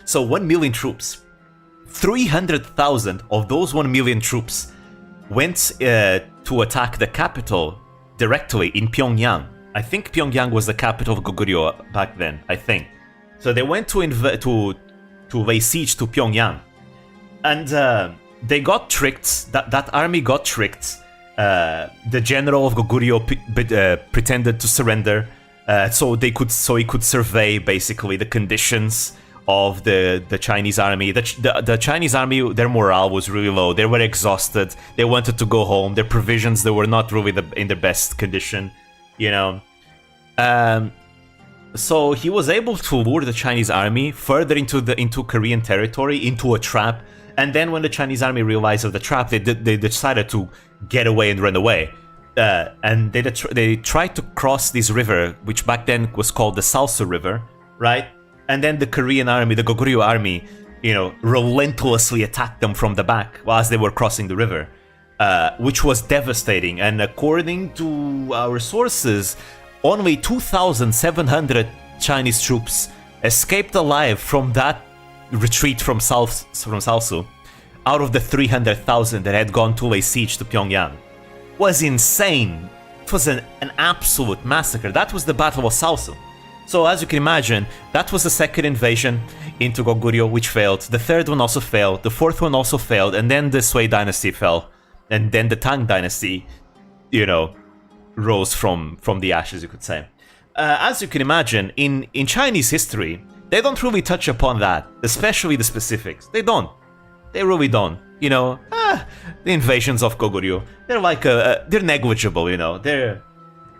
So 1 million troops. 300,000 of those 1 million troops went to attack the capital directly in Pyongyang. I think Pyongyang was the capital of Goguryeo back then, I think. So they went to lay siege to Pyongyang. And they got tricked, that army got tricked. The general of Goguryeo pretended to surrender, so he could survey basically the conditions of the Chinese army. The Chinese army, their morale was really low. They were exhausted. They wanted to go home. Their provisions, they were not really in the best condition, you know. So he was able to lure the Chinese army further into Korean territory, into a trap. And then when the Chinese army realized of the trap, they decided to get away and run away. And they tried to cross this river, which back then was called the Salsu River, right? And then the Korean army, the Goguryeo army, you know, relentlessly attacked them from the back as they were crossing the river, which was devastating. And according to our sources, only 2,700 Chinese troops escaped alive from that retreat from Salsu, out of the 300,000 that had gone to lay siege to Pyongyang. Was insane. It was an absolute massacre. That was the Battle of Salsu. So as you can imagine, that was the second invasion into Goguryeo, which failed. The third one also failed. The fourth one also failed. And then the Sui dynasty fell. And then the Tang dynasty, you know, rose from the ashes, you could say. As you can imagine, in Chinese history, they don't really touch upon that, especially the specifics. They don't. They really don't. You know, the invasions of Goguryeo, they're like they're negligible. You know, the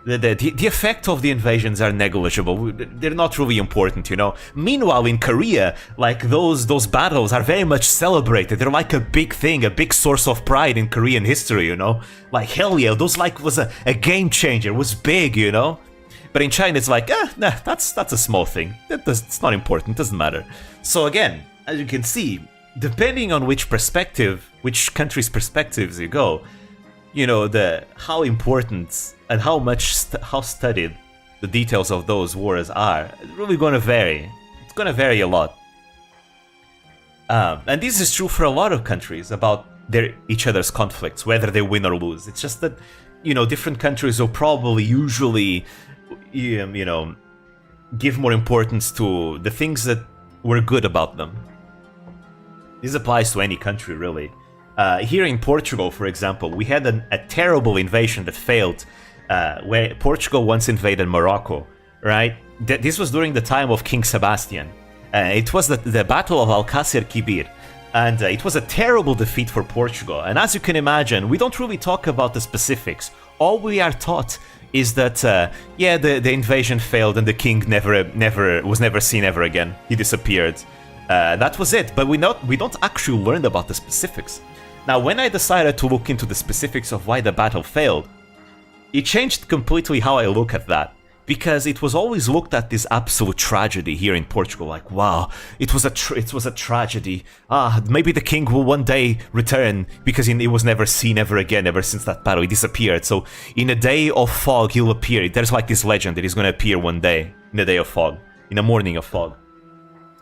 effect of the invasions are negligible. They're not really important. You know. Meanwhile, in Korea, like those battles are very much celebrated. They're like a big thing, a big source of pride in Korean history. You know, like hell yeah, those like was a game changer. It was big. You know. But in China, it's like, nah, that's a small thing. It's not important. It doesn't matter. So again, as you can see, depending on which perspective, which country's perspectives you go, you know, how important and how studied the details of those wars are, it's really going to vary. It's going to vary a lot. And this is true for a lot of countries about each other's conflicts, whether they win or lose. It's just that, you know, different countries will probably usually, you know, give more importance to the things that were good about them. This applies to any country, really. Here in Portugal, for example, we had a terrible invasion that failed, where Portugal once invaded Morocco, right? This was during the time of King Sebastian. It was the Battle of Alcácer Quibir, and it was a terrible defeat for Portugal. And as you can imagine, we don't really talk about the specifics. All we are taught is that, yeah, the invasion failed and the king was never seen ever again. He disappeared. That was it, but we don't actually learn about the specifics. Now, when I decided to look into the specifics of why the battle failed, it changed completely how I look at that. Because it was always looked at this absolute tragedy here in Portugal, like, wow, it was a tragedy. Maybe the king will one day return, because he was never seen ever again ever since that battle. He disappeared. So in a day of fog, he'll appear. There's like this legend that he's going to appear one day, in a day of fog, in a morning of fog.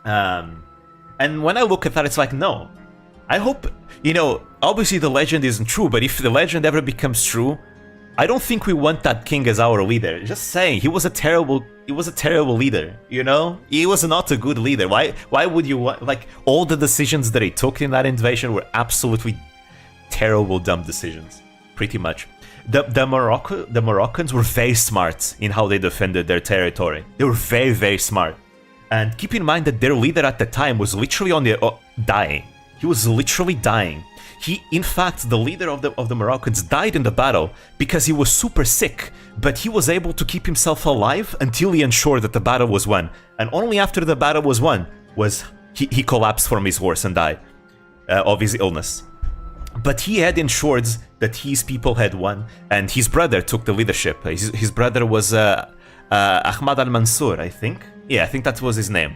And when I look at that, it's like, no. I hope, you know, obviously the legend isn't true, but if the legend ever becomes true, I don't think we want that king as our leader. Just saying, he was a terrible leader, you know? He was not a good leader. Why would you want, like, all the decisions that he took in that invasion were absolutely terrible, dumb decisions, pretty much. The Moroccans were very smart in how they defended their territory. They were very, very smart. And keep in mind that their leader at the time was literally on the dying. He was literally dying. In fact, the leader of the Moroccans died in the battle because he was super sick, but he was able to keep himself alive until he ensured that the battle was won. And only after the battle was won was he collapsed from his horse and died of his illness. But he had ensured that his people had won, and his brother took the leadership. His brother was Ahmad al-Mansur, I think. Yeah, I think that was his name.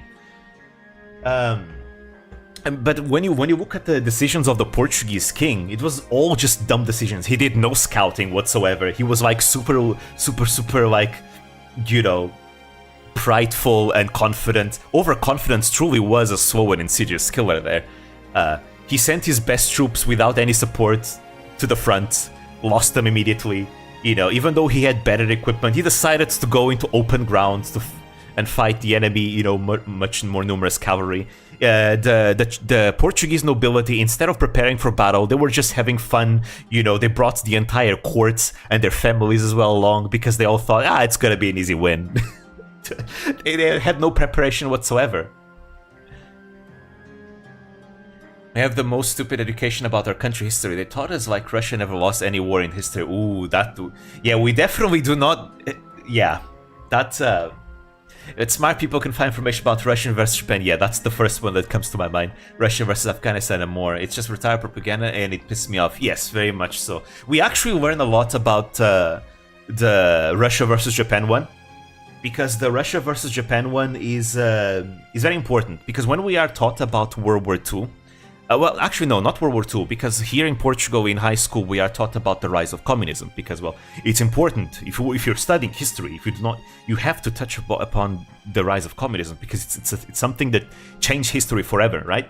But when you look at the decisions of the Portuguese king, it was all just dumb decisions. He did no scouting whatsoever. He was like super like, you know, prideful and confident. Overconfidence truly was a slow and insidious killer there. He sent his best troops without any support to the front, lost them immediately. You know, even though he had better equipment, he decided to go into open ground and fight the enemy, you know, much more numerous cavalry. The Portuguese nobility, instead of preparing for battle, they were just having fun. You know, they brought the entire court and their families as well along because they all thought, it's gonna be an easy win. They had no preparation whatsoever. We have the most stupid education about our country history. They taught us like Russia never lost any war in history. Ooh, yeah, we definitely do not. Yeah, that's it's smart people can find information about Russia versus Japan. Yeah, that's the first one that comes to my mind. Russia versus Afghanistan and more. It's just retired propaganda and it pisses me off. Yes, very much so. We actually learn a lot about the Russia versus Japan one, because the Russia versus Japan one is very important. Because when we are taught about World War II. Well, actually, no, not World War II, because here in Portugal in high school we are taught about the rise of communism, because, well, it's important. If you're studying history, if you do not, you have to touch upon the rise of communism, because it's something that changed history forever, right?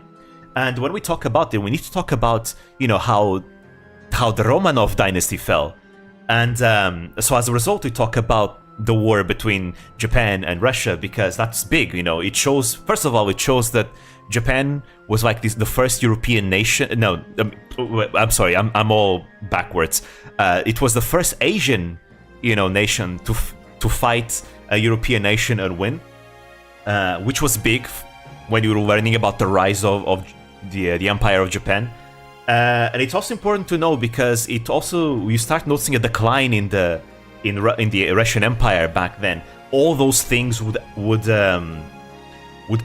And when we talk about it, we need to talk about, you know, how the Romanov dynasty fell. And so as a result, we talk about the war between Japan and Russia, because that's big, you know. It shows, first of all, it shows that Japan was like the first European nation. No, I'm sorry, I'm all backwards. It was the first Asian, you know, nation to fight a European nation and win, which was big when you were learning about the rise of the Empire of Japan. And it's also important to know because it also you start noticing a decline in the Russian Empire back then. All those things would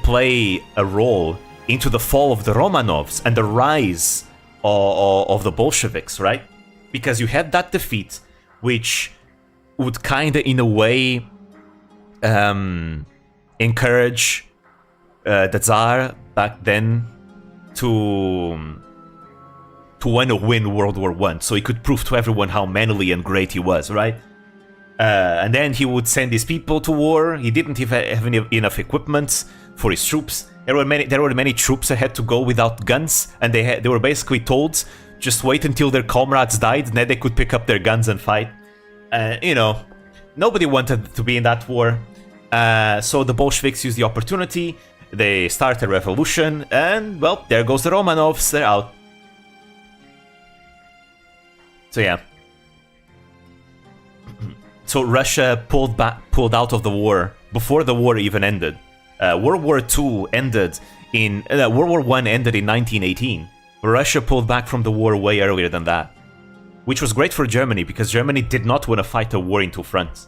play a role into the fall of the Romanovs and the rise of the Bolsheviks, right? Because you had that defeat, which would kind of, in a way, encourage the Tsar back then to want to win World War I, so he could prove to everyone how manly and great he was, right? And then he would send his people to war. He didn't have enough equipment for his troops. There were many troops that had to go without guns, and they were basically told just wait until their comrades died, and then they could pick up their guns and fight. You know, nobody wanted to be in that war. So the Bolsheviks used the opportunity. They started a revolution, and well, there goes the Romanovs. They're out. So yeah. So Russia pulled out of the war before the war even ended. World War II ended in World War I ended in 1918. Russia pulled back from the war way earlier than that, which was great for Germany because Germany did not want to fight a war in two fronts.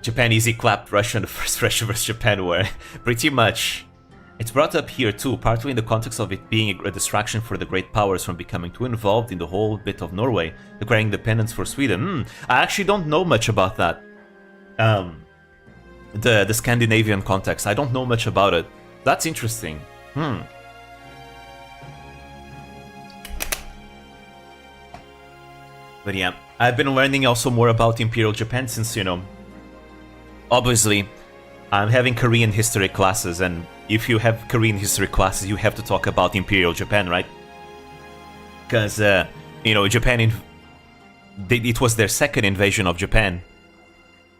Japan easy clapped Russia in the first Russia vs Japan war, pretty much. It's brought up here too, partly in the context of it being a distraction for the great powers from becoming too involved in the whole bit of Norway, declaring independence for Sweden. I actually don't know much about that. The Scandinavian context, I don't know much about it. That's interesting. But yeah, I've been learning also more about Imperial Japan since, you know, obviously, I'm having Korean history classes, and if you have Korean history classes, you have to talk about Imperial Japan, right? Because, you know, Japan, it was their second invasion of Japan.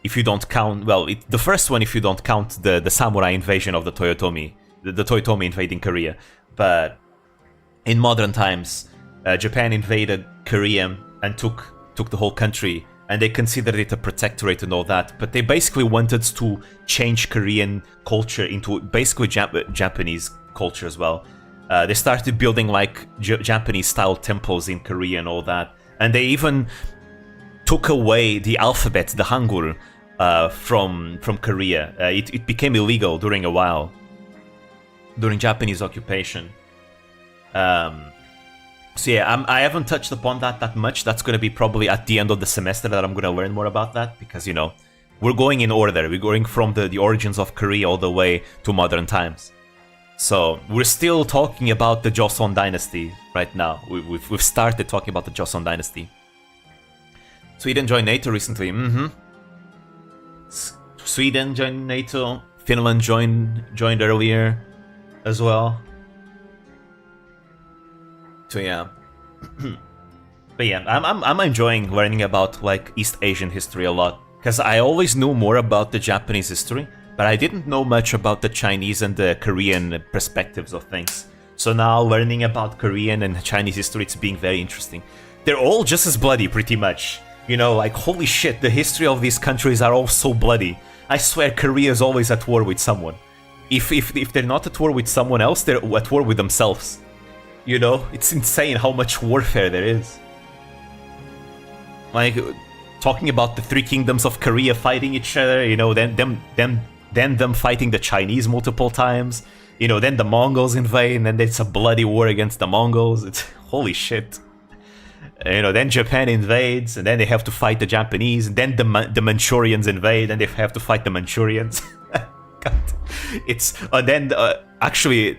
If you don't count, well, the first one if you don't count the samurai invasion of the Toyotomi, the Toyotomi invading Korea. But in modern times, Japan invaded Korea and took the whole country, and they considered it a protectorate and all that, but they basically wanted to change Korean culture into basically Japanese culture as well. They started building like Japanese-style temples in Korea and all that, and they even took away the alphabet, the Hangul, from Korea. It became illegal during a while, during Japanese occupation. So yeah, I haven't touched upon that much. That's going to be probably at the end of the semester that I'm going to learn more about that, because, you know, we're going in order. We're going from the origins of Korea all the way to modern times. So we're still talking about the Joseon dynasty right now. We've started talking about the Joseon dynasty. Sweden joined NATO recently. Sweden joined NATO. Finland joined earlier as well. So yeah, but yeah, I'm enjoying learning about like East Asian history a lot, because I always knew more about the Japanese history, but I didn't know much about the Chinese and the Korean perspectives of things. So now learning about Korean and Chinese history, it's being very interesting. They're all just as bloody, pretty much. You know, like holy shit, the history of these countries are all so bloody. I swear Korea is always at war with someone. if they're not at war with someone else, they're at war with themselves. You know, it's insane how much warfare there is. Like, talking about the three kingdoms of Korea fighting each other, you know, then them fighting the Chinese multiple times, you know, then the Mongols invade, and then it's a bloody war against the Mongols. It's holy shit. You know, then Japan invades, and then they have to fight the Japanese, and then the Manchurians invade, and they have to fight the Manchurians. God. It's then actually,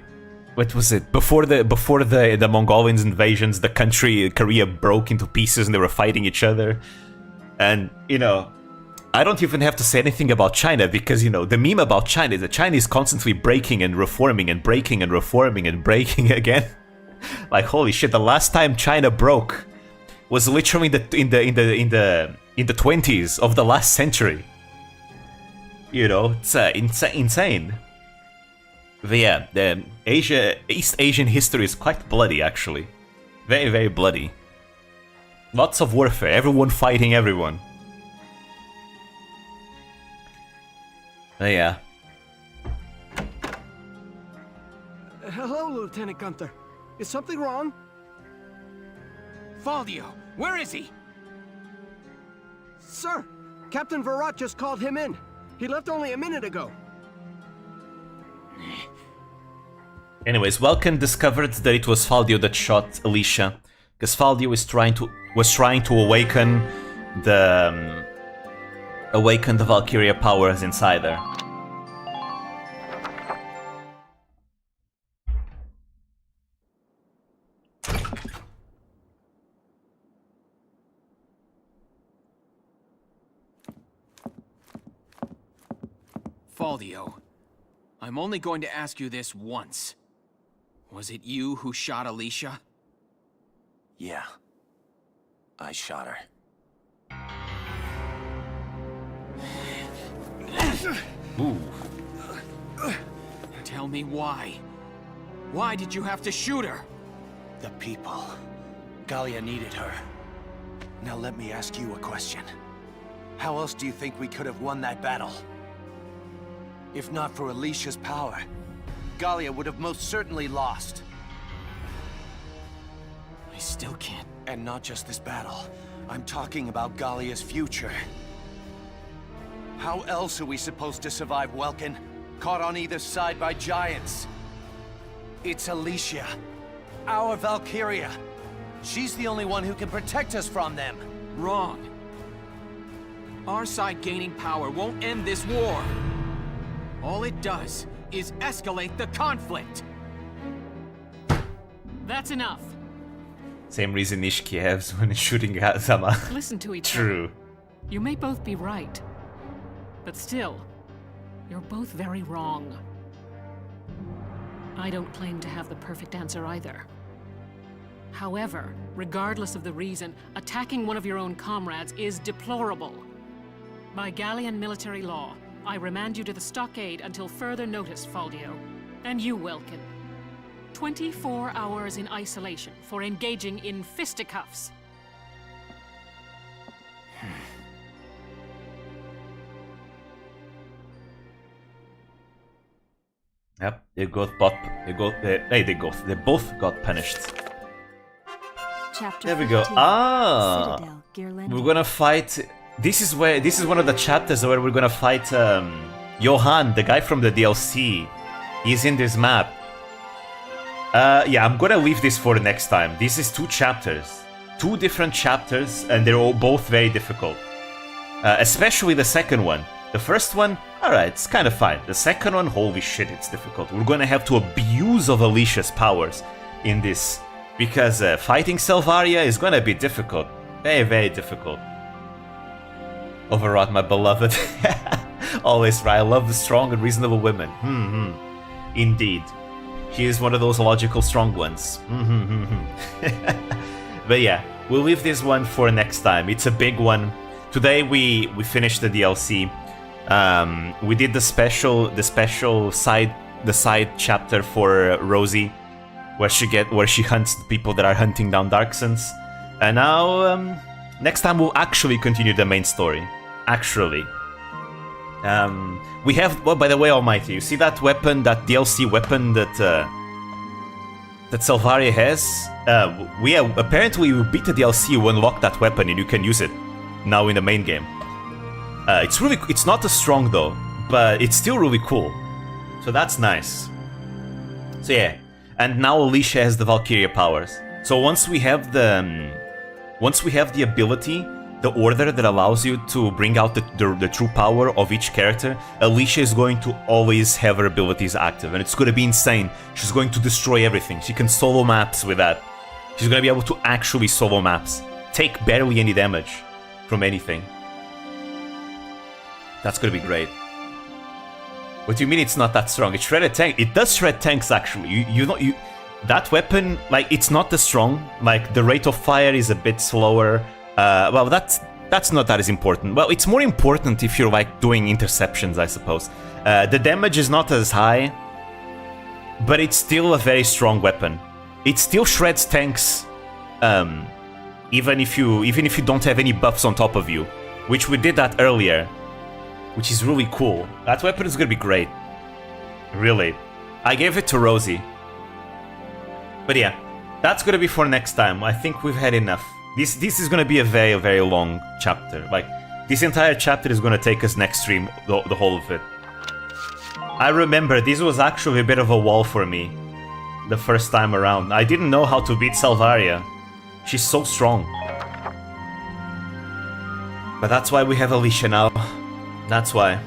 what was it? Before the Mongolians invasions, the country Korea broke into pieces, and they were fighting each other. And you know, I don't even have to say anything about China, because you know the meme about China is that China is constantly breaking and reforming and breaking and reforming and breaking again. Like holy shit! The last time China broke was literally in the 20s of the last century. You know, it's insane. But yeah, the East Asian history is quite bloody, actually. Very, very bloody. Lots of warfare, everyone fighting everyone. But yeah. Hello, Lieutenant Gunther. Is something wrong? Faldio, where is he? Sir, Captain Virat just called him in. He left only a minute ago. Anyways, Welkin discovered that it was Faldio that shot Alicia, because Faldio was trying to awaken the Valkyria powers inside her. Faldio, I'm only going to ask you this once. Was it you who shot Alicia? Yeah. I shot her. Ooh. Tell me why. Why did you have to shoot her? The people. Gallia needed her. Now let me ask you a question. How else do you think we could have won that battle? If not for Alicia's power, Gallia would have most certainly lost. I still can't. And not just this battle. I'm talking about Gallia's future. How else are we supposed to survive, Welkin? Caught on either side by giants. It's Alicia. Our Valkyria. She's the only one who can protect us from them. Wrong. Our side gaining power won't end this war. All it does is escalate the conflict. That's enough. Same reason Ishiki has when shooting Zama. Listen to each True. other. You may both be right, but still, you're both very wrong. I don't claim to have the perfect answer either. However, regardless of the reason, attacking one of your own comrades is deplorable. By Gallian military law, I remand you to the stockade until further notice, Faldio. And you, Welkin. 24 hours in isolation for engaging in fisticuffs. Yep, they both got punished. Chapter There we go. 15, Citadel, Gearland. We're gonna fight. This is one of the chapters where we're gonna fight Johan, the guy from the DLC. He's in this map. Yeah, I'm gonna leave this for next time. This is 2 chapters. 2 different chapters, and they're all both very difficult. Especially the second one. The first one, alright, it's kind of fine. The second one, holy shit, it's difficult. We're gonna have to abuse of Alicia's powers in this. Because fighting Selvaria is gonna be difficult. Very, very difficult. Overwrought, my beloved. Always right. I love the strong and reasonable women. Indeed. She is one of those logical strong ones. But yeah, we'll leave this one for next time. It's a big one. Today we finished the DLC. We did the side chapter for Rosie, where she hunts the people that are hunting down Darksons. And now next time we'll actually continue the main story. Actually. We have, well, by the way, Almighty, you see that weapon, that DLC weapon that that Salvaria has? Apparently we beat the DLC, you unlock that weapon and you can use it now in the main game. It's not as strong though, but it's still really cool. So that's nice. So yeah, and now Alicia has the Valkyria powers. So once we have the ability, the order that allows you to bring out the true power of each character, Alicia is going to always have her abilities active, and it's going to be insane. She's going to destroy everything. She can solo maps with that. She's going to be able to actually solo maps, take barely any damage from anything. That's going to be great. What do you mean it's not that strong? It shredded tank. It does shred tanks actually. That weapon, like, it's not as strong. Like, the rate of fire is a bit slower. Well, that's not that as important. Well, it's more important if you're like doing interceptions, I suppose. The damage is not as high, but it's still a very strong weapon. It still shreds tanks, even if you don't have any buffs on top of you, which we did that earlier, which is really cool. That weapon is gonna be great. Really, I gave it to Rosie. But yeah, that's gonna be for next time. I think we've had enough. This is gonna be a very, very long chapter. Like, this entire chapter is gonna take us next stream, the whole of it. I remember this was actually a bit of a wall for me the first time around. I didn't know how to beat Salvaria. She's so strong. But that's why we have Alicia now. That's why.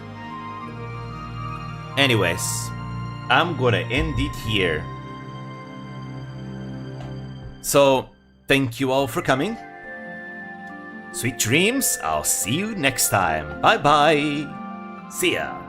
Anyways, I'm gonna end it here. So, thank you all for coming. Sweet dreams. I'll see you next time. Bye bye. See ya.